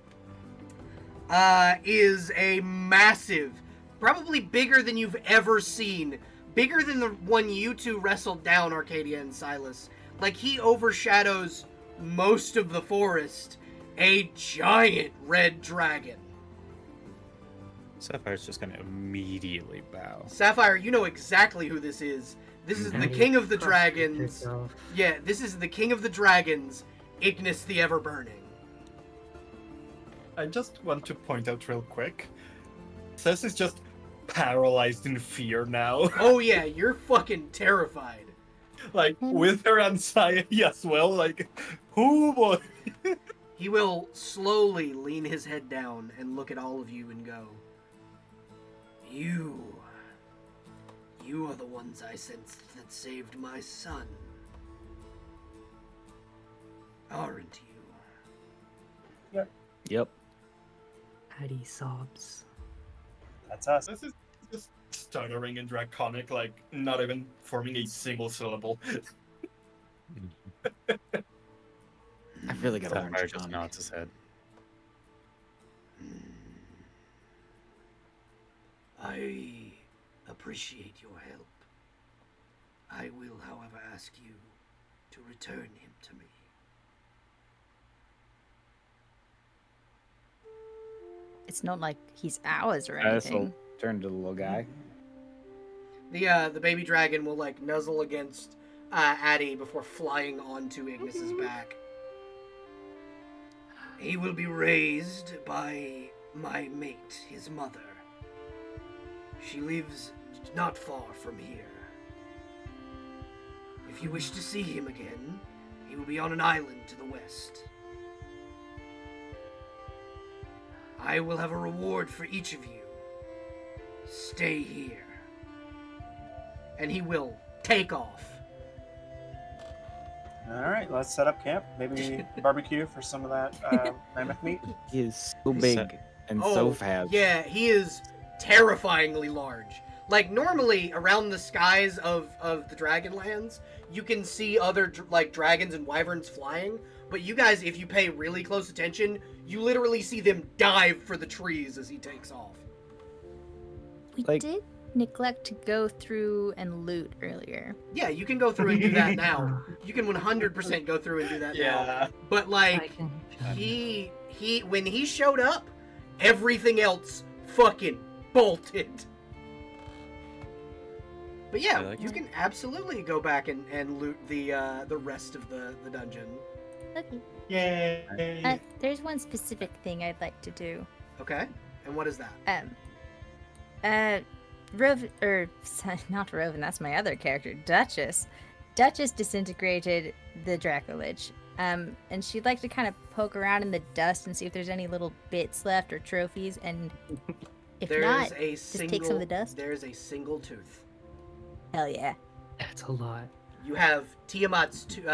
is a massive, probably bigger than you've ever seen, bigger than the one you two wrestled down, Arcadia and Silas. Like, he overshadows most of the forest. A giant red dragon. Sapphire's just gonna immediately bow. Sapphire, you know exactly who this is. This is the king of the dragons. Yeah, this is the king of the dragons, Ignis the Everburning. I just want to point out real quick, Seth is just paralyzed in fear now. Oh yeah, you're fucking terrified. Like, with her anxiety as well, like, oh boy. He will slowly lean his head down and look at all of you and go, You are the ones I sensed that saved my son. Aren't you? Yep. Addie sobs. That's us. This is just stuttering in Draconic, like, not even forming a single syllable. I really got Sapphire orange just tonic. nods his head. I appreciate your help. I will, however, ask you to return him to me. It's not like he's ours or This will anything. turn to the little guy. The baby dragon will like nuzzle against Addie before flying onto Ignis's back. He will be raised by my mate, his mother. She lives not far from here. If you wish to see him again, he will be on an island to the west. I will have a reward for each of you. Stay here. And he will take off. All right, let's set up camp. Maybe barbecue for some of that mammoth meat. He is so big and so fast. Yeah, he is terrifyingly large. Like, normally, around the skies of the Dragonlands, you can see other, dragons and wyverns flying, but you guys, if you pay really close attention, you literally see them dive for the trees as he takes off. We Like- did neglect to go through and loot earlier. Yeah, you can go through and do that now. You can 100% go through and do that now. But, like, he when he showed up, everything else fucking bolted. But yeah, I like you it. can absolutely go back and loot the rest of the dungeon. Okay. Yay! There's one specific thing I'd like to do. Okay, and what is that? Not Roven, that's my other character, Duchess. Duchess disintegrated the Dracolich. And she'd like to kind of poke around in the dust and see if there's any little bits left or trophies, and if not, a just take some of the dust. There's a single tooth. Hell yeah. That's a lot. You have Tiamat's tooth.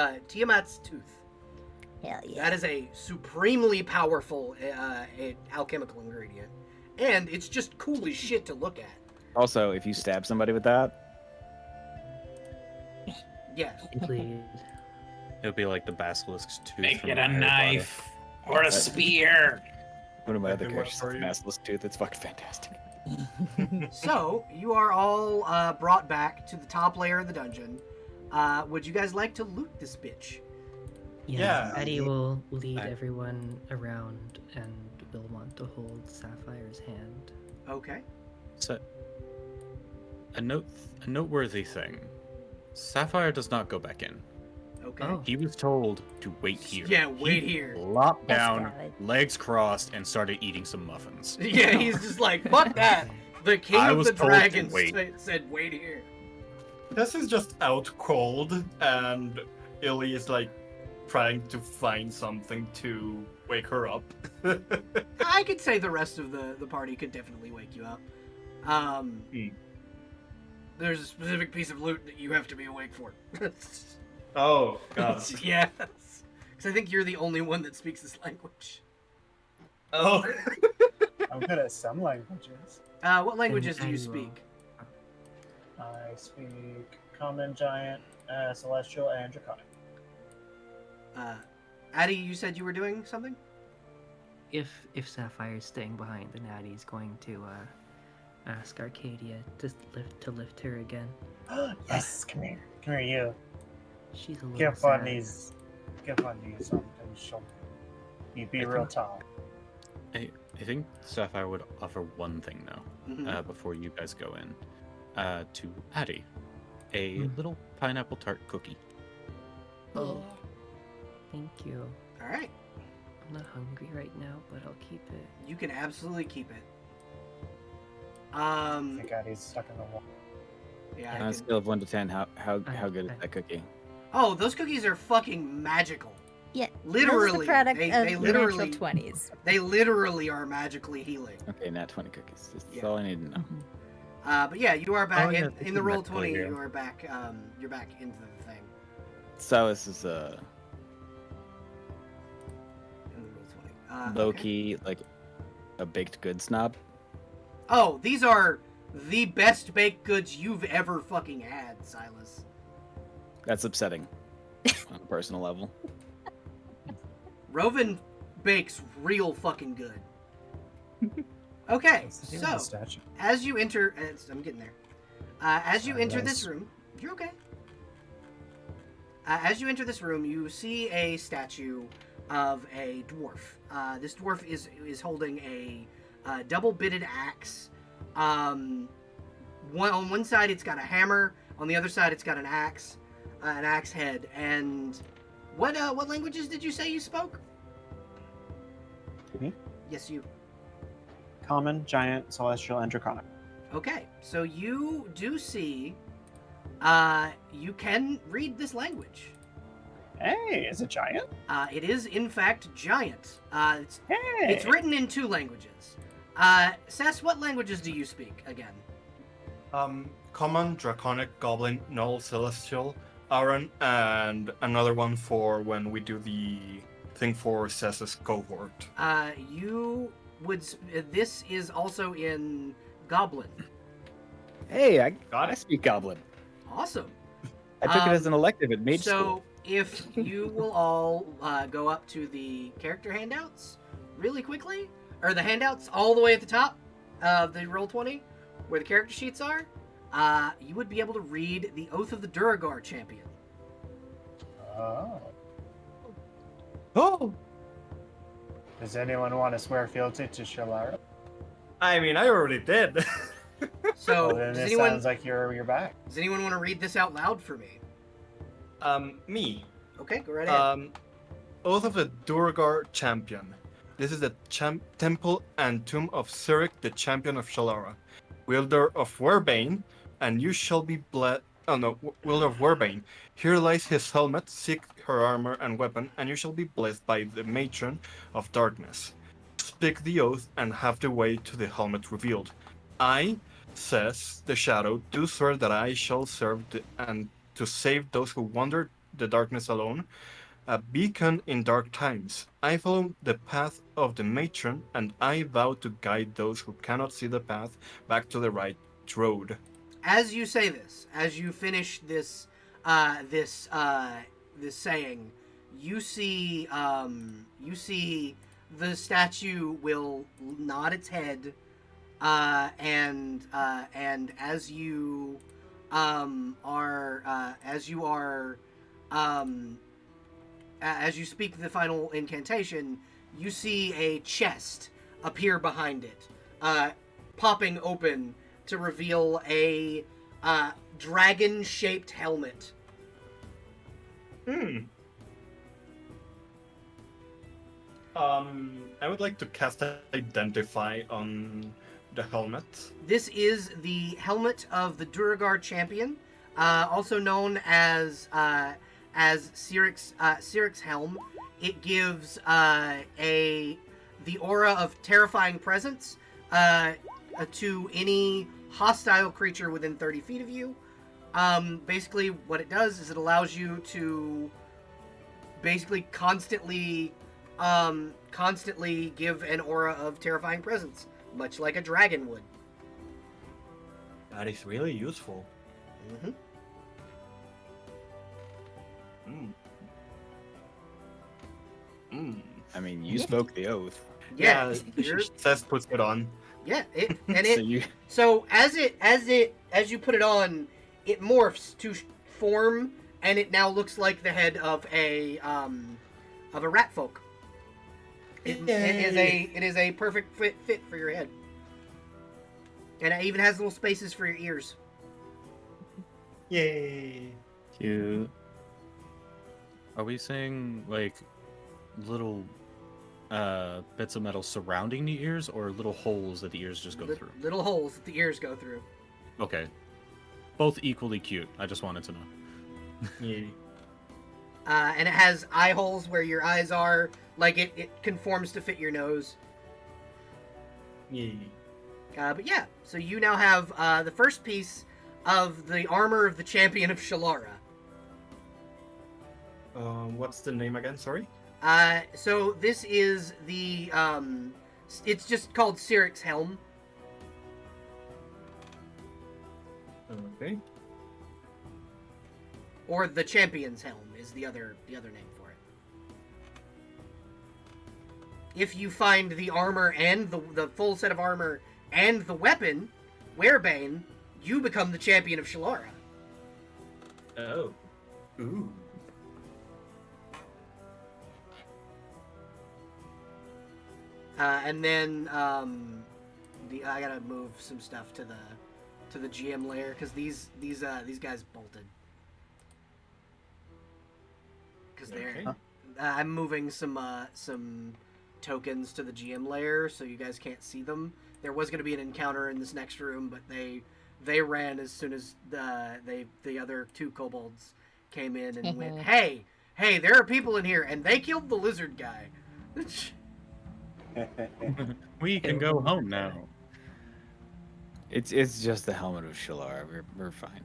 Hell yeah. That is a supremely powerful alchemical ingredient, and it's just cool as shit to look at. Also, if you stab somebody with that, Yes. Please. It would be like the basilisk's tooth. Make from it a Harry Potter. knife or a spear. one of my other Anything work characters for has a you? basilisk tooth. It's fucking fantastic. So you are all brought back to the top layer of the dungeon. Would you guys like to loot this bitch? Yeah. Addie will lead I- everyone around and will want to hold Sapphire's hand. Okay. So, a noteworthy thing. Sapphire does not go back in. Okay. Oh. He was told to wait here. Yeah, wait He here. Lopped That's down, valid. legs crossed, and started eating some muffins. Yeah, he's just like, fuck that. The king I of was the told to dragons wait. said, wait here. This is just out cold, and Illy is like trying to find something to wake her up. I could say the rest of the party could definitely wake you up. There's a specific piece of loot that you have to be awake for. Oh, God. Yes. Because I think you're the only one that speaks this language. Oh. I'm good at some languages. What languages do you Addie will- speak? I speak Common, Giant, Celestial, and Draconic. Addie, you said you were doing something? If Sapphire's staying behind, then Addie's going to ask Arcadia to lift her again. Yes, come here. Come here, you. She's a little Give on sad. these. Give on these something. You be I real think- tall. I think Sapphire would offer one thing though, Mhm. before you guys go in, to Addie, a Mm. little pineapple tart cookie. Oh, thank you. All right. I'm not hungry right now, but I'll keep it. You can absolutely keep it. I think Addie's stuck in the wall. Yeah. On I a can... scale of 1 to 10, how good is that cookie? Oh, those cookies are fucking magical. Yeah. Literally, Those are the product they of literally, natural 20s. they literally are magically healing. Okay, nat 20 cookies. That's Yeah. all I need to know. But yeah, you are back Oh, yeah, in this the is roll magically 20. here. You are back. You're back into the thing. So this is In the roll 20. low Okay. key, like a baked good snob. Oh, these are the best baked goods you've ever fucking had, Silas. That's upsetting on a personal level. Roven bakes real fucking good. Okay, What's the deal with the so statue? as you enter, I'm getting there. As you enter this Silas. room, you're okay. As you enter this room, you see a statue of a dwarf. This dwarf is holding a double-bitted axe. On one side, it's got a hammer. On the other side, it's got an axe head. And what languages did you say you spoke? Me? Yes, you. Common, Giant, Celestial, and Draconic. Okay, so you do see. You can read this language. Hey, is it Giant? It is in fact giant. It's Hey! written in 2 languages. Sess, what languages do you speak again? Common, Draconic, Goblin, Null, Celestial, Aaron, and another one for when we do the thing for Cessa's cohort. You would. This is also in Goblin. Hey, I Got I it. speak Goblin. Awesome. I took it as Um, an elective at mage So school. if you will all go up to the character handouts really quickly, or the handouts all the way at the top of the Roll20, where the character sheets are, you would be able to read the Oath of the Duragar champion. Oh. Oh, Does anyone want to swear fealty to Shalara? I mean, I already did. So, Well, then does it anyone sounds like you're back. want to read this out loud for me? Me. Okay, go right ahead. Oath of the Durgar Champion. This is the temple and tomb of Zurich, the champion of Shalara, wielder of Werbane, and you shall be blessed. Oh no, wielder of Werbane. Here lies his helmet, seek her armor and weapon, and you shall be blessed by the matron of darkness. Speak the oath and have the way to the helmet revealed. I, says the shadow, do swear that I shall serve and to save those who wander the darkness alone, a beacon in dark times. I follow the path of the matron, and I vow to guide those who cannot see the path back to the right road. As you say this, as you finish this this saying, you see the statue will nod its head, and as you as you speak the final incantation, you see a chest appear behind it, popping open to reveal a dragon-shaped helmet. I would like to cast Identify on the helmet. This is the helmet of the Duragar champion, also known as Cyric's helm. It gives the aura of terrifying presence to any hostile creature within 30 feet of you. Basically, what it does is it allows you to basically constantly give an aura of terrifying presence, much like a dragon would. That is really useful. Mm-hmm. I mean, you spoke the oath. Yeah, Seth puts it on. yeah. So As you put it on, it morphs to form, and it now looks like the head of a rat folk. It is a perfect fit for your head, and it even has little spaces for your ears. Yay! Cute. Are we saying like little bits of metal surrounding the ears, or little holes that the ears just go through? Little holes that the ears go through. Okay. Both equally cute. I just wanted to know. Yeah. And it has eye holes where your eyes are. Like it conforms to fit your nose. Yeah. But yeah, so you now have the first piece of the armor of the champion of Shalara. What's the name again? Sorry. So this is the it's just called Cyric's helm. Okay. Or the champion's helm is the other name for it. If you find the armor and the full set of armor and the weapon, Werbane, you become the champion of Shalara. Oh. Ooh. And then I gotta move some stuff to the GM layer because these guys bolted. Because they're Okay. I'm moving some tokens to the GM layer so you guys can't see them. There was gonna be an encounter in this next room, but they ran as soon as the other two kobolds came in and went, hey, there are people in here, and they killed the lizard guy. We can go home now. it's just the helmet of Shalara. We're fine.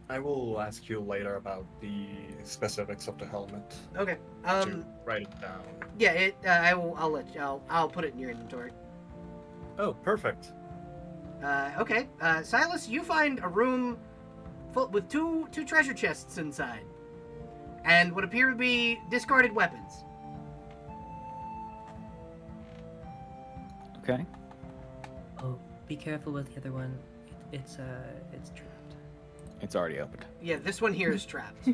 I will ask you later about the specifics of the helmet. Okay. To write it down. Yeah. I'll let you. I'll put it in your inventory. Oh, perfect. Okay. Silas, you find a room full with two treasure chests inside, and what appear to be discarded weapons. Okay. Oh, be careful with the other one. It's trapped. It's already opened. Yeah, this one here is trapped.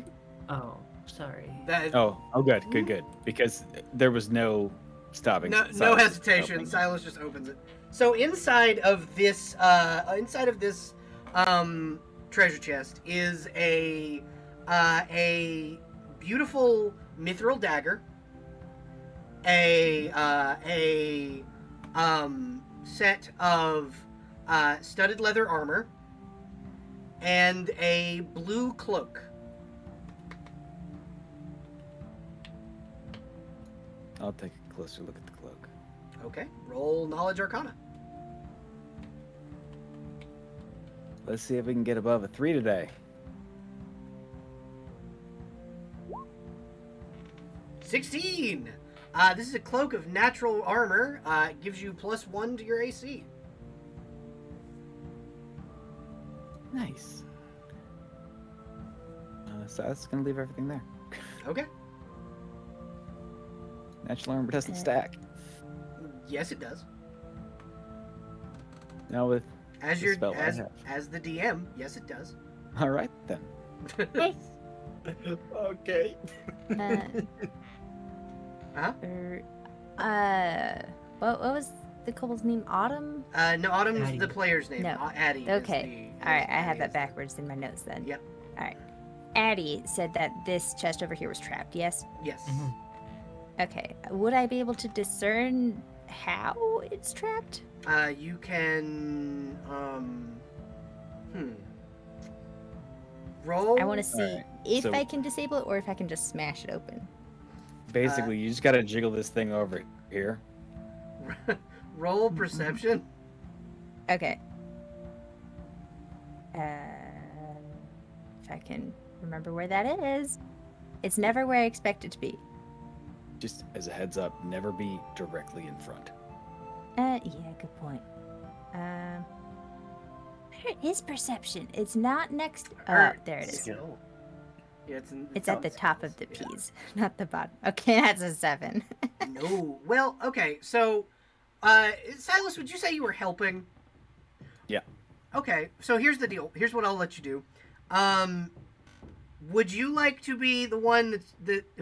Oh, sorry. That, Oh, good. Because there was no stopping. No Silas hesitation. opening. Silas just opens it. So inside of this treasure chest is a beautiful mithril dagger, a set of studded leather armor, and a blue cloak. I'll take a closer look at the cloak. Okay, roll knowledge arcana. Let's see if we can get above a 3 today. 16. This is a cloak of natural armor. It gives you +1 to your AC. Nice. So that's gonna leave everything there. Okay. Natural armor doesn't stack. Yes, it does. Now with As the your spell I have. as the DM, yes, it does. All right then. Okay. Uh, what was the kobold's name? Autumn? No, Autumn's Addie. the player's name. No. Addie. is Okay. the- All right, I Addie have that is- backwards in my notes then. Yep. All right. Addie said that this chest over here was trapped, yes? Yes. Mhm. Okay. Would I be able to discern how it's trapped? You can roll. I want to see Alright, if so- I can disable it or if I can just smash it open. Basically, you just gotta jiggle this thing over here. roll perception. Okay. If I can remember where that is. It's never where I expect it to be. Just as a heads up, never be directly in front. Yeah, good point. Where is perception? It's not next. Oh, Alright, there it is. Skill. Yeah, it's It's at the top of the Yeah. P's, not the bottom. Okay, that's a 7. No. Well, okay. So, Silas, would you say you were helping? Yeah. Okay. So here's the deal. Here's what I'll let you do. Would you like to be the one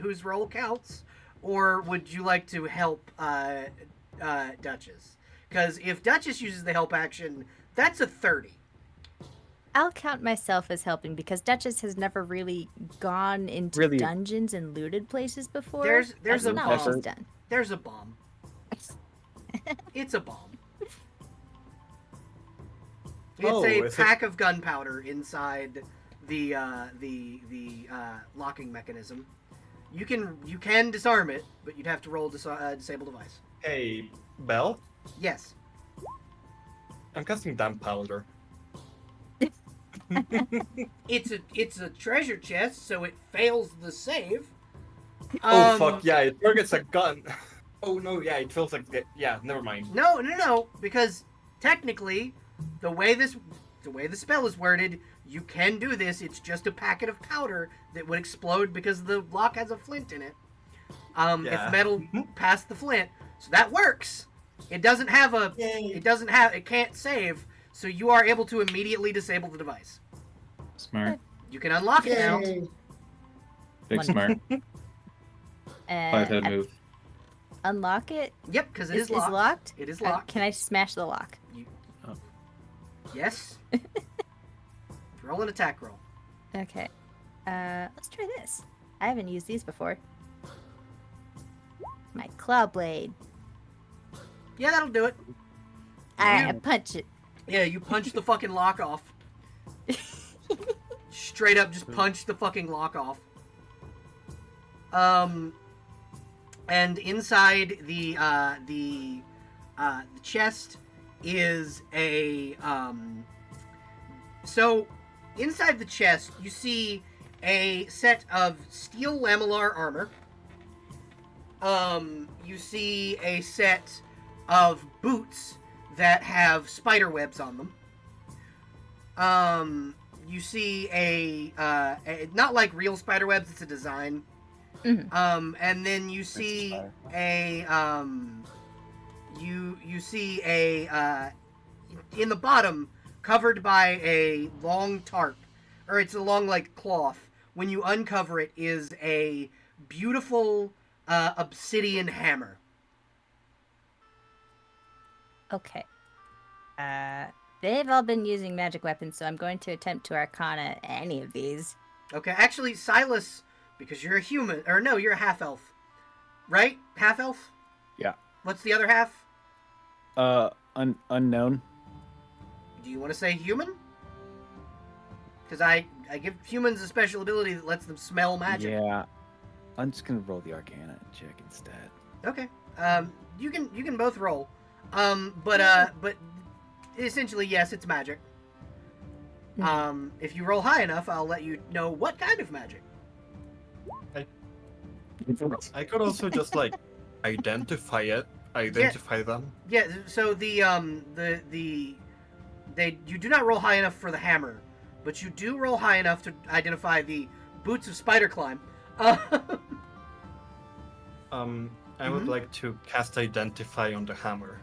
whose role counts, or would you like to help Duchess? Because if Duchess uses the help action, that's a 30. I'll count myself as helping because Duchess has never really gone into Really- dungeons and looted places before. There's That's a not what she's bomb. done. There's a bomb. It's a bomb. It's Oh, a is it- pack of gunpowder inside the locking mechanism. You can disarm it, but you'd have to roll disable device. Hey, Belle, Yes. I'm casting damp powder. It's a treasure chest, so it fails the save. Oh fuck yeah! It targets a gun. Oh no, yeah, it feels like yeah. Never mind. No, because technically, the way the spell is worded, you can do this. It's just a packet of powder that would explode because the lock has a flint in it. Yeah. If metal passed the flint, so that works. It doesn't have a. It can't save, so you are able to immediately disable the device. Smart. You can unlock it now. Big smart. Five-head I- move. Unlock it? Yep, because it Is is locked. locked? It is locked. Can I smash the lock? Yes. Roll an attack roll. Okay. Let's try this. I haven't used these before. My claw blade. Yeah, that'll do it. Alright, I punch it. Yeah, you punch the fucking lock off. Straight up, just punch the fucking lock off. And inside the chest is a So, inside the chest, you see a set of steel lamellar armor. You see a set of boots that have spider webs on them. You see a not like real spider webs; it's a design. Mhm. And then you see spider. you see a in the bottom, covered by a long tarp, or it's a long like cloth. When you uncover it, is a beautiful obsidian hammer. Okay. They've all been using magic weapons, so I'm going to attempt to arcana any of these. Okay, actually, Silas, because you're a human, or no, you're a half elf, right? Half elf. Yeah. What's the other half? Unknown. Do you want to say human? Because I give humans a special ability that lets them smell magic. Yeah. I'm just gonna roll the Arcana check instead. Okay. You can both roll. But essentially, yes, it's magic. If you roll high enough, I'll let you know what kind of magic. I could also just like identify them. Yeah. So you do not roll high enough for the hammer, but you do roll high enough to identify the boots of spider climb. I would like to cast Identify on the hammer.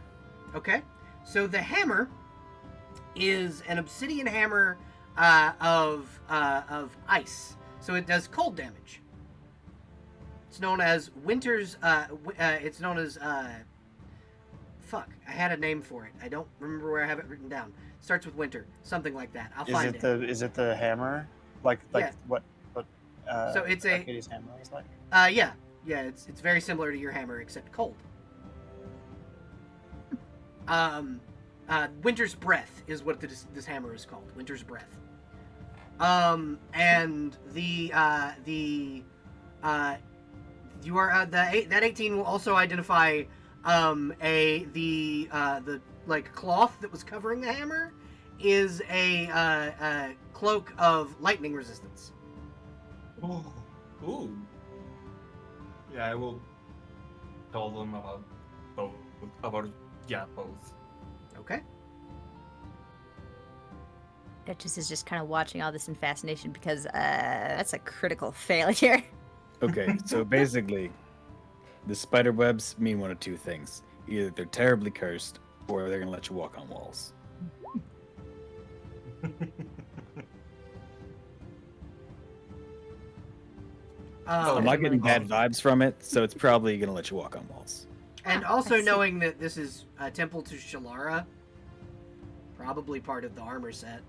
Okay. So the hammer is an obsidian hammer of ice. So it does cold damage. It's known as Winter's. It's known as. Fuck! I had a name for it. I don't remember where I have it written down. Starts with Winter, something like that. I'll find it. Is it the hammer? Like Yeah. what? So it's a. Arcadia's hammer is like. Yeah. It's very similar to your hammer except cold. Winter's Breath is what this hammer is called. Winter's Breath. And you are that 18 will also identify the like cloth that was covering the hammer is a cloak of lightning resistance. Oh, ooh. Yeah, I will tell them about both. Both. Okay. Duchess is just kind of watching all this in fascination because that's a critical failure. Okay, so basically, the spider webs mean one of two things: either they're terribly cursed, or they're gonna let you walk on walls. I'm not getting bad vibes from it, so it's probably gonna let you walk on walls. And also knowing that this is a temple to Shalara, probably part of the armor set.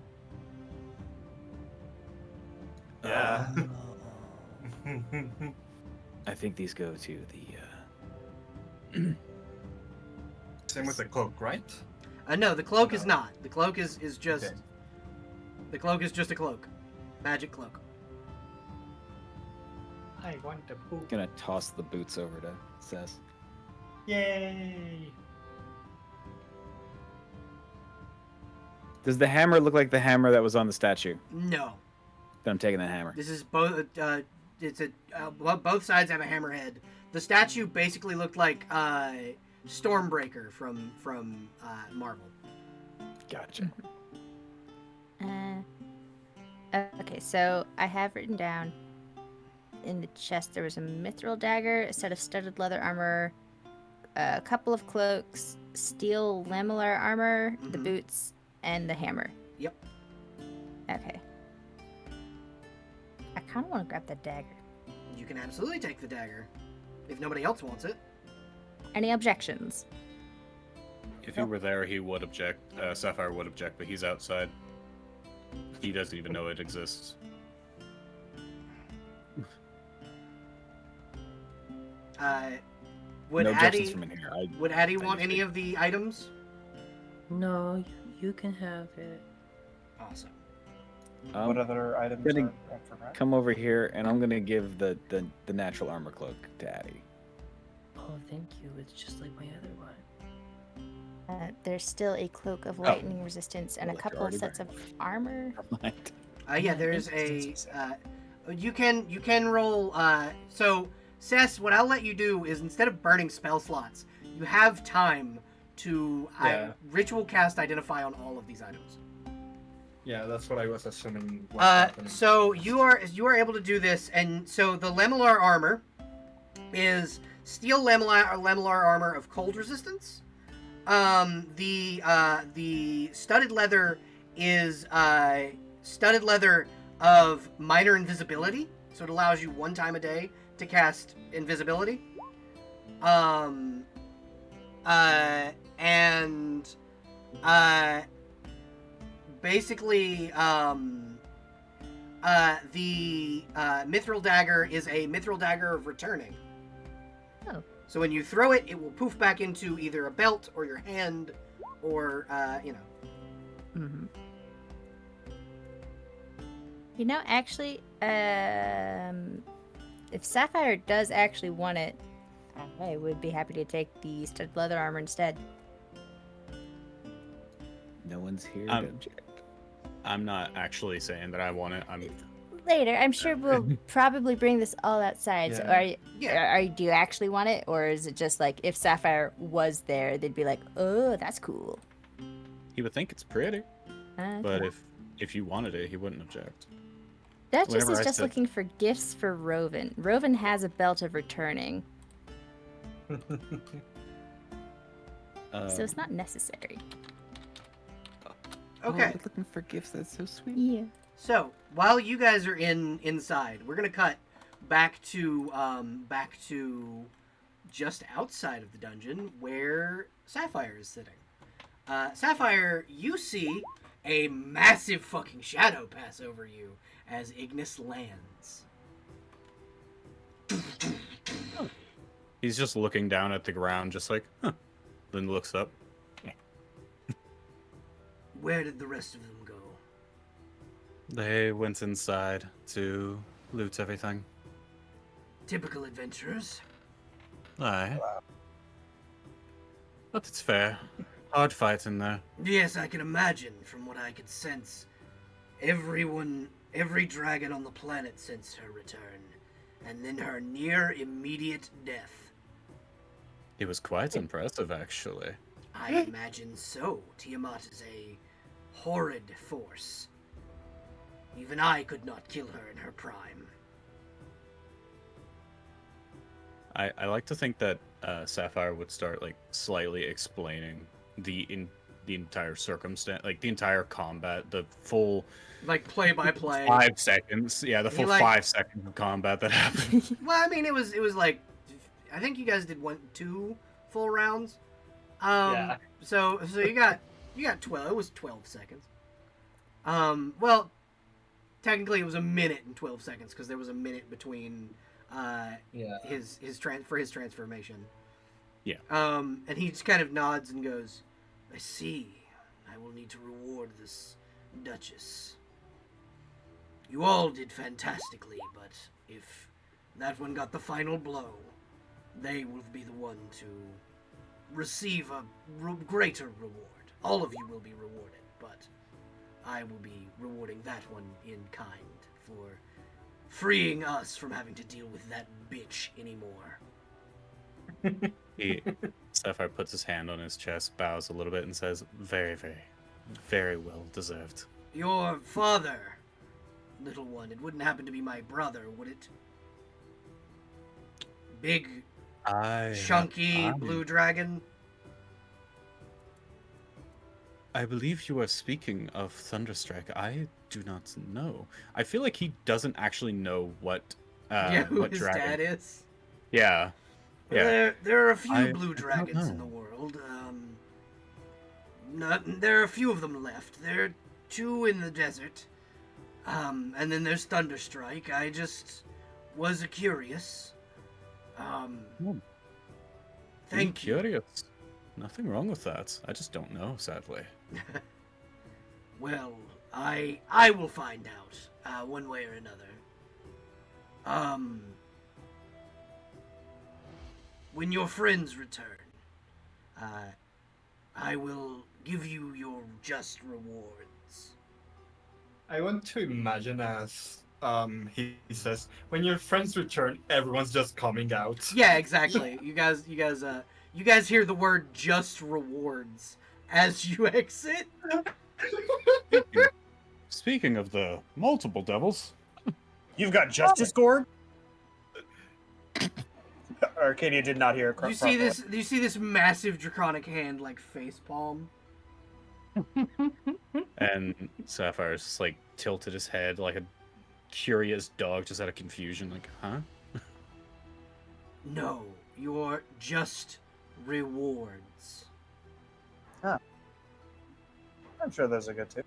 Yeah. I think these go to the. Same with the cloak, right? No, the cloak is not. The cloak is just. Okay. The cloak is just a cloak, magic cloak. I want to poop. Gonna toss the boots over to Sess. Yay! Does the hammer look like the hammer that was on the statue? No, Then I'm taking that hammer. this is both. Both sides have a hammerhead. The statue basically looked like Stormbreaker from Marvel. Gotcha. Okay, so I have written down in the chest there was a mithril dagger, a set of studded leather armor, a couple of cloaks, steel lamellar armor, the boots, and the hammer. Yep. Okay. I kind of want to grab that dagger. You can absolutely take the dagger, if nobody else wants it. Any objections? If he were there, he would object. Sapphire would object, but he's outside. He doesn't even know it exists. Would No objections Addie? from in here. Would Addie I want just any think- of the items? No, you can have it. Awesome. What other items gonna are up for grabs? Come over here, and I'm gonna give the natural armor cloak to Addie. Oh, thank you. It's just like my other one. There's still a cloak of lightning resistance and a Well, couple you're of sets of already armor. Mind. Yeah, there's a. You can roll. So, Cess, what I'll let you do is instead of burning spell slots, you have time to ritual cast Identify on all of these items. Yeah, that's what I was assuming. Was happening. So you are able to do this, and so the lamellar armor is steel lamellar armor of cold resistance. The studded leather is studded leather of minor invisibility, so it allows you one time a day to cast invisibility. And basically, the mithril dagger is a mithril dagger of returning. Oh. So when you throw it, it will poof back into either a belt or your hand, or Mm-hmm. You know, actually, if Sapphire does actually want it, I would be happy to take the studded leather armor instead. No one's here to object. I'm not actually saying that I want it. I'm Later, I'm sure we'll probably bring this all outside. So, do you actually want it, or is it just like if Sapphire was there, they'd be like, "Oh, that's cool." He would think it's pretty, Okay. but if you wanted it, he wouldn't object. Duchess whenever is I just said- looking for gifts for Roven. Roven has a belt of returning, so it's not necessary. Okay. Oh, looking for gifts. That's so sweet. Yeah. So while you guys are inside, we're gonna cut back to just outside of the dungeon where Sapphire is sitting. Sapphire, you see a massive fucking shadow pass over you as Ignis lands. He's just looking down at the ground, just like, huh. Then looks up. Where did the rest of them go? They went inside to loot everything. Typical adventurers. Aye. But it's fair. Hard fight in there. Yes, I can imagine from what I could sense. Every dragon on the planet sensed her return, and then her near immediate death. It was quite impressive, actually. I imagine so. Tiamat is a horrid force. Even I could not kill her in her prime. I like to think that Sapphire would start like slightly explaining the entire circumstance, like the entire combat, the full Like play by play. 5 seconds. Yeah, the He, full like- 5 seconds of combat that happened. Well, I mean, it was like, I think you guys did 2 full rounds. Yeah. So you got 12. It was 12 seconds. Well, technically it was a minute and 12 seconds because there was a minute between his transformation. Yeah. And he just kind of nods and goes, "I see. I will need to reward this Duchess. You all did fantastically, but if that one got the final blow, they will be the one to receive a greater reward. All of you will be rewarded, but I will be rewarding that one in kind for freeing us from having to deal with that bitch anymore." Sapphire puts his hand on his chest, bows a little bit, and says, "Very, very, very well deserved." Your father, little one, it wouldn't happen to be my brother, would it? Big, chunky blue dragon? I believe you are speaking of Thunderstrike. I do not know. I feel like he doesn't actually know what Who what his dragon. dad is? Yeah. Yeah. There are a few I blue don't dragons in know. the world. There are a few of them left. There are 2 in the desert. And then there's Thunderstrike. I just was curious. Thank you. Curious. Nothing wrong with that. I just don't know, sadly. Well, I will find out, one way or another. When your friends return, I will give you your just rewards. I want to imagine as he says, when your friends return, everyone's just coming out. Yeah, exactly. You guys hear the word "just rewards" as you exit. Speaking of the multiple devils, You've got Justice Gord? Arcadia did not hear a You see this? You see this massive draconic hand like face palm. and Sapphire's just like tilted his head like a curious dog, just out of confusion, like, huh? No, you're just rewards. I'm sure those are good too.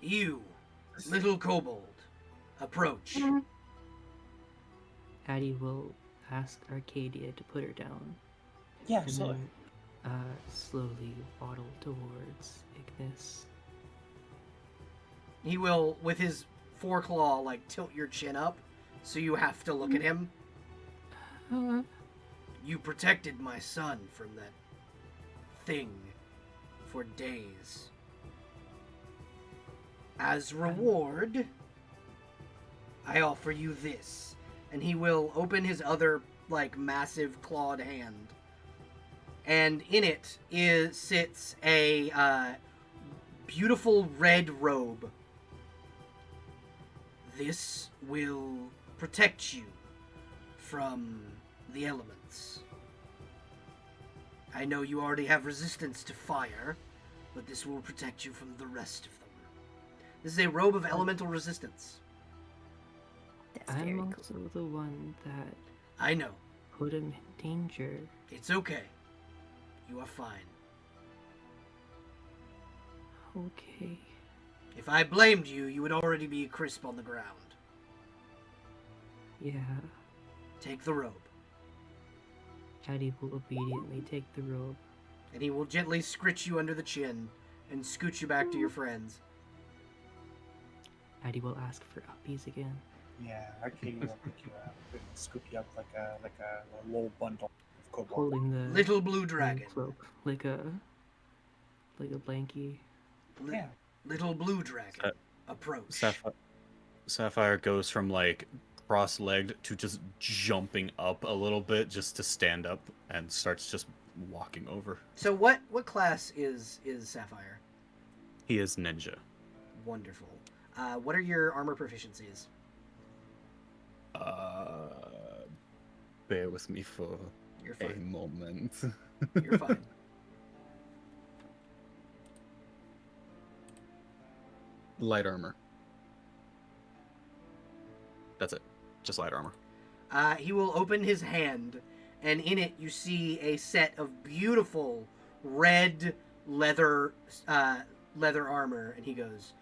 You, little kobold, approach. Addie will ask Arcadia to put her down. Yeah, And absolutely. then slowly waddle towards Ignis. He will, with his foreclaw, like tilt your chin up, so you have to look at him. You protected my son from that thing for days. As reward, I offer you this. And he will open his other, like, massive clawed hand. And in it sits a beautiful red robe. This will protect you from the elements. I know you already have resistance to fire, but this will protect you from the rest of them. This is a robe of elemental resistance. That's very I'm cool. also the one that I know. put him in danger. It's okay. You are fine. Okay. If I blamed you, you would already be crisp on the ground. Yeah. Take the robe. Addie will obediently take the robe. And he will gently scritch you under the chin and scoot you back to your friends. Addie will ask for uppies again. Yeah, Arcadia will pick you up and scoop you up like a little bundle of kobold. Holding the Little blue the dragon. cloak like a blankie. Yeah. Little blue dragon. Approach. Sapphire goes from like cross-legged to just jumping up a little bit just to stand up and starts just walking over. So what class is Sapphire? He is ninja. Wonderful. What are your armor proficiencies? Bear with me for You're a fine. moment. You're fine. Light armor. That's it. Just light armor. He will open his hand, and in it you see a set of beautiful red leather armor, and he goes,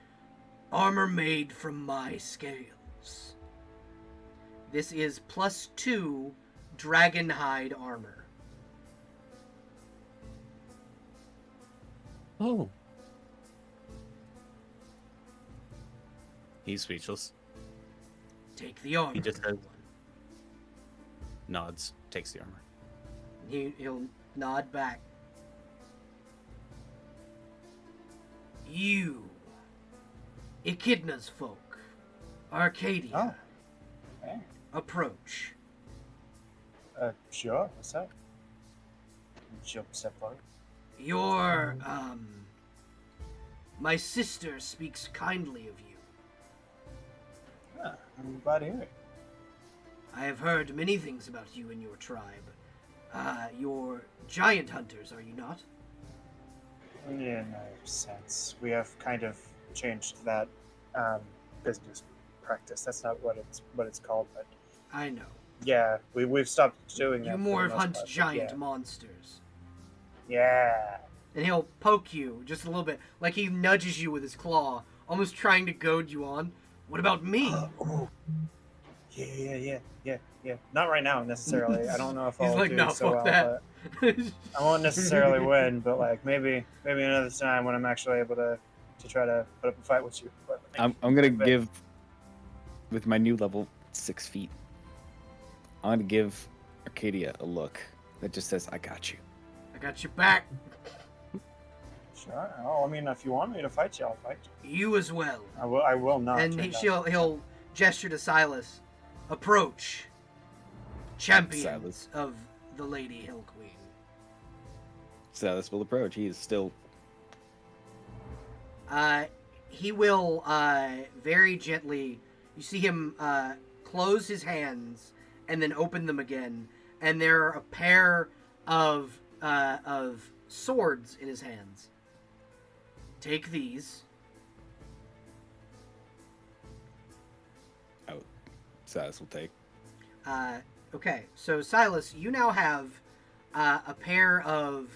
"Armor made from my scales. This is +2 dragon hide armor." Oh. He's speechless. Take the armor. He just says- everyone. Nods. Takes the armor. He'll nod back. You, Echidna's folk, Arcadia, Oh. Hey. approach. Sure. What's up? Jump step forward. Your, my sister speaks kindly of you. Ah, I'm glad to hear it. I have heard many things about you and your tribe. You're giant hunters, are you not? Yeah, no sense. We have kind of changed that business practice. That's not what it's called, but I know. yeah, we've stopped doing that. You for more the most hunt part, but giant yeah. monsters. Yeah. And he'll poke you just a little bit, like he nudges you with his claw, almost trying to goad you on. What about me? Ooh. Yeah. Not right now necessarily. I don't know if He's I'll like, do no, so fuck well, that. but I won't necessarily win. But like maybe another time when I'm actually able to try to put up a fight with you. But I'm gonna but- give, with my new level 6 feet, I'm gonna give Arcadia a look that just says, "I got you." I got your back. Sure. Oh, I mean, if you want me to fight you, I'll fight you. You as well. I will not. And turn down. he'll gesture to Silas. Approach, champions Silas. of the Lady Hill Queen. Silas will approach. He is still. He will very gently. You see him close his hands and then open them again, and there are a pair of swords in his hands. Take these. Silas will take. Okay, so Silas, you now have a pair of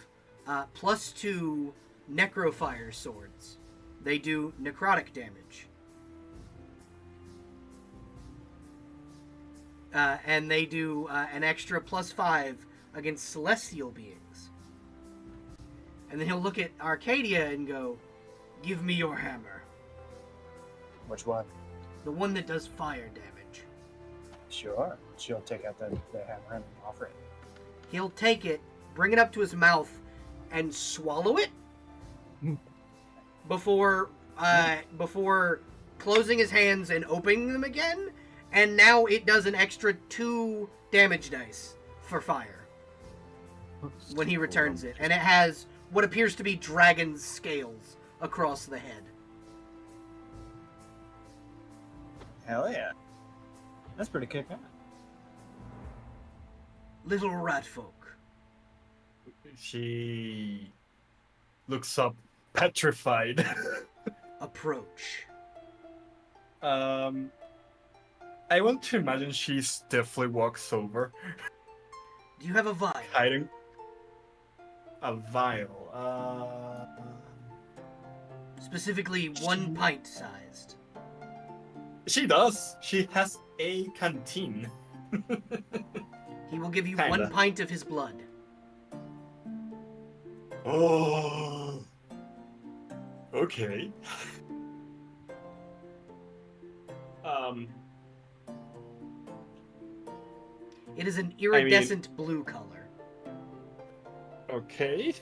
+2 necrofire swords. They do necrotic damage. And they do an extra +5 against celestial beings. And then he'll look at Arcadia and go, "Give me your hammer." Which one? The one that does fire damage. Sure. She'll take out the hammer and offer it. He'll take it, bring it up to his mouth, and swallow it before closing his hands and opening them again. And now it does an extra 2 damage dice for fire when he returns it. And it has what appears to be dragon's scales across the head. Hell yeah. That's pretty kick ass. Little rat folk. She looks up, petrified. Approach. I want to imagine she stiffly walks over, Do you have a vial? hiding a vial. Specifically 1 pint sized. She does. She has a canteen. He will give you Kinda. 1 pint of his blood. Oh. Okay. It is an iridescent blue color. Okay.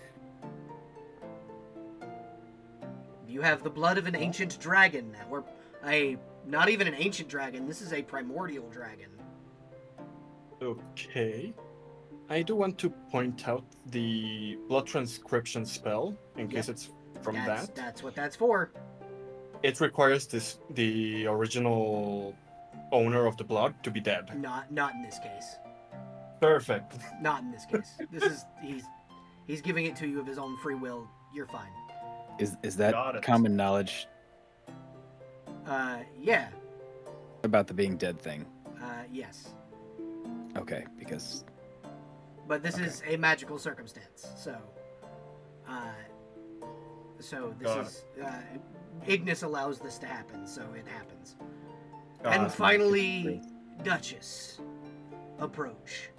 You have the blood of an ancient dragon now, or not even an ancient dragon. This is a primordial dragon. Okay. I do want to point out the blood transcription spell in case it's from that. That's what that's for. It requires the original owner of the blood to be dead. Not in this case. Perfect. Not in this case. This is he's giving it to you of his own free will. You're fine. Is Got that it. common knowledge Yeah. about the being dead thing? Yes. Okay, because But this Okay. is a magical circumstance, so this Got is Ignis allows this to happen, so it happens. Got And it. finally, Duchess, approach.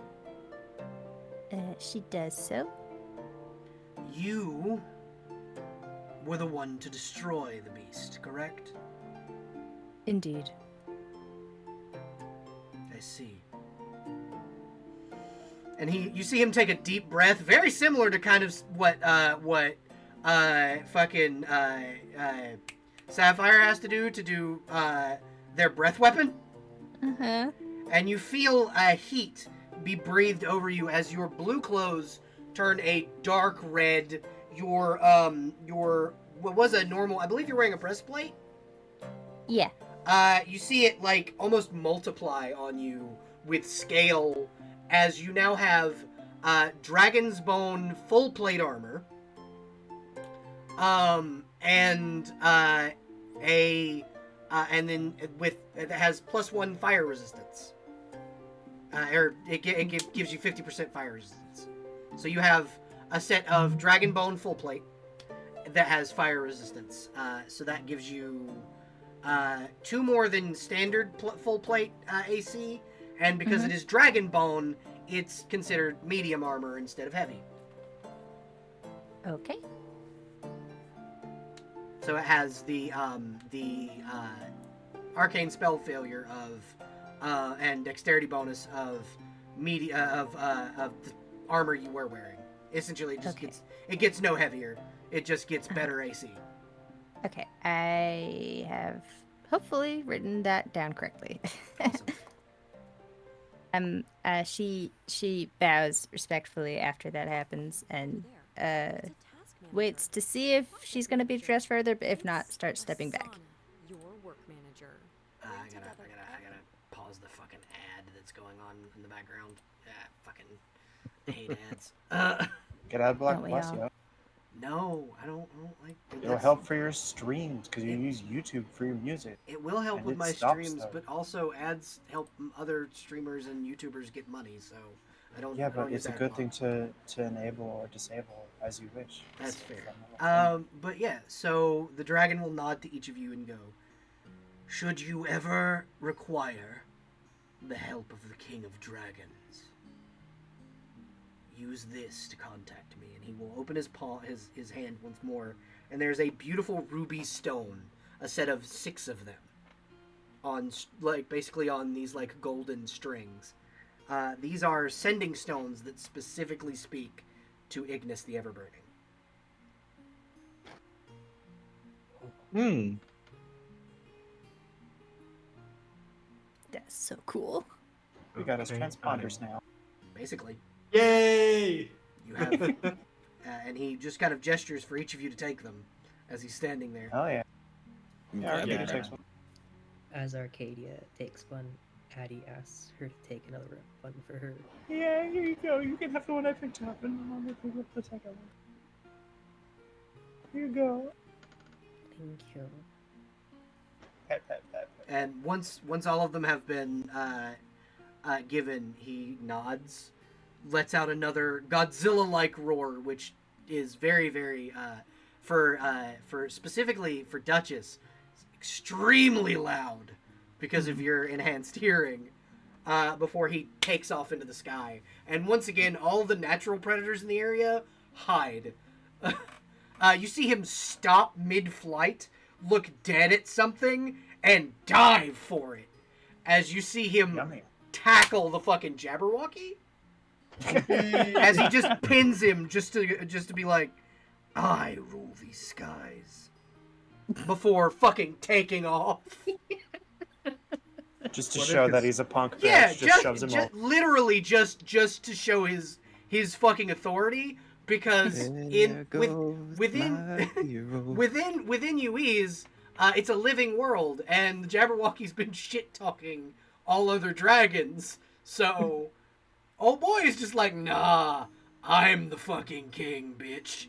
She does so. You were the one to destroy the beast, correct? Indeed. I see. And you see him take a deep breath, very similar to kind of what Sapphire has to do their breath weapon. Uh-huh. And you feel a heat be breathed over you as your blue clothes turn a dark red. Your what was a normal, I believe you're wearing a breastplate. Yeah. You see it like almost multiply on you with scale as you now have dragon's bone full plate armor, and then it has +1 fire resistance, or it gives you 50% fire resistance. So you have a set of dragon bone full plate that has fire resistance. So that gives you 2 more than standard full plate AC. And because it is dragon bone, it's considered medium armor instead of heavy. Okay. So it has the arcane spell failure of and dexterity bonus of the armor you were wearing. Essentially, it just gets no heavier. It just gets better AC. Okay. I have hopefully written that down correctly. She bows respectfully after that happens and waits to see if she's gonna be dressed further, but if not, starts stepping back. Your work manager. I gotta pause the fucking ad that's going on in the background. Fucking hate ads. Get out of Black Don't we Plus, all? yo. No, I don't like. It'll that's- help for your streams because you use YouTube for your music. It will help And with it my stops streams, them. but also ads help other streamers and YouTubers get money. So I don't. Yeah, I don't but use it's a ad good block. thing to enable or disable as you wish. That's It's fair. fun little thing. But yeah, so the dragon will nod to each of you and go, "Should you ever require the help of the King of Dragons, use this to contact me." And he will open his paw, his hand once more, and there's a beautiful ruby stone, a set of 6 of them, on basically on these like golden strings. These are sending stones that specifically speak to Ignis the Everburning. That's so cool. We got us Okay, transponders now. Basically, Yay! you have, and he just kind of gestures for each of you to take them as he's standing there. Oh yeah. Yeah, Grab Arcadia it. takes one. As Arcadia takes one, Addie asks her to take another one for her. Yeah, here you go. You can have the one I picked up, and I'll make you the second one. Here you go. Thank you. Pet, pet, pet, pet. And once all of them have been given, he nods, lets out another Godzilla-like roar, which is very, very for specifically for Duchess, extremely loud because of your enhanced hearing. Before he takes off into the sky, and once again, all the natural predators in the area hide. You see him stop mid-flight, look dead at something, and dive for it. As you see him Yummy. tackle the fucking Jabberwocky, as he just pins him just to be like, "I rule these skies," before fucking taking off. Just to What show if that it's- he's a punk bitch, Yeah, just shoves him off. literally just to show his fucking authority, because within UE's, it's a living world, and the Jabberwocky's been shit talking all other dragons. So, old boy is just like, "Nah, I'm the fucking king, bitch."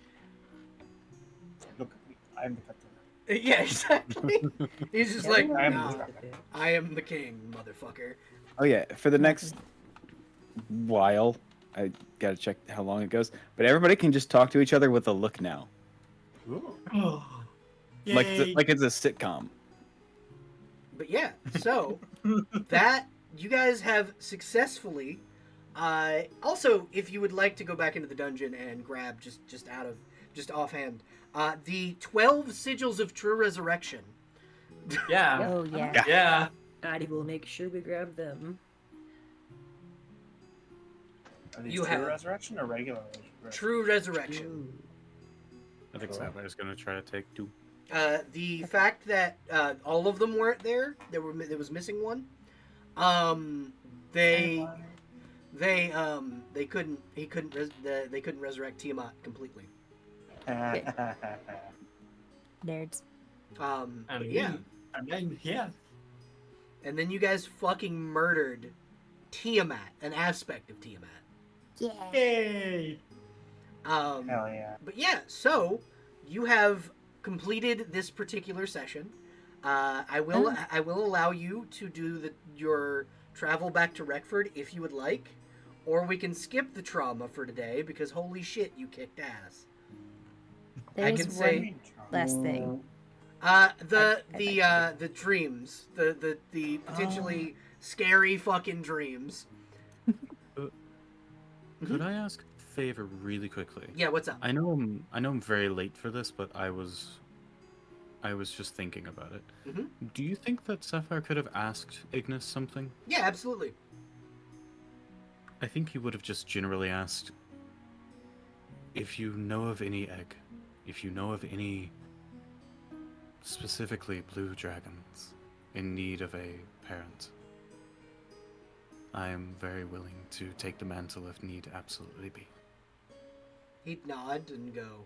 Look at me. I'm the captain. Yeah, exactly. He's just like, I am the "Nah, dragon." I am the king, motherfucker." Oh yeah, for the next while, I gotta check how long it goes. But everybody can just talk to each other with a look now, Oh. like Yay. like it's a sitcom. But yeah, so that you guys have successfully. Also, if you would like to go back into the dungeon and grab just offhand, the 12 sigils of true resurrection. Yeah. Oh yeah. Yeah. Addie will make sure we grab them. Are these You true have- resurrection or regular resurrection? True resurrection. Ooh. I think Sapphire's gonna try to take 2. The fact that all of them weren't there, there was missing one. They couldn't they couldn't resurrect Tiamat completely. Nerds. But yeah. And then, yeah. And then you guys fucking murdered Tiamat, an aspect of Tiamat. Yeah. Yay. Hell yeah. But yeah, so you have completed this particular session. I will allow you to do your travel back to Reckford if you would like, or we can skip the trauma for today because holy shit, you kicked ass. I There's can one say last thing. the dreams, the potentially scary fucking dreams. Could I ask a favor really quickly? Yeah, what's up? I know I'm very late for this, but I was just thinking about it. Mhm. Do you think that Sapphire could have asked Ignis something? Yeah, absolutely. I think he would have just generally asked if you know of any egg, if you know of any specifically blue dragons in need of a parent. I am very willing to take the mantle if need absolutely be. He'd nod and go,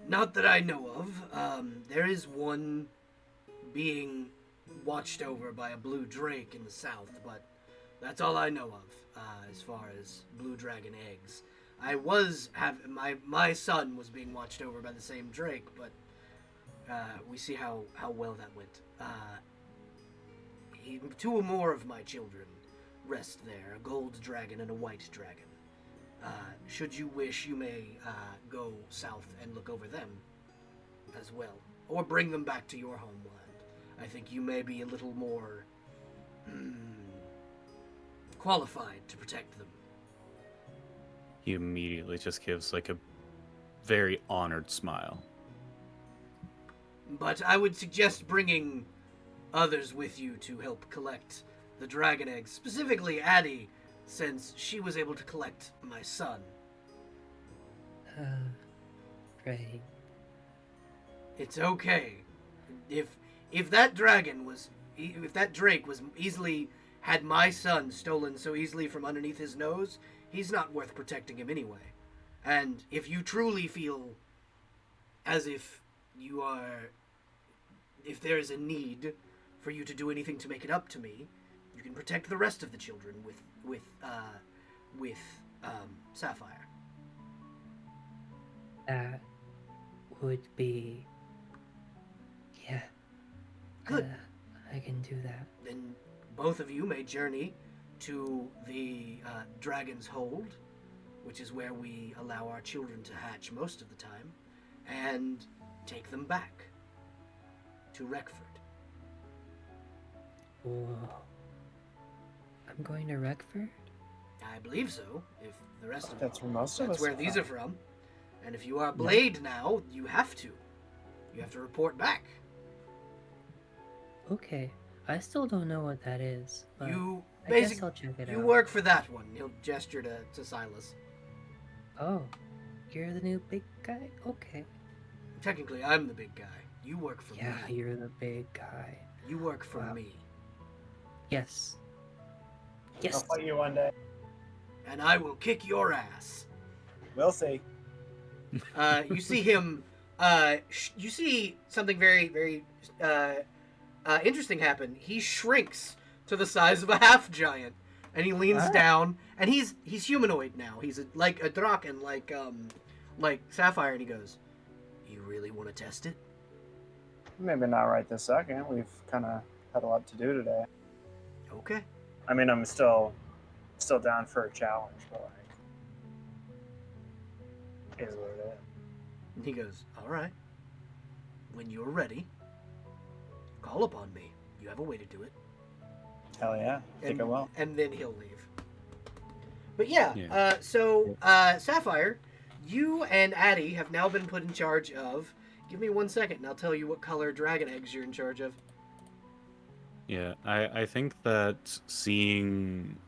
"Not that I know of. There is one being watched over by a blue drake in the south, but that's all I know of as far as blue dragon eggs. I was my son was being watched over by the same Drake, but we see how well that went. Two or more of my children rest there, a gold dragon and a white dragon. Should you wish, you may go south and look over them as well, or bring them back to your homeland. I think you may be a little more qualified to protect them. He immediately just gives like a very honored smile. But I would suggest bringing others with you to help collect the dragon eggs, specifically Addie, since she was able to collect my son. Right. It's okay. If that dragon was, if that Drake was easily had my son stolen so easily from underneath his nose, he's not worth protecting him anyway. And if you truly feel as if you are, if there is a need for you to do anything to make it up to me, you can protect the rest of the children with Sapphire. That would be... Yeah. Good. I can do that. Then both of you may journey to the Dragon's Hold, which is where we allow our children to hatch most of the time, and take them back to Reckford. Whoa. I'm going to Reckford? I believe so. If the rest of That's where most of us that's where are these from. are from. And if you are Blade now, you have to. You have to report back. Okay. I still don't know what that is, but You I guess basically I'll check it you out. work for that one. He'll gesture to Silas. Oh, you're the new big guy? Okay. Technically, I'm the big guy. You work for Yeah, me. you're the big guy. You work for Wow. me. Yes. I'll Yes. fight you one day. And I will kick your ass. We'll see. You see him. You see something very, very interesting happen. He shrinks to the size of a half giant, and he leans down. And he's humanoid now. He's like a draken, like Sapphire. And he goes, "You really want to test it?" Maybe not right this second. We've kind of had a lot to do today. Okay. I mean, I'm still down for a challenge, but like, is what it is. And he goes, "All right. When you're ready, call upon me. You have a way to do it." Hell yeah, I think I will. And then he'll leave. But yeah, Yeah. so Sapphire, you and Addie have now been put in charge of. Give me 1 second, and I'll tell you what color dragon eggs you're in charge of. Yeah, I think that seeing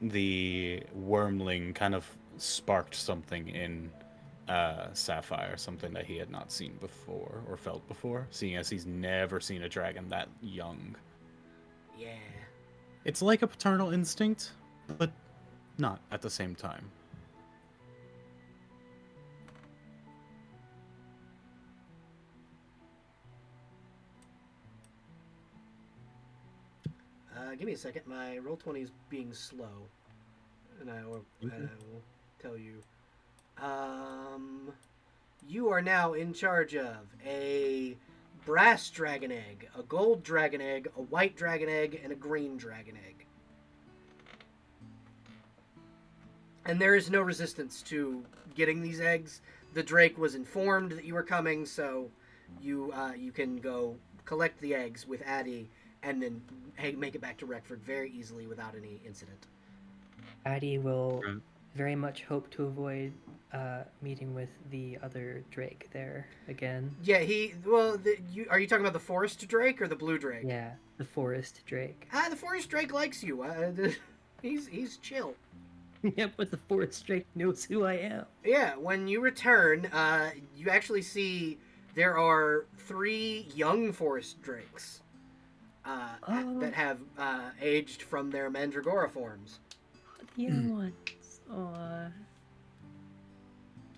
the wyrmling kind of sparked something in Sapphire, something that he had not seen before or felt before, seeing as he's never seen a dragon that young. Yeah. It's like a paternal instinct, but not at the same time. Give me a second. My Roll20 is being slow, and I will tell you. You are now in charge of a brass dragon egg, a gold dragon egg, a white dragon egg, and a green dragon egg. And there is no resistance to getting these eggs. The Drake was informed that you were coming, so you can go collect the eggs with Addie and then make it back to Reckford very easily without any incident. Addie will Right. very much hope to avoid meeting with the other Drake there again. Yeah, are you talking about the forest Drake or the blue Drake? Yeah, the forest Drake. The forest Drake likes you. He's chill. Yeah, but the forest Drake knows who I am. Yeah, when you return, you actually see there are 3 young forest drakes that have aged from their mandragora forms. The young ones. Aw.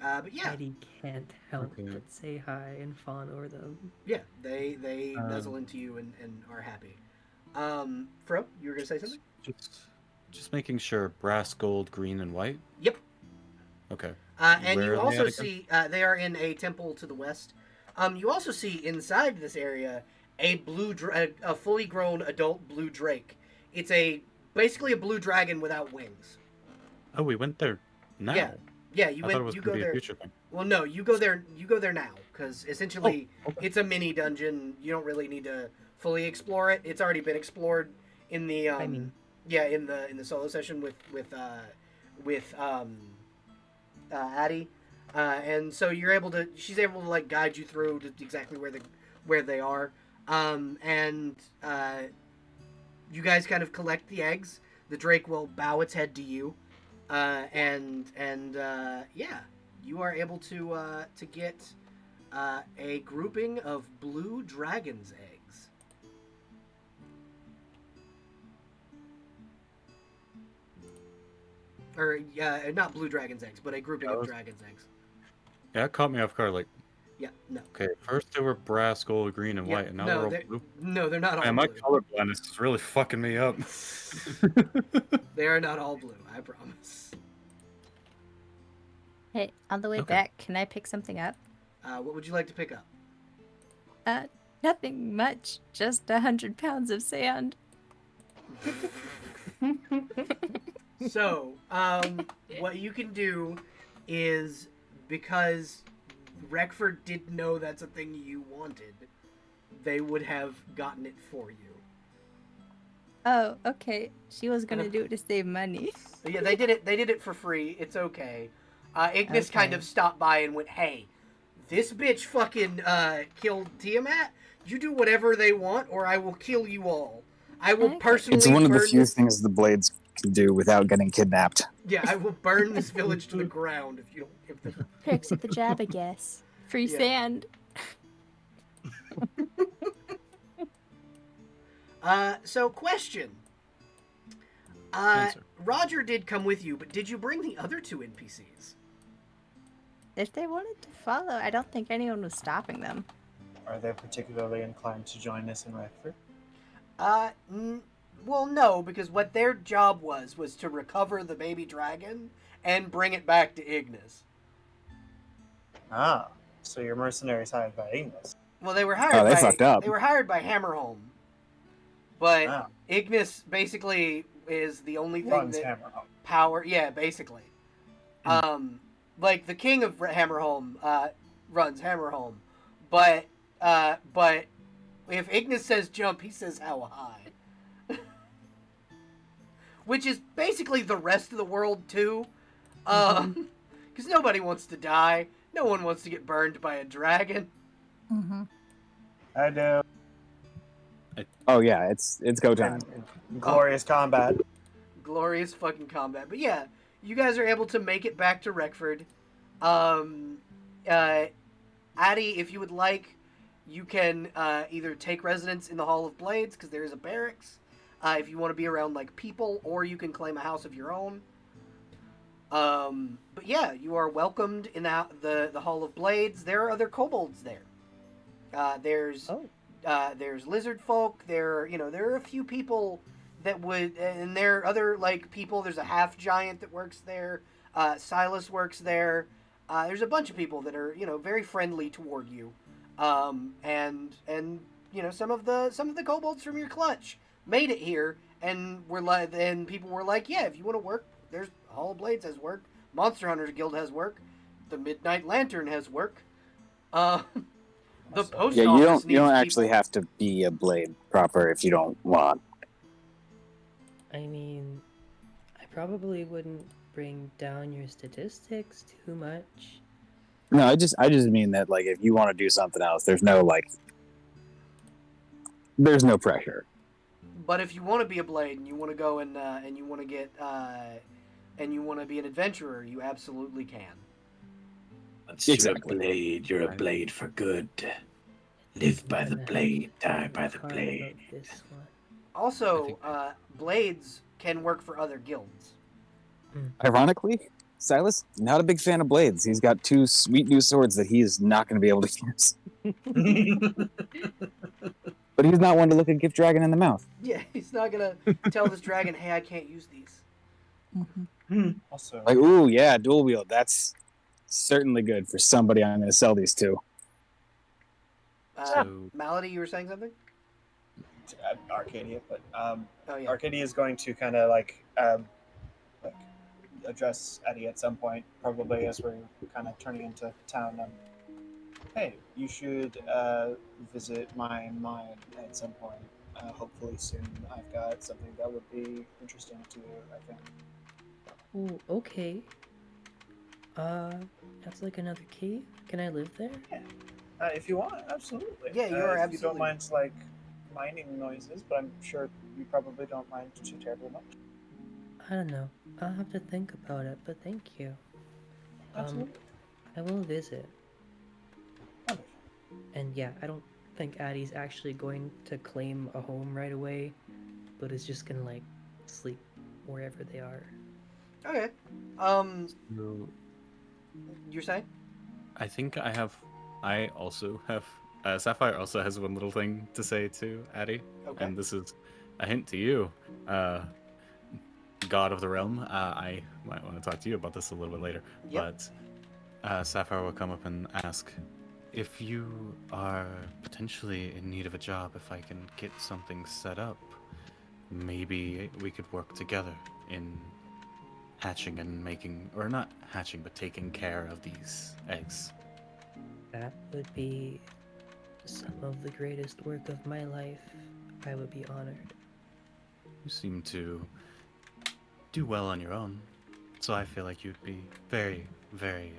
But yeah, Addie can't help Okay. but say hi and fawn over them. yeah, they nuzzle into you and are happy. Fro, you were gonna say something? Just making sure brass, gold, green, and white. Yep. Okay. And Where you are they also at again? see they are in a temple to the west. You also see inside this area a a fully grown adult blue drake. It's basically a blue dragon without wings. Oh, we went there now. Yeah, yeah. I thought it was You going go to be a there. future thing. Well, no, you go there. You go there now because essentially okay. it's a mini dungeon. You don't really need to fully explore it. It's already been explored in the I mean- in the solo session with Addie, and so she's able to like guide you through to exactly where they are, and you guys kind of collect the eggs. The drake will bow its head to you, and yeah, you are able to get a grouping of blue dragon's eggs. Or not blue dragon's eggs, but a grouping of dragon's eggs. Yeah, it caught me off guard. Like, Yeah, no. okay, first they were brass, gold, green, and Yeah, white, and now no, they're they're- all blue. No, they're not all Man, my blue. color blindness is really fucking me up. They are not all blue, I promise. Hey, on the way Okay. back, can I pick something up? What would you like to pick up? Nothing much. Just 100 pounds of sand. So, what you can do is, because Reckford didn't know that's a thing you wanted, they would have gotten it for you. Oh, okay. She was gonna do it to save money. But yeah, they did it. They did it for free. It's okay. Ignis kind Okay. of stopped by and went, "Hey, this bitch fucking killed Tiamat. You do whatever they want, or I will kill you all. I will Okay. personally It's one of the burn few this- things the blades can do without getting kidnapped. Yeah, I will burn this village to the ground if you don't give them." Perks of the job, I guess. Free Yeah. sand. So question. Answer. Roger did come with you, but did you bring the other two NPCs? If they wanted to follow, I don't think anyone was stopping them. Are they particularly inclined to join us in Redford? Well, no, because what their job was to recover the baby dragon and bring it back to Ignis. Ah, so you're mercenaries hired by Ignis. Well, they were hired. Oh, they by, fucked up. They were hired by Hammerholm, but Ah, Ignis basically is the only thing runs that Hammerhome. power. Yeah, basically. Like the king of Hammerholm runs Hammerholm, but if Ignis says jump, he says how high. Which is basically the rest of the world too, because nobody wants to die. No one wants to get burned by a dragon. Mm-hmm. I do. Oh yeah, it's go time. And glorious combat. Glorious fucking combat. But yeah, you guys are able to make it back to Reckford. Addie, if you would like, you can either take residence in the Hall of Blades, because there is a barracks, if you want to be around like people, or you can claim a house of your own. But yeah, you are welcomed in the Hall of Blades. There are other kobolds there. There's lizard folk. There are a few people that would, and there are other like people. There's a half giant that works there. Silas works there. There's a bunch of people that are very friendly toward you, and some of the kobolds from your clutch made it here, and people were like, yeah, if you want to work, there's Hall of Blades has work. Monster Hunters Guild has work. The Midnight Lantern has work. The post Yeah, office you don't needs actually people. have to be a blade proper if you don't want. I mean, I probably wouldn't bring down your statistics too much. No, I just mean that like if you want to do something else, there's no pressure. But if you want to be a blade and you want to go and you want to get and you want to be an adventurer, you absolutely can. Once Exactly. you're a blade, you're a blade for good. Live by the blade, die by the Hard blade. about this one. Also, blades can work for other guilds. Ironically, Silas, not a big fan of blades. He's got two sweet new swords that he is not going to be able to use. But he's not one to look a gift dragon in the mouth. Yeah, he's not gonna tell this dragon, "Hey, I can't use these." Also, Like, ooh, yeah, dual wield. That's certainly good for somebody I'm going to sell these to. So- Malady, you were saying something? Arcadia, but Oh yeah. Arcadia is going to kind of like address Eddie at some point, probably as we're kind of turning into town. Hey, you should visit my mine at some point. Hopefully soon. I've got something that would be interesting to you, I think. Oh, okay. That's like another cave. Can I live there? Yeah. If you want, absolutely. Yeah, you are if you don't absolutely- mind like mining noises, but I'm sure you probably don't mind too terribly much. I don't know. I'll have to think about it, but thank you. Absolutely. I will visit. Wonderful. And yeah, I don't think Addie's actually going to claim a home right away, but is just gonna like sleep wherever they are. Okay. So, You're saying? I think I also have. Sapphire also has one little thing to say to Addie, Okay. and this is a hint to you, God of the Realm. I might want to talk to you about this a little bit later, Yep. but Sapphire will come up and ask if you are potentially in need of a job. If I can get something set up, maybe we could work together in hatching and making, or not hatching, but taking care of these eggs. That would be some of the greatest work of my life. I would be honored. You seem to do well on your own, so I feel like you'd be very, very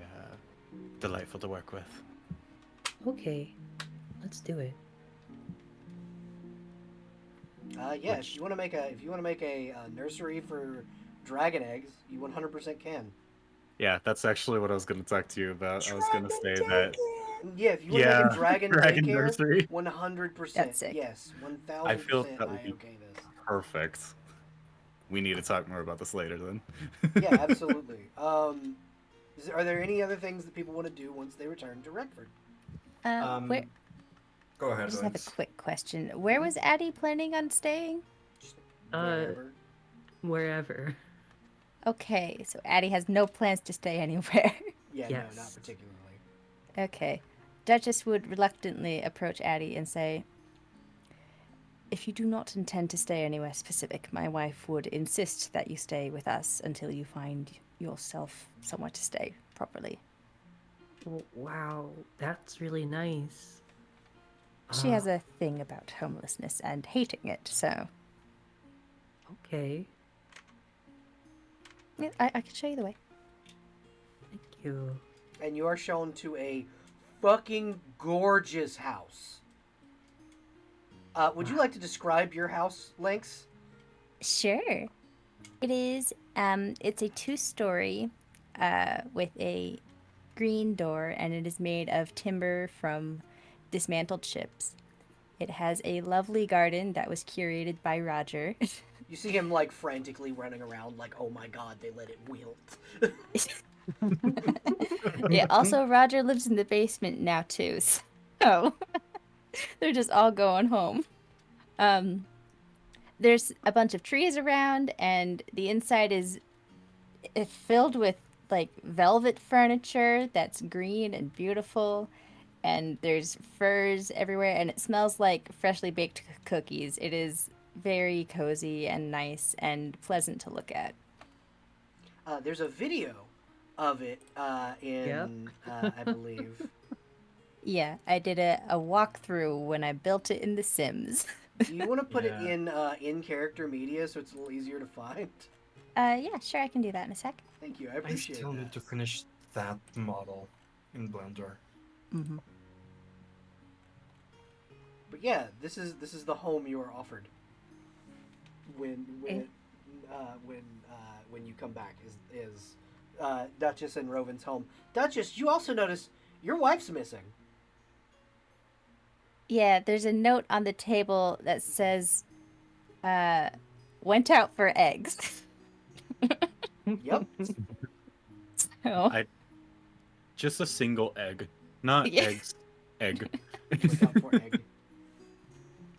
delightful to work with. Okay, let's do it. Yeah. If you want to make a nursery for dragon eggs, you 100% can. Yeah, that's actually what I was going to talk to you about. I was going to say that. Yeah, if you want to make a dragon daycare, nursery. 100%. That's sick. Yes, 1000%. I feel that would be okay this. perfect. We need to talk more about this later, then. Yeah, absolutely. Are there any other things that people want to do once they return to Redford? Where? Go I ahead, just have a Lynx. quick question. Where was Addie planning on staying? Wherever. Wherever. Okay, so Addie has no plans to stay anywhere. Yeah, Yes. no, not particularly. Okay. Duchess would reluctantly approach Addie and say, if you do not intend to stay anywhere specific, my wife would insist that you stay with us until you find yourself somewhere to stay properly. Wow, that's really nice. She has a thing about homelessness and hating it, so Okay, yeah, I can show you the way. thank you. And you are shown to a fucking gorgeous house. Would you like to describe your house, Lynx? Sure. It is, it's a 2-story with a green door, and it is made of timber from dismantled ships. It has a lovely garden that was curated by Roger. You see him like frantically running around, like, oh my god, they let it wilt. Yeah, also Roger lives in the basement now too, so they're just all going home. There's a bunch of trees around, and the inside is filled with like velvet furniture that's green and beautiful, and there's furs everywhere, and it smells like freshly baked cookies. It is very cozy and nice and pleasant to look at. There's a video of it in, I believe. Yeah, I did a walkthrough when I built it in The Sims. Do you want to put it in character media so it's a little easier to find? Yeah, sure, I can do that in a sec. Thank you, I I appreciate still that. need to finish that model in Blender. Mm-hmm. But yeah, this is the home you are offered when you come back is Duchess and Rovin's home. Duchess, you also notice your wife's missing. Yeah, there's a note on the table that says, went out for eggs. Yep. So, Just a single egg, not Yeah. eggs. Egg. Went out for egg.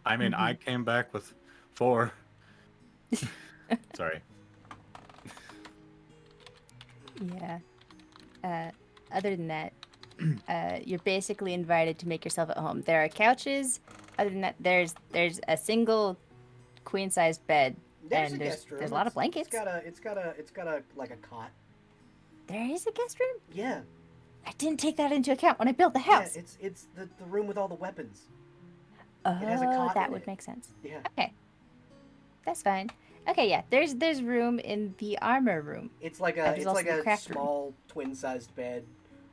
I mean, I came back with 4. Sorry. Yeah. Other than that, you're basically invited to make yourself at home. There are couches. Other than that, there's a single queen-sized bed, There's and a guest room. there's a lot of blankets. It's got a like a cot. There is a guest room? Yeah. I didn't take that into account when I built the house. Yeah, it's the room with all the weapons. Oh, has a cot that in would it. make sense. Yeah. Okay. That's fine. Okay, yeah. There's room in the armor room. It's like And a there's it's also like the a craft room. small twin-sized bed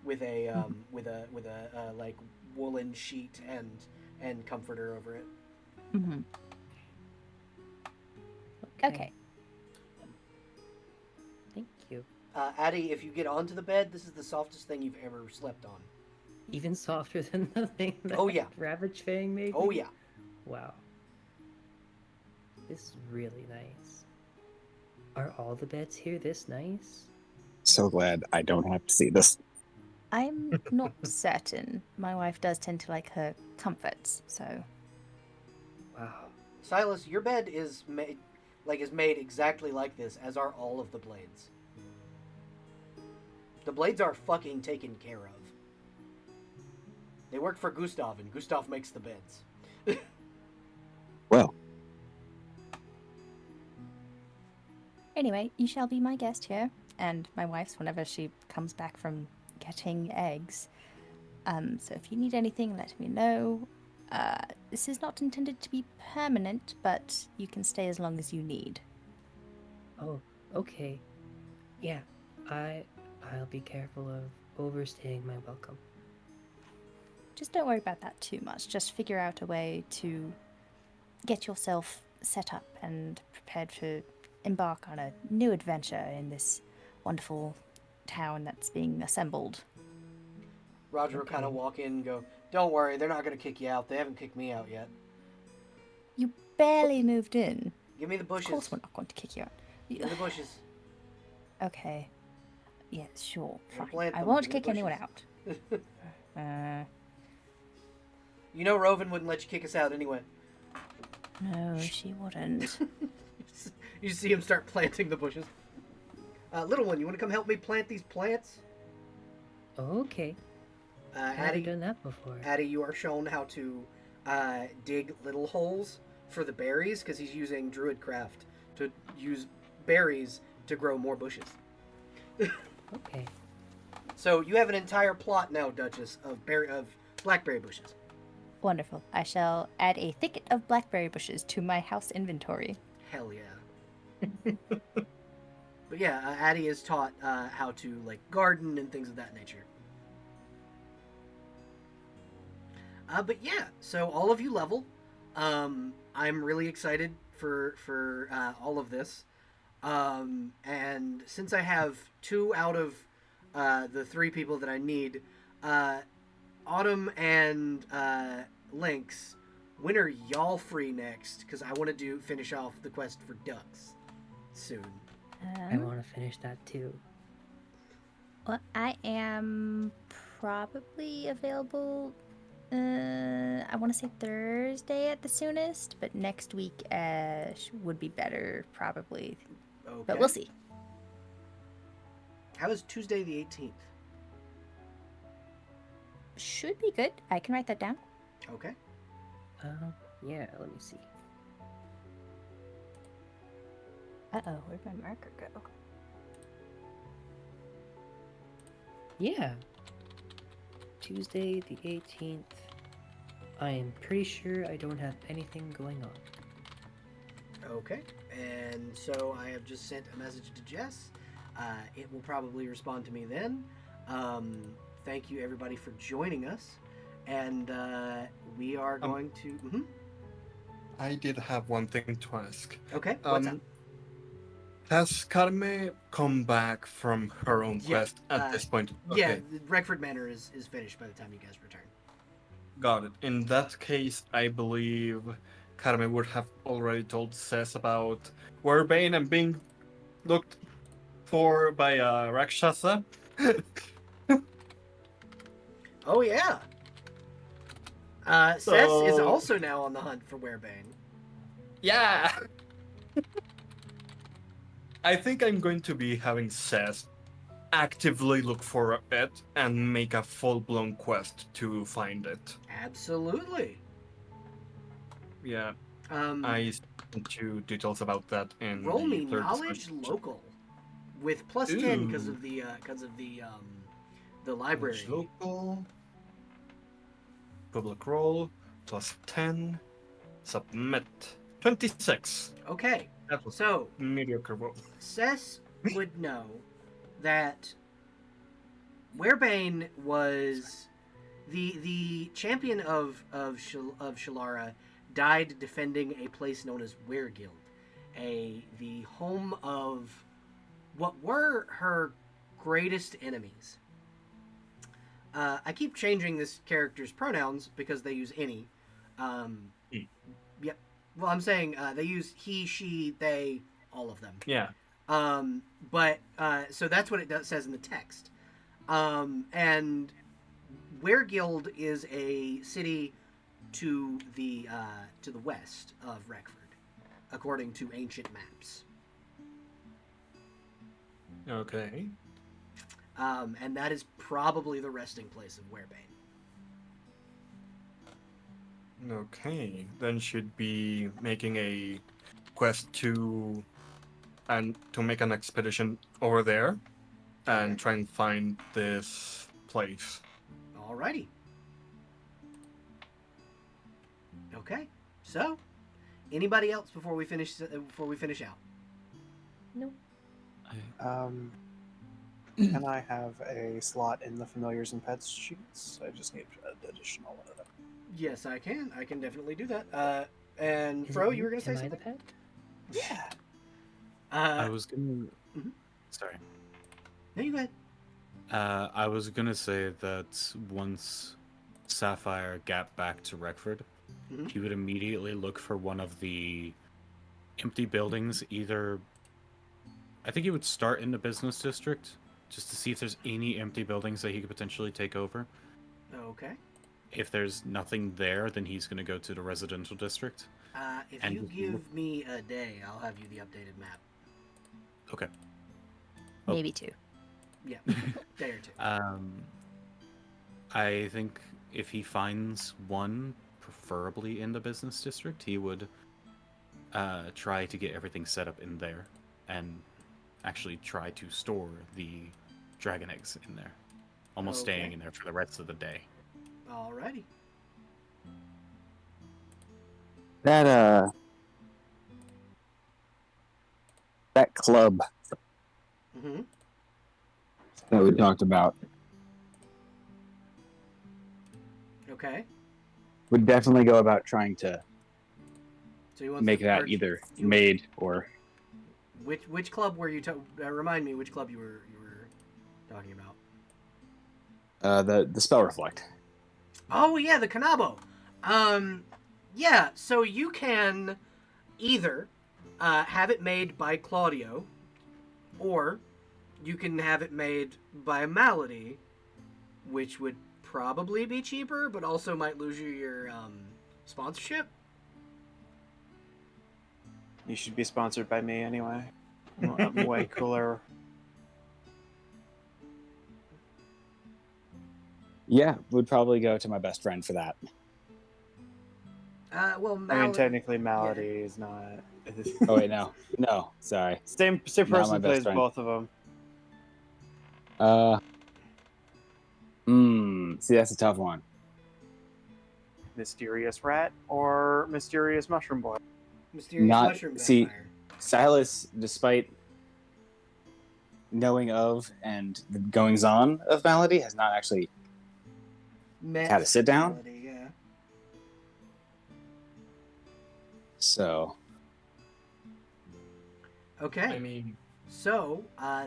with a with a like woolen sheet and comforter over it. Mm-hmm. Okay. Thank you. Addie, if you get onto the bed, this is the softest thing you've ever slept on. Even softer than the thing that Oh, yeah. Ravage Fang made? Oh me? yeah. Wow. This is really nice. Are all the beds here this nice? So glad I don't have to see this. I'm not certain. My wife does tend to like her comforts, so. Wow. Silas, your bed is made exactly like this, as are all of the blades. The blades are fucking taken care of. They work for Gustav, and Gustav makes the beds. Well, Anyway, you shall be my guest here, and my wife's whenever she comes back from getting eggs. So if you need anything, let me know. This is not intended to be permanent, but you can stay as long as you need. Oh, okay. Yeah, I'll be careful of overstaying my welcome. Just don't worry about that too much. Just figure out a way to get yourself set up and prepared to embark on a new adventure in this wonderful town that's being assembled. Roger will kind of walk in and go, "Don't worry, they're not going to kick you out. They haven't kicked me out yet. You barely moved in. Give me the bushes. Of course we're not going to kick you out. Give me the bushes." Okay. Yeah, sure. I'll Fine. plant I them. won't Give me kick anyone bushes. out. You know Roven wouldn't let you kick us out anyway. No, she wouldn't. You see him start planting the bushes. Little one, you want to come help me plant these plants? Okay. I've Addie, done that before. Addie, you are shown how to dig little holes for the berries, because he's using Druidcraft to use berries to grow more bushes. Okay. So you have an entire plot now, Duchess, of blackberry bushes. Wonderful. I shall add a thicket of blackberry bushes to my house inventory. Hell yeah. But yeah, Addie is taught how to like garden and things of that nature. But yeah, so all of you level. I'm really excited for all of this. And since I have 2 out of the 3 people that I need, Autumn and Lynx, when are y'all free next? Because I want to finish off the quest for ducks soon. I want to finish that too. Well, I am probably available. I want to say Thursday at the soonest, but next week would be better probably. Okay. But we'll see. How is Tuesday the 18th? Should be good. I can write that down. Okay. Yeah, let me see. Uh-oh, where'd my marker go? Yeah. Tuesday the 18th. I am pretty sure I don't have anything going on. Okay. And so I have just sent a message to Jess. It will probably respond to me then. Thank you, everybody, for joining us. And we are going to... Mm-hmm. I did have one thing to ask. Okay, what's up? Has Carme come back from her own Yeah, quest at this point? Yeah, Okay, the Regford Manor is finished by the time you guys return. got it. In that case, I believe Carme would have already told Cess about Werbane and being looked for by Rakshasa. Oh, yeah. Cess is also now on the hunt for Werebane. Yeah! I think I'm going to be having Cess actively look for it and make a full-blown quest to find it. Absolutely. Yeah, Um, I sent you details about that in roll the me third knowledge discussion. local with plus 10 because Ooh. of the library. Local. Public roll. Plus 10. Submit. 26. Okay, That was so mediocre roll. Cess would know that Werebane was the champion of Shalara died defending a place known as Wereguild, the home of what were her greatest enemies. I keep changing this character's pronouns because they use any. He. Yep. Well, I'm saying they use he, she, they, all of them. Yeah. But so that's what it says in the text. And Wereguild is a city to the west of Rexford, according to ancient maps. Okay. And that is probably the resting place of Werebane. Okay. Then should be making a quest to make an expedition over there and try and find this place. Alrighty. Okay. So, anybody else before we finish out? No. Can I have a slot in the familiars and pets sheets? I just need an additional one of them. Yes, I can. I can definitely do that. And Fro, you were gonna say Am I something? the pet? Yeah. I was gonna. Mhm. Sorry. No, you go ahead. I was gonna say that once Sapphire got back to Rexford, Mhm. he would immediately look for one of the empty buildings. Either, I think he would start in the business district just to see if there's any empty buildings that he could potentially take over. Okay. If there's nothing there, then he's gonna go to the residential district. If And you just give me a day, I'll have you the updated map. Okay. Oh. Maybe 2. Yeah, day or 2. I think if he finds one, preferably in the business district, he would try to get everything set up in there and actually try to store the dragon eggs in there. Almost staying in there for the rest of the day. Alrighty. That club Mm-hmm. that we talked about Okay. would definitely go about trying to So you want make that either made or which club were you? Remind me which club you were talking about. the spell reflect. Oh yeah, the Kanabo. Yeah. So you can either have it made by Claudio, or you can have it made by Malady, which would probably be cheaper, but also might lose you your sponsorship. You should be sponsored by me anyway. I'm way cooler. Yeah, would probably go to my best friend for that. Well, I mean, technically, Malady is not. Oh wait, no, sorry. Same Not my person best plays friend. both of them. See, that's a tough one. Mysterious rat or mysterious mushroom boy. Mysterious mushroom see, vampire. Silas, despite knowing of and the goings on of Malady, has not actually had a sit down. Malady, yeah. So. Okay. I mean, so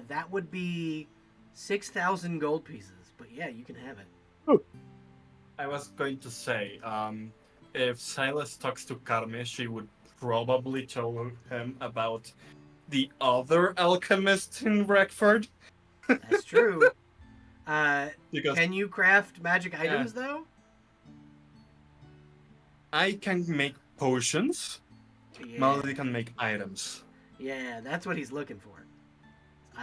that would be 6,000 gold pieces. But yeah, you can have it. I was going to say, if Silas talks to Carme, she would probably tell him about the other alchemist in Rexford. That's true. Because Can you craft magic items though? I can make potions. Yeah. Malady can make items. Yeah, that's what he's looking for.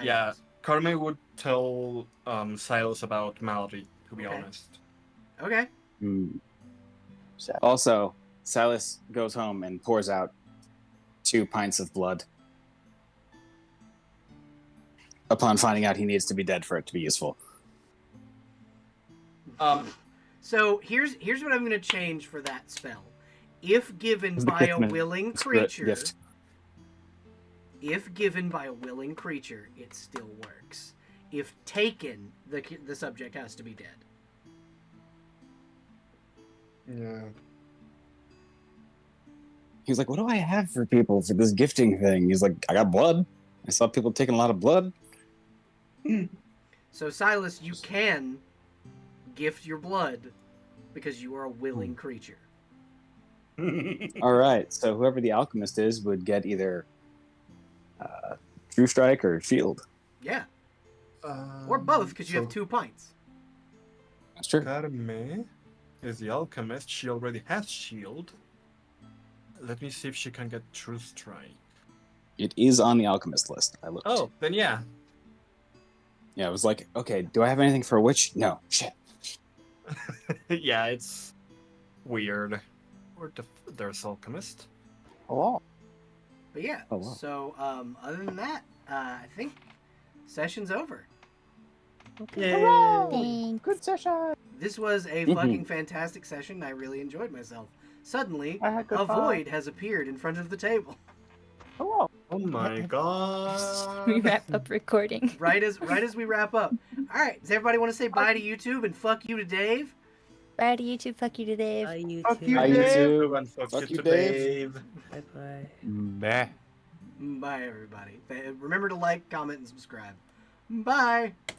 Yeah, Items. Carme would tell Silas about Mallory, to be Okay. honest. Okay. Also, Silas goes home and pours out 2 pints of blood. Upon finding out he needs to be dead for it to be useful. So here's what I'm going to change for that spell. If given It's the by a gift- willing it's the creature, gift. if given by a willing creature, it still works. If taken, the subject has to be dead. Yeah. He's like, what do I have for people for this gifting thing? He's like, I got blood. I saw people taking a lot of blood. So Silas, you can gift your blood because you are a willing creature. All right, so whoever the alchemist is would get either True Strike or Shield. Yeah. Or both, because you have So 2 pints. That's true. Carme is the alchemist. She already has shield. Let me see if she can get True Strike. It is on the alchemist list. I looked. Oh, then yeah. Yeah, it was like, okay, do I have anything for a witch? No. Shit. Yeah, it's weird. Or there's alchemist. Hello. But yeah, Oh, wow. so other than that, I think session's over. Thanks. Good session. This was a Mhm. fucking fantastic session. I really enjoyed myself. Suddenly, I had good a fun. void has appeared in front of the table. Hello. Oh my god. We wrap up recording. Right as we wrap up. All right, does everybody want to say bye to YouTube and fuck you to Dave? Bye to YouTube. Fuck you to Dave. Bye, you Fuck two. you, Bye, you Dave. two. And fuck Fuck you you, to Dave. Dave. Bye bye. Bah. Bye, everybody. Remember to like, comment, and subscribe. Bye.